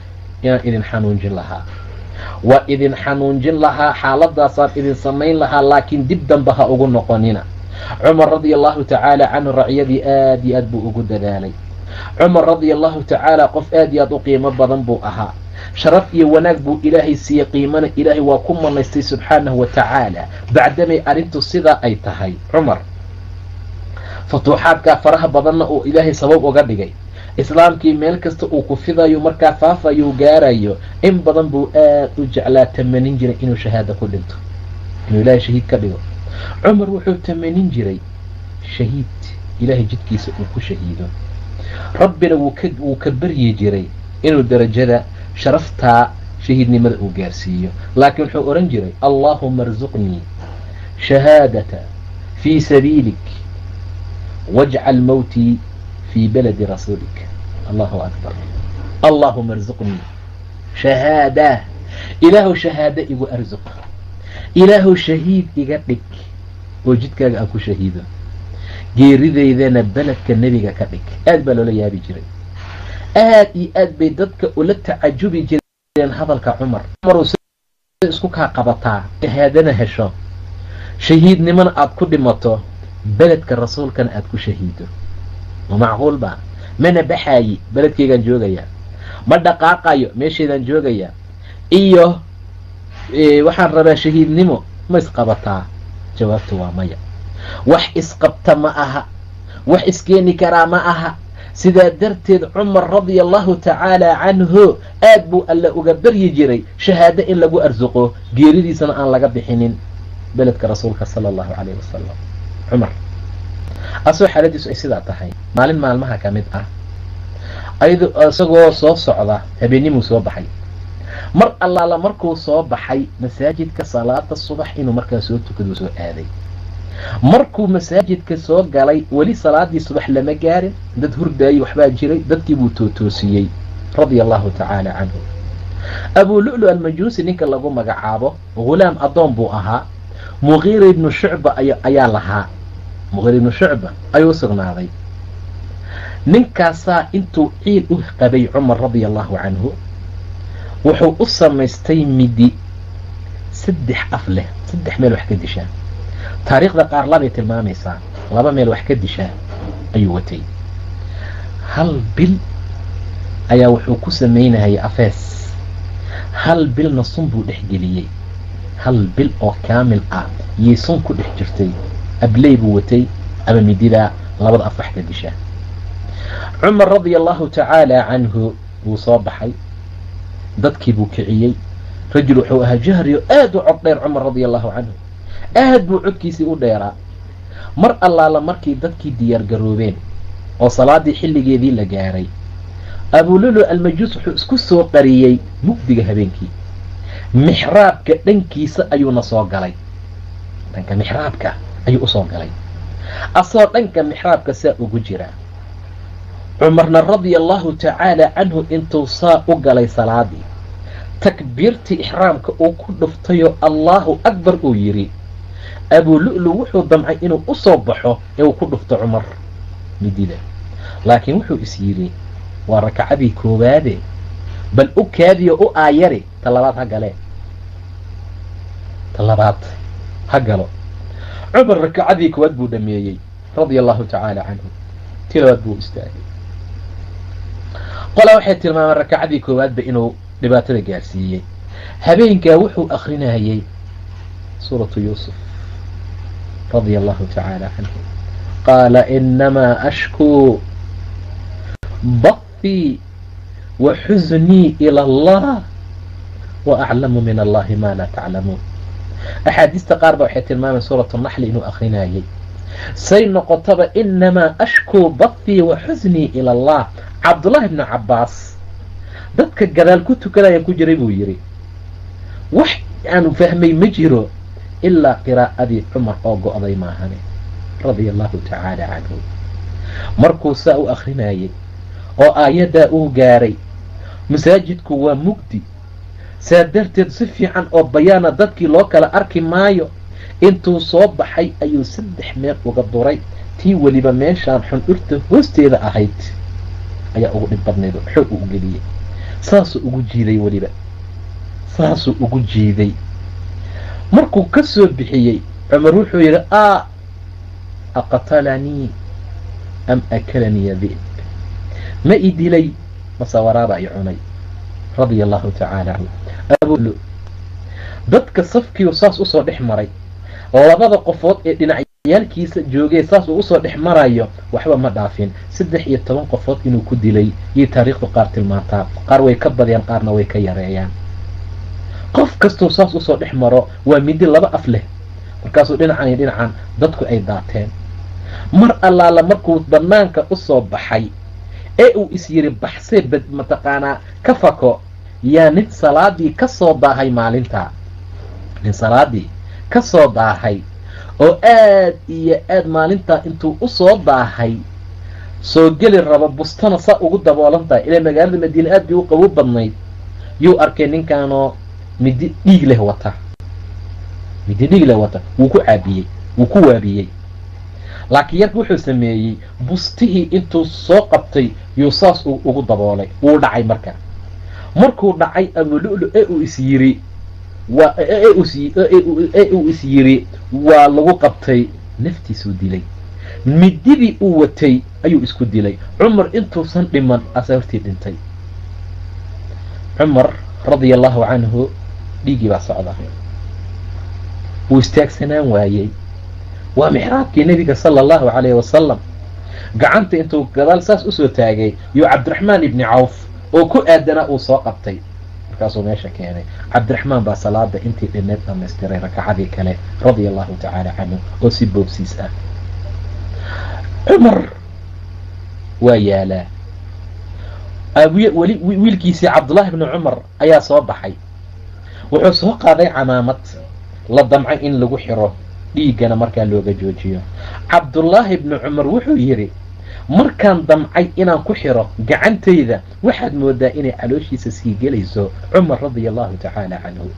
inaan idin xanuunjin lahaa, waa idin xanuunjin lahaa, xaaladaasaan idin samayn lahaa, laakiin dib damba ha ugu noqonina. cumar radia allahu tacaala canhu raciyadii aad iyo aad buu ugu dadaalay. cumar radia allahu tacaala qof aad iyo aad u qiimo badan buu ahaa. sharaf iyo wanaag buu ilaahay siiye, qiimana ilaahay waa ku manaystay subxaanahu wa tacaala. bacdamay arrintu sidaa ay tahay, cumar futuuxaadkaa faraha badanna uu ilaahay sabab uga dhigay, islaamkii meel kasta uu ku fidayo markaa faafayuu gaarayo, in badan buu aad u jeclaa, tamanin jiray inuu shahaada ku dhinto, inuu ilaahay shahiid ka dhigo. cumar wuxuu tamanin jiray shahiid, ilaahay jidkiisa uu ku shahiido. rabbina wuu ka baryi jiray inuu darajada sharaftaa shahiidnimada uu gaarsiiyo, laakiin wuxuu ohan jiray allaahuma arzuqnii shahaadata في سبيلك واجعل موتي في بلد رسولك. الله أكبر. اللهم ارزقني شهادة. إله شهادة إيقو أرزق. إله شهيد إيقاتك وجدك أكو شهيدا جيريدي إذا بلد كالنبي كاتك أدبلو لي يابي جري آد بيددك ولا تعجبي جريان هذا كعمر اسكوكها قبطا شهادنا هشام شهيد نمن أدكو دمتو بلد كالرسول كان أدكو شهيد ومعقول با من بحاي بلد كي كان جوغيا ما دقاقايو ماشي دان جوغيا إيوه waxaan rabaa shahiidnimo ma isqabataa? jawaabtu waa maya. wax isqabta ma aha, wax iskeeni karaa ma aha. sidaa darteed cumar radiallahu tacaala canhu aad buu alla uga baryi jiray shahaado in lagu arsuqo geeridiisana aan laga bixinin beledka rasuulka sala allahu calayhi wasalam. cumar asoo xaaladiisu ay sidaa tahay maalin maalmaha ka mid ah isagoo soo socda habeenimuu soo baxay. mar allaala markuu soo baxay masaajidka salaada subax inuu markaa soo tukado soo aaday. markuu masaajidka soo galay weli salaadii subax lama gaarin, dad hurdaayey waxbaa jiray, dadkii buu tootoosiyey radia allahu tacaala canhu. abuu lu'lu almajuusi ninka lagu magacaabo ghulaam addoon buu ahaa. muqiira ibnu shucba ayaa lahaa. muqiira ibnu shucba ayuu sugnaaday. ninkaasaa intuu ciid u qabay cumar radia allahu canhu wuxuu u samaystay midi 3 af leh, 3 meel wax ka dishaa. taariikhda qaar labay tilmaamaysaa, 2 meel wax ka dishaa ayuu watay. hal bil ayaa wuxuu ku samaynayay afees, hal bilna sun buu dhex geliyey. hal bil oo kaamil ah yay sun ku dhex jirtay. abley buu watay ama midida 2 af wax ka dishaa. cumar radia allahu tacaala canhu wuu soo baxay, dadkii buu kiciyey. rajul wuxuu ahaa jahriyo aad u cod dheer cumar radia allahu canhu, aad buu codkiisii u dheeraa. mar allaala markii dadkii diyaar garoobeen oo salaadii xilligeedii la gaaray, abuu lu'lu almajuus wuxuu isku soo qariyey mugdiga habeenkii. mixraabka dhankiisa ayuuna soo galay, dhanka mixraabka ayuu usoo galay. asoo dhanka mixraabka saa ugu jiraa. cumarna radia allahu tacaala canhu intuu saa u galay salaadii, takbiirtii ixraamka uu ku dhuftayoo allahu akbar uu yidhi, abuu lu'lu wuxuu damcay inuu u soo baxo ee uu ku dhufto cumar midida. laakiin wuxuu is yidhi waa rakacadii koowaade, bal u kaadiyo u aayari ta labaad ha galee, ta labaad ha galo. cumar rakacadii koowaad buu dhameeyey radia allahu tacaala canhu, tii labaad buu istaagay. qolaa waxay tilmaameen rakacadii koowaadba inuu dhibaatada gaarsiiyey. habeenkaa wuxuu akrinayay suuratu yuusuf radia allahu tacaala canhu. qaala inamaa ashkuu bathii wa xuznii ila allah wa aclamu min allahi ma laa taclamuun. axaadiista qaar ba waxay tilmaameen suuratu naxli inuu akrinayay. say noqotaba inamaa ashkuu bathii wa xuznii ila allah. cabdullaahi ibnu cabbaas dadka gadaal ku tukanaya ku jiray buu yidhi wax aanu fahmay ma jiro ilaa qiraa'adii cumar oo go'day maahane radia allahu tacaala canhu. markuu saa u akrinayay oo aayaddaa uu gaaray, masaajidku waa mugdi, saa darteed si fiican oo bayaana dadkii loo kala arki maayo. intuu soo baxay ayuu 3 meel uga duray, tii weliba meeshaan xundhurta hoosteeda ahayd ayaa ugu dhib badnayd, xoog u geliyey. saasuu ugu jiiday, weliba saasuu ugu jiiday. markuu ka soo bixiyey cumar wuxuu yidhi aqatalanii am akalanii dhi'b, ma i dilay mase waraaba i cunay radia allahu tacaala canhu. abuu lu'lu dadka safkiiu saas usoo dhex maray, labada qofood ee dhinacyaalkiisa joogee saas uu usoo dhex marayo waxba ma dhaafin. 13 qofood inuu ku dilay yay taariikhdu qaar tilmaantaa. qaar way ka badiyaan, qaarna way ka yareeyaan. qof kastuu saas usoo dhex maro waa midi 2 af leh, markaasuu dhinacan iyo dhinacan dadku ay daateen. mar allaala markuu banaanka usoo baxay ee uu is yiri baxsee mataqaanaa ka fako, yaa nin salaadii ka soo daahay maalintaa, nin salaadii ka soo daahay oo aad iyo aad maalintaa intuu usoo daahay soo geli raba bustana saa ugu daboolan tahay ilaa magaalada madiine aad bay u qabow badnayd yuu arkay ninkaanoo midi dhiig leh wata wuu ku caabiyey wuu ku waabiyey laakiin yarka wuxuu sameeyey bustihii intuu soo qabtay yuu saas ugu daboolay wuu dhacay markuu dhacay abulu'lu uu is yiri waa lagu qabtay naftiisuu dilay mididii uu watay ayuu isku dilay cumar intuusan dhiman asaa hortii dhintay cumar radia allahu canhu dhiiggii baa socda wuu istaagsanaan waayey waa mixraabkii nebiga sala allahu calayhi wasalam gacanta intuu gadaal saas usoo taagay yuu cabdiraxmaan ibni cawf oo ku aadanaa uu soo qabtay markaasuu meesha keenay cabdiraxmaan baa salaada intii dhineed dhamaystiray rakacadii kale radia allahu tacaala canhu oo si boobsiis ah cumar waa yaalaa wiilkiisii cabdullaahi bni cumar ayaa soo baxay wuxuu soo qaaday camaamad la damcay in lagu xiro dhiiggana markaa looga joojiyo cabdullaahi bni cumar wuxuu yidhi markaan damcay inaan ku xiro gacantayda waxaad moodaa inay calooshiisa sii gelayso cumar radia allahu tacaala canhu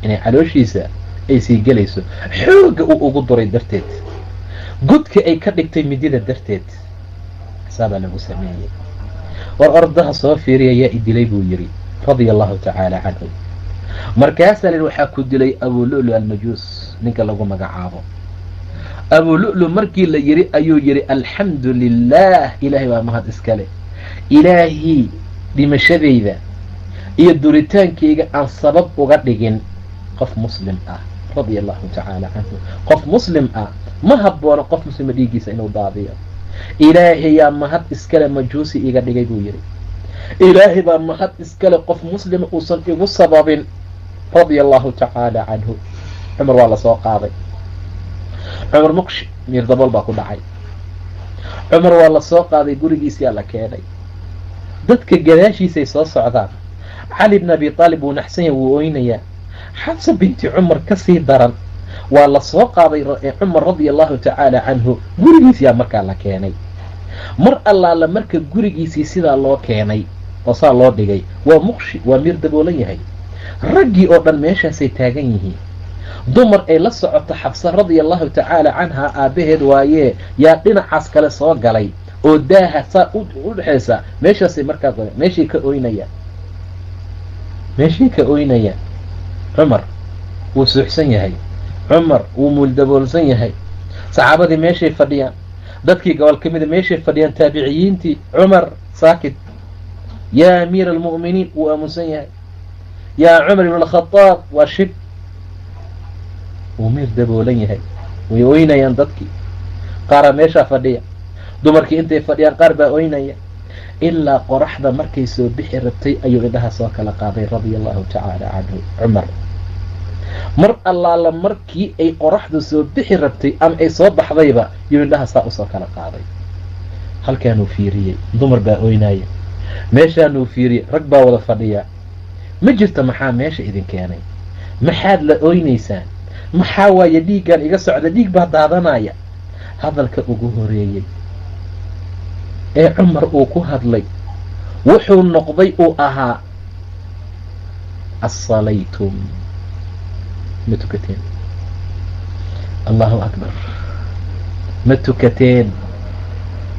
inay calooshiisa ay sii gelayso xoogga uu ugu duray darteed godka ay ka dhigtay midida darteed xsaabaa lagu sameeyey war ordaha soo fiiriya yaa idilay buu yidhi radia allahu tacaala canhu markaasaa la waxaa ku dilay abulu'lu almajuus ninka lagu magacaabo abulu'lu markii la yidhi ayuu yidhi alxamdu lilah ilaahay baa mahad iskale ilaahii dhimashadayda iyo duritaankayga aan sabab uga dhigin qof muslim ah radia allahu tacaala canhu qof muslim ah ma haboono qof muslima dhiiggiisa inuu daadiyo ilaahayaa mahad iskale majuusi iga dhigay buu yidhi ilaahay baa mahad iskale qof muslima uusan igu sababin radia allahu tacaala canhu cumar waa lasoo qaaday cumar muqshi miir dabool baa ku dhacay cumar waa lasoo qaaday gurigiisiyaa la keenay dadka gadaashiisay soo socdaan cali bn abi aalib wuu naxsan yahay wuu oynayaa xabsa binti cumar kasii daran waa lasoo qaaday cumar radia allahu tacaala canhu gurigiisiyaa markaa la keenay mar allaala marka gurigiisii sidaa loo keenay oo saa loo dhigay waa muqshi waa miir daboolan yahay raggii oo dhan meeshaasay taagan yihiin dumar ay la socoto xabsa radia allahu tacaala canhaa aabbaheed waayee yaa dhinacaas kale soo galay oo daaha saa u dhexaysa meeshaasay markaas meeshii ka oynayaan cumar wuu suuxsan yahay cumar wuu muuldaboolsan yahay saxaabadii meeshay fadhiyaan dadkii gobol ka mida meeshay fadhiyaan taabiciyiintii cumar saakid yaa amiira almu'miniin wuu aamusan yahay yaa cumar ibn alkhadaab waa shib wuu miir daboolan yahay way oynayaan dadkii qaaraa meeshaa fadhiya dumarkii intay fadhiyaan qaar baa oynaya ilaa qoraxda markay soo bixi rabtay ayuu indhaha soo kala qaaday radia allahu tacaala canhu cumar mar allaala markii ay qoraxdu soo bixi rabtay ama ay soo baxdayba yuu indhaha saa usoo kala qaaday halkaanuu fiiriyey dumar baa oynaya meeshaanuu fiiriyey rag baa wada fadhiya ma jirto maxaa meesha idin keenay maxaad la oynaysaan maxaa waaye dhiiggan iga socda dhiig baa daadanaya hadalka ugu horeeyey ee cumar uu ku hadlay wuxuu noqday uu ahaa asalaytum ma tukateen allahu akbar ma tukateen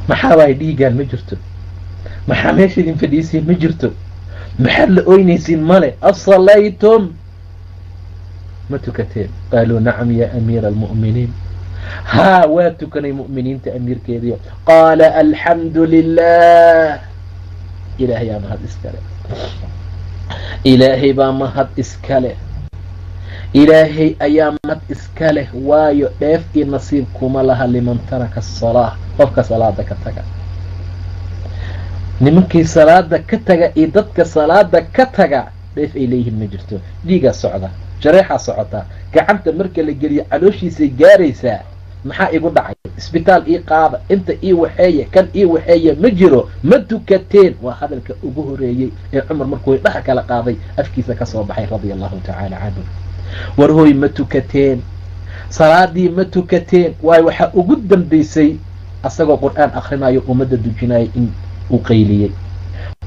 maxaa waaye dhiiggaan ma jirto maxaa meesha idin fadhiisiin ma jirto maxaad la oynaysiin male asalaytum ma tukateen qaaluu nacam ya amiira almu'miniin haa waa tukanay mu'miniinta amiirkeediyo qaala alxamdu lilah ilaahay aa mahad iskale ilaahay baa mahad iskale ilaahay ayaa mahad iska leh waayo dheef iyo nasiib kuma laha liman taraka asalaa qofka salaada ka taga nimankii salaada ka taga iyo dadka salaada ka taga dheef ay leeyihiin ma jirto dhiigaa socda jareexaa socotaa gacanta marka la geliyo calooshiisay gaaraysaa maxaa igu dhacay isbitaal ii qaada inta ii waxeeya kan ii waxeeya ma jiro ma tukateen waa hadalka ugu horeeyey ee cumar markuu indhaha kala qaaday afkiisa ka soo baxay radia allahu tacaala canhu war hooy ma tukateen salaadii ma tukateen waayo waxaa ugu dambaysay asagoo qur'aan akhrinayo ummadda dujinaya in uu qayliyey.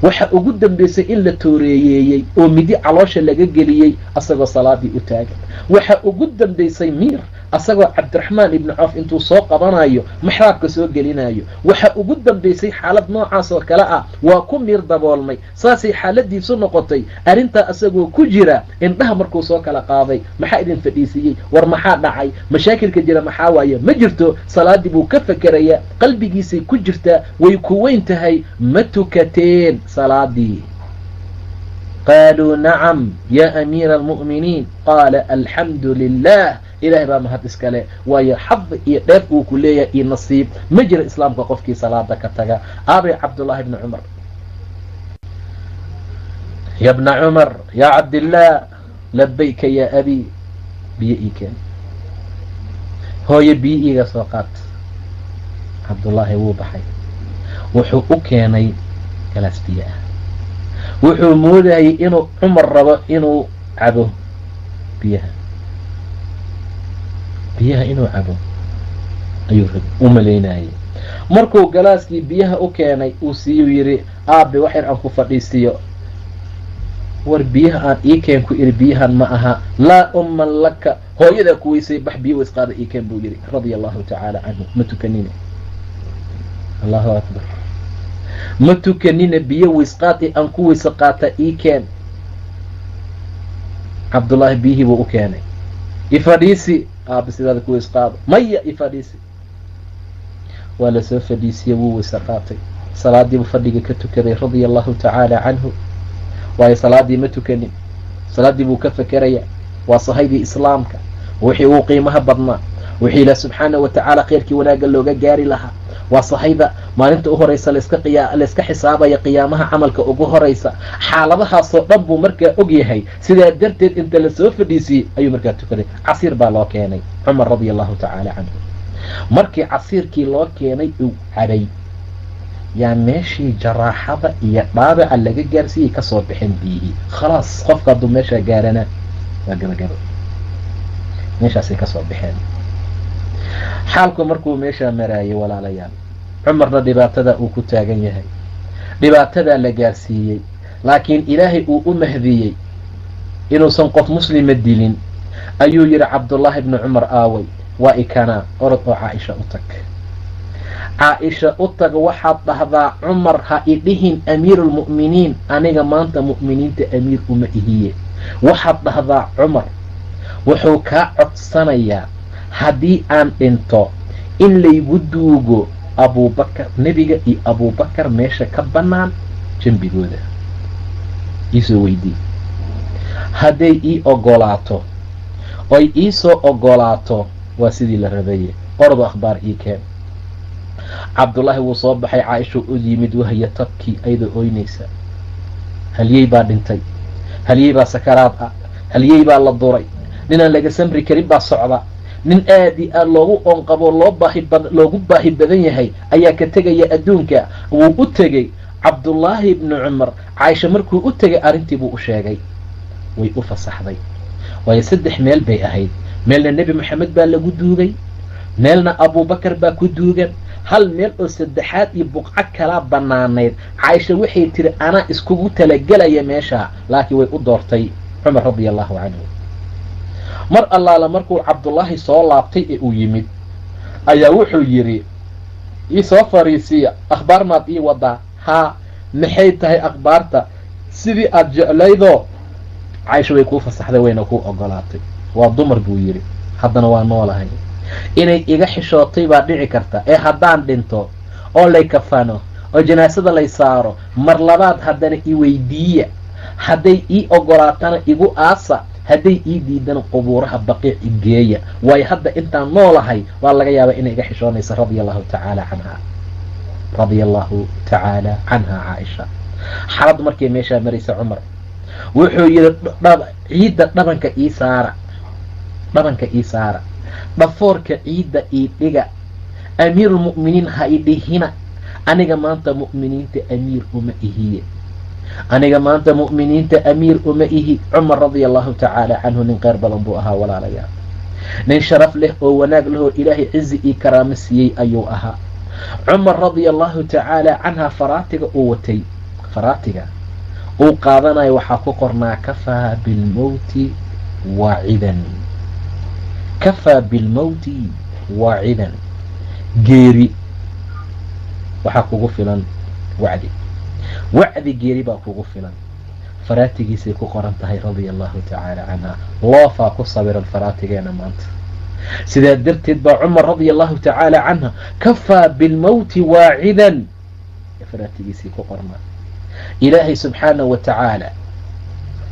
waxa ugu dambaysay in la tooreeyeeyey oo midi caloosha laga geliyey asagoo salaadii u taagan. waxa ugu dambaysay miir asagoo cabdiraxmaan ibni cawf intuu soo qabanayo maxraabka soo gelinayo. waxa ugu dambaysay xaalad noocaas oo kale ah waa ku miir daboolmay. saasay xaaladiisu noqotay. arrintaa asagoo ku jira indhaha markuu soo kala qaaday maxaa idin fadhiisiiyey, war maxaa dhacay, mashaakilka jira maxaa waaye, ma jirto. salaadii buu ka fakerayaa, qalbigiisay ku jirtaa, way ku weyn tahay. ma tukateen salaadii. qaaluu nacam ya amiira almu'miniin qaala alxamdu lilah. ilaahay baa mahad iskale, waayo xad iyo dheef uu ku leeyahay iyo nasiib ma jira islaamka qofkii salaada ka taga. aabay cabdullaahi bni cumar, ya bna cumar ya cabdillaah labayka ya abi, biyo ii keen. hooyo biyo iiga soo qaat. cabdullaahi wuu baxay, wuxuu u keenay galaas biyo ah. wuxuu moodayay inuu cumar rabo inuu cabo biyaha inuu cabo ayuu u malaynayay. markuu galaaskii biyaha u keenay uu siiyuu yidhi aabe wax yar aan ku fadhiisiyo. war biyaha aan ii keen ku iri biyahan ma aha. laa umman laka, hooyadaa ku weysay, bax biyo waysqaada ii keen buu yidhi radia allahu tacaala canhu. ma tukanine, allahu akbar, ma tukanina, biyo waysqaad aan ku weyse qaata ii keen. cabdullaahi biyihii buu u keenay. ifadhiisi aabe sidaada ku weys qaado. maya ifadhiisi. waa lasoo fadhiisiyey, wuu weyse qaatay. salaadiibuu fadhiga ka tukaday radia allahu tacaala canhu. waayo salaadii ma tukanin, salaadii buu ka fakeraya. waa sahaydii islaamka, wixii uu qiimaha badnaa, wixii ilaah subxaana wa tacaala khayrkii wanaagga looga gaari lahaa. waa sahayda maalinta u horeysa layska xisaabaya qiyaamaha camalka ugu horeysa. xaaladahaasoo dhan buu markaa og yahay. sidaa darteed inta lasoo fadhiisiyey ayuu markaa tukaday. casiir baa loo keenay cumar radia allahu tacaala canhu. markii casiirkii loo keenay uu cabay, yaa meeshii jaraaxada iyo dhaabaca laga gaarsiiyey kasoo baxeen biyihii. khalaas qofka hadduu meeshaa gaarana waa gabagabo, meeshaasay kasoo baxeen. xaalku markuu meeshaa maraayay walaalayaal, cumarna dhibaatada uu ku taagan yahay, dhibaatadaa la gaarsiiyey, laakiin ilaahay uu u mahdiyey inuusan qof muslima dilin, ayuu yidhi cabdullaahi bni cumar aaway, waa ikanaa orod oo caaisha u tag. caaisha u tag, waxaad dhahdaa cumar ha idhihin amiiruulmu'miniin, aniga maanta mu'miniinta amiir uma ihiye. waxaad dhahdaa cumar wuxuu kaa codsanayaa haddii aan dhinto in laygu duugo abubakar, nebiga iyo abubakar meesha ka bannaan jembigooda. iisoo weydii, hadday ii ogolaato oy iisoo ogolaato waa sidii la rabaye, ordo akhbaar ii keen. cabdullaahi wuu soo baxay, caaisha u yimid, wahya tabkii ayadoo ooynaysa. halyey baa dhintay, halyey baa sakaraad ah, halyey baa la duray, ninaan laga samri karin baa socda, nin aad i aad loogu oonqabo loogu baahi badan yahay ayaa ka tegaya adduunka. wuu u tegey cabdullaahi bni cumar. caaisha markuu u tegay arrintii buu u sheegay, way u fasaxday. waayo 3 meel bay ahayd. meelna nebi maxamed baa lagu duugay, meelna abubakar baa ku duugan, hal meel oo saddexaad iyo buqco kalaa bannaanayd. caaisha waxay tiri anaa iskugu talagelaya meeshaa, laakiin way u doortay cumar radia allahu canhu. mar allaala markuu cabdullaahi soo laabtay ee uu yimid ayaa wuxuu yidhi ii soo fariisiya, akhbaar maad ii wadaa? haa, maxay tahay akhbaarta? sidii aad jeclaydoo. caaisha way kuu fasaxday, wayna kuu ogolaatay. waa dumar buu yidhi, haddana waa noolahay. inay iga xishootay baa dhici karta, ee haddaan dhinto oo lay kafano oo janaasada lay saaro, mar labaad haddana i weydiiya. hadday ii ogolaatana igu aasa, hadday ii diidana qubuuraha baqiic igeeya. waayo hadda intaan noolahay waa laga yaabaa inay iga xishoonaysa radia allahu tacaala canha. radia allahu tacaala canha caaisha. xaaladdu markay meeshaa maraysa cumar wuxuu yidhi ciidda dhabanka ii saara, dhabanka ii saara, dhafoorka ciidda ii dhiga, amiirulmu'miniin ha i dhihina, aniga maanta mu'miniinta amiir uma ihiye, aniga maanta mu'miniinta amiir uma ihi. cumar radia allahu tacaala canhu nin kheyr badan buu ahaa walaalayaal. nin sharaf leh oo wanaag leh oo ilaahay cizi iyo karaamo siiyey ayuu ahaa. cumar radia allahu tacaala canha faraatiga uu watay, faraatiga uu qaadanayo waxaa ku qornaa kafaa bilmowti waacidan, kafaa bilmowti waacidan, geeri waxaa kugu filan wacdi, wacdi geeri baa kugu filan. faraatigiisay ku qoran tahay radia allahu tacaala canha. loofaa ku sawiran faraatigeena maanta. sidaa darteed baa cumar radia allahu tacaala canha kafaa bilmowti waacidan faraatigiisay ku qornaa. ilaahay subxaanahu wa tacaala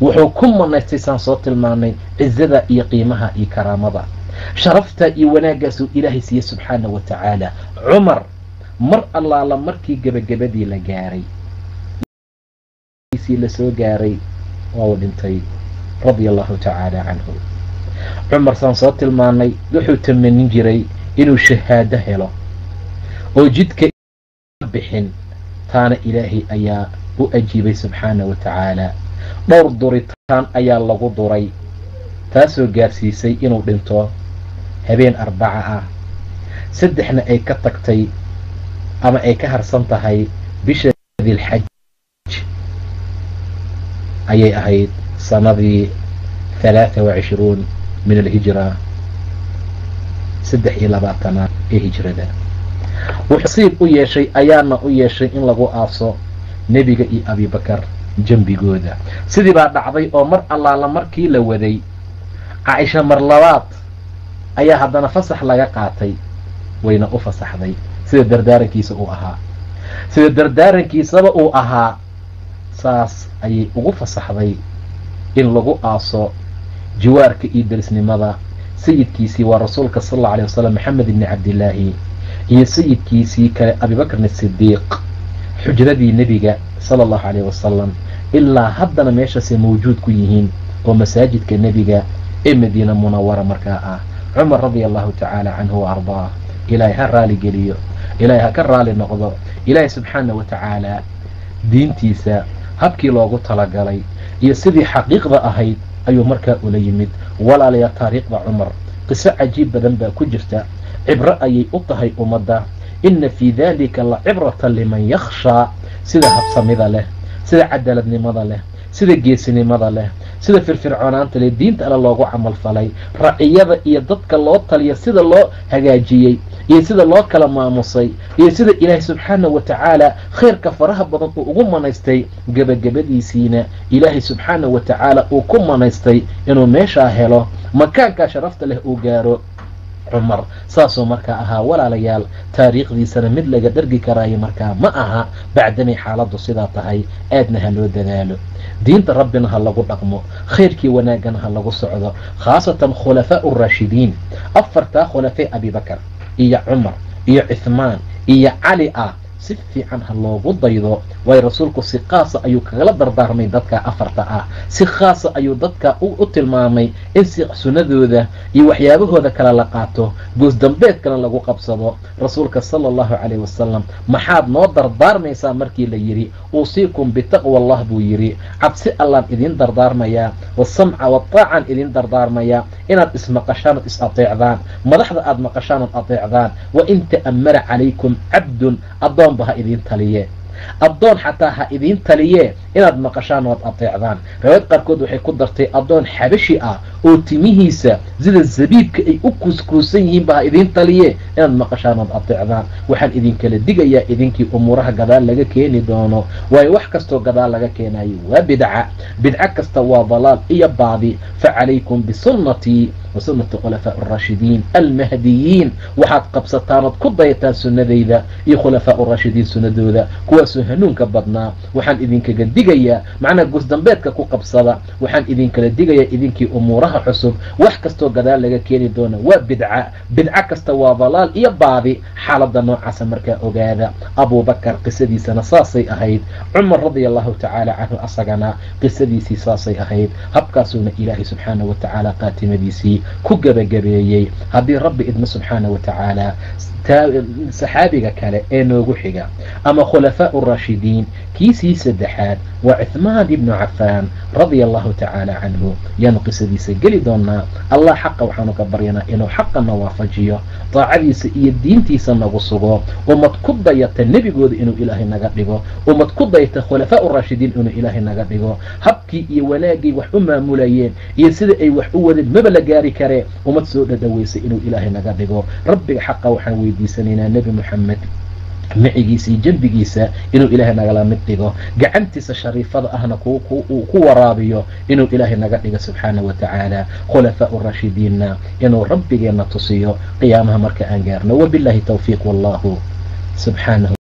wuxuu ku manaystay saan soo tilmaanay cizada iyo qiimaha iyo karaamada, sharafta iyo wanaaggaasuu ilaahay siiyey subxaanahu wa tacaala. cumar mar allaala markii gebagabadii la gaaray, la soo gaaray, waa uu dhintay radia allahu tacaala canhu. cumar saan soo tilmaanay wuxuu tamanin jiray inuu shahaado helo oo jidka bixin, taana ilaahay ayaa u ajiibay subxaanahu wa tacaala. dhowr duritaan ayaa lagu duray, taasoo gaarsiisay inuu dhinto habeen arbaca ah, saddexna ay ka tagtay ama ay ka harsan tahay bisha dilxaj ayay ahayd sanadii 23 min alhijra, 23 ee hijrada. wuxuu nasiib u yeeshay ayaana u yeeshay in lagu aaso nebiga iyo abibakar jembigooda. sidii baa dhacday oo mar allaala markii la waday caaisha mar labaad ayaa haddana fasax laga qaatay, wayna u fasaxday sida dardaarankiisa uu ahaa, sida dardaarankiisaba uu ahaa. saas ayay ugu fasaxday in lagu aaso jiwaarka iyo derisnimada sayidkiisii waa rasuulka sal allau alay wasalam maxamed ibni cabdillaahi iyo sayidkiisii kale abibakrin asidiiq, xujradii nebiga sala allahu calayh wasalam. ilaa haddana meeshaasay mawjuud ku yihiin oo masaajidka nebiga ee madiina munawara markaa ah. cumar radia allahu tacaala canhu wa ardaah, ilaahay ha raali geliyo, ilaahay ha ka raali noqdo. ilaahay subxaana wa tacaala diintiisa habkii loogu talagalay iyo sidii xaqiiqda ahayd ayuu markaa ula yimid. walaalayaa taariikhda cumar qiso cajiib badan baa ku jirta, cibro ayay u tahay ummadda. ina fii dalika la cibratan liman yakhshaa, sida habsamida leh, sida cadaaladnimada leh, sida geesinimada leh, sida firfircoonaanta leh diinta alle loogu camal falay, raciyada iyo dadka loo taliya sida loo hagaajiyey iyo sida loo kala maamusay iyo sida ilaahay subxaanahu wa tacaala khayrka faraha badan uu ugu manaystay. gebagabadiisiina ilaahay subxaanahu wa tacaala uu ku manaystay inuu meeshaa helo, makaankaa sharafta leh uu gaaro. cumar saasuu markaa ahaa. walaalayaal taariikhdiisana mid laga dhargi karaayo markaa ma aha, bacdanay xaaladdu sidaa tahay. aadna ha loo dadaalo, diinta rabbina ha lagu dhaqmo, khayrkii wanaagana ha lagu socdo, khaasatan khulafaau raashidiin, afartaa khulafee abibakar iyo cumar iyo cuthmaan iyo cali ah. si fiican ha loogu daydo, waayo rasuulku si khaasa ayuu kagala dardaarmay dadka afarta ah, si khaasa ayuu dadka u tilmaamay in si sunnadooda iyo waxyaabahooda kale la qaato, goosdambeedkana lagu qabsado. rasuulka sala allahu calayh wasalam maxaad noo dardaarmaysaa markii la yidhi uusiikum bitaqwa allah buu yidhi, cabsi allaan idin dardaarmayaa, wasamca wataacan idin dardaarmayaa, inaad ismaqashaan ood is ateecdaan, madaxda aad maqashaan ood ateecdaan. wa in ta'ammara calaykum cabdun, addoon ha idin taliye, addoon xataa ha idin taliye inaad maqashaan ood ateecdaan. riwaayad qaarkood waxay ku dartay addoon xabashi ah oo timihiisa sida zabiibka ay u kuuskuusan yihiinba ha idin taliye inaad maqashaan ood ateecdaan. waxaan idinkala digayaa idinkii umuuraha gadaal laga keeni doono, waayo wax kastoo gadaal laga keenayo waa bidca, bidco kasta waa dalaal iyo baadi. facalaykum bisunnatii وسنة خلفاء الراشدين المهديين waxaad qabsataan ood ku dayataan sunnadayda iyo khulafaa urashidiin sunnadooda kuwaasoo hanuunka badnaa. waxaan idinkaga digayaa macnaa goosdambeedka ku qabsada, waxaan idinkala digayaa idinkii umuuraha cusub, wax kastoo gadaal laga keeni doona waa bidca, bidco kasta waa dalaal iyo baadi. xaalada noocaasa markaa ogaada. abubakar qisadiisana saasay ahayd, cumar radia allahu tacaala canhu asagana qisadiisii saasay ahayd. habkaasuuna ilaahay subxaanahu wa tacaala qaatimadiisii ku gabagabeeyey. haddii rabbi idmo subxaana wa tacaala saxaabiga kale ee noogu xiga ama khulafaa urashidiin kiisii saddexaad waa cuthmaan ibnu cafaan radia allahu tacaala canhu yaanu qisadiisa geli doonaa. allah xaqa waxaanu ka baryanaa inuu xaqana waafajiyo, daacadiisa iyo diintiisa nagu sugo, ummad ku dayata nebigooda inuu ilaahay naga dhigo, ummad ku dayata khulafaa urashidiin inuu ilaahay naga dhigo. habkii iyo wanaagay wax u maamulayeen iyo sida ay wax u wadeen maba la gaari karee ummad soo dhadhaweysay inuu ilaahay naga dhigo. rabbiga xaqa waxaan weydiisanaynaa nebi moxamed micigiisa iyo jambigiisa inuu ilaahay nagala mid dhigo, gacantiisa shariifada ahna ku waraabiyo inuu ilaahay naga dhigo subxaana wa tacaala. khulafaa urashidiinna inuu rabbigeena tusiyo qiyaamaha marka aan gaarno. wabillahi tawfiiq wallahu subxaanahu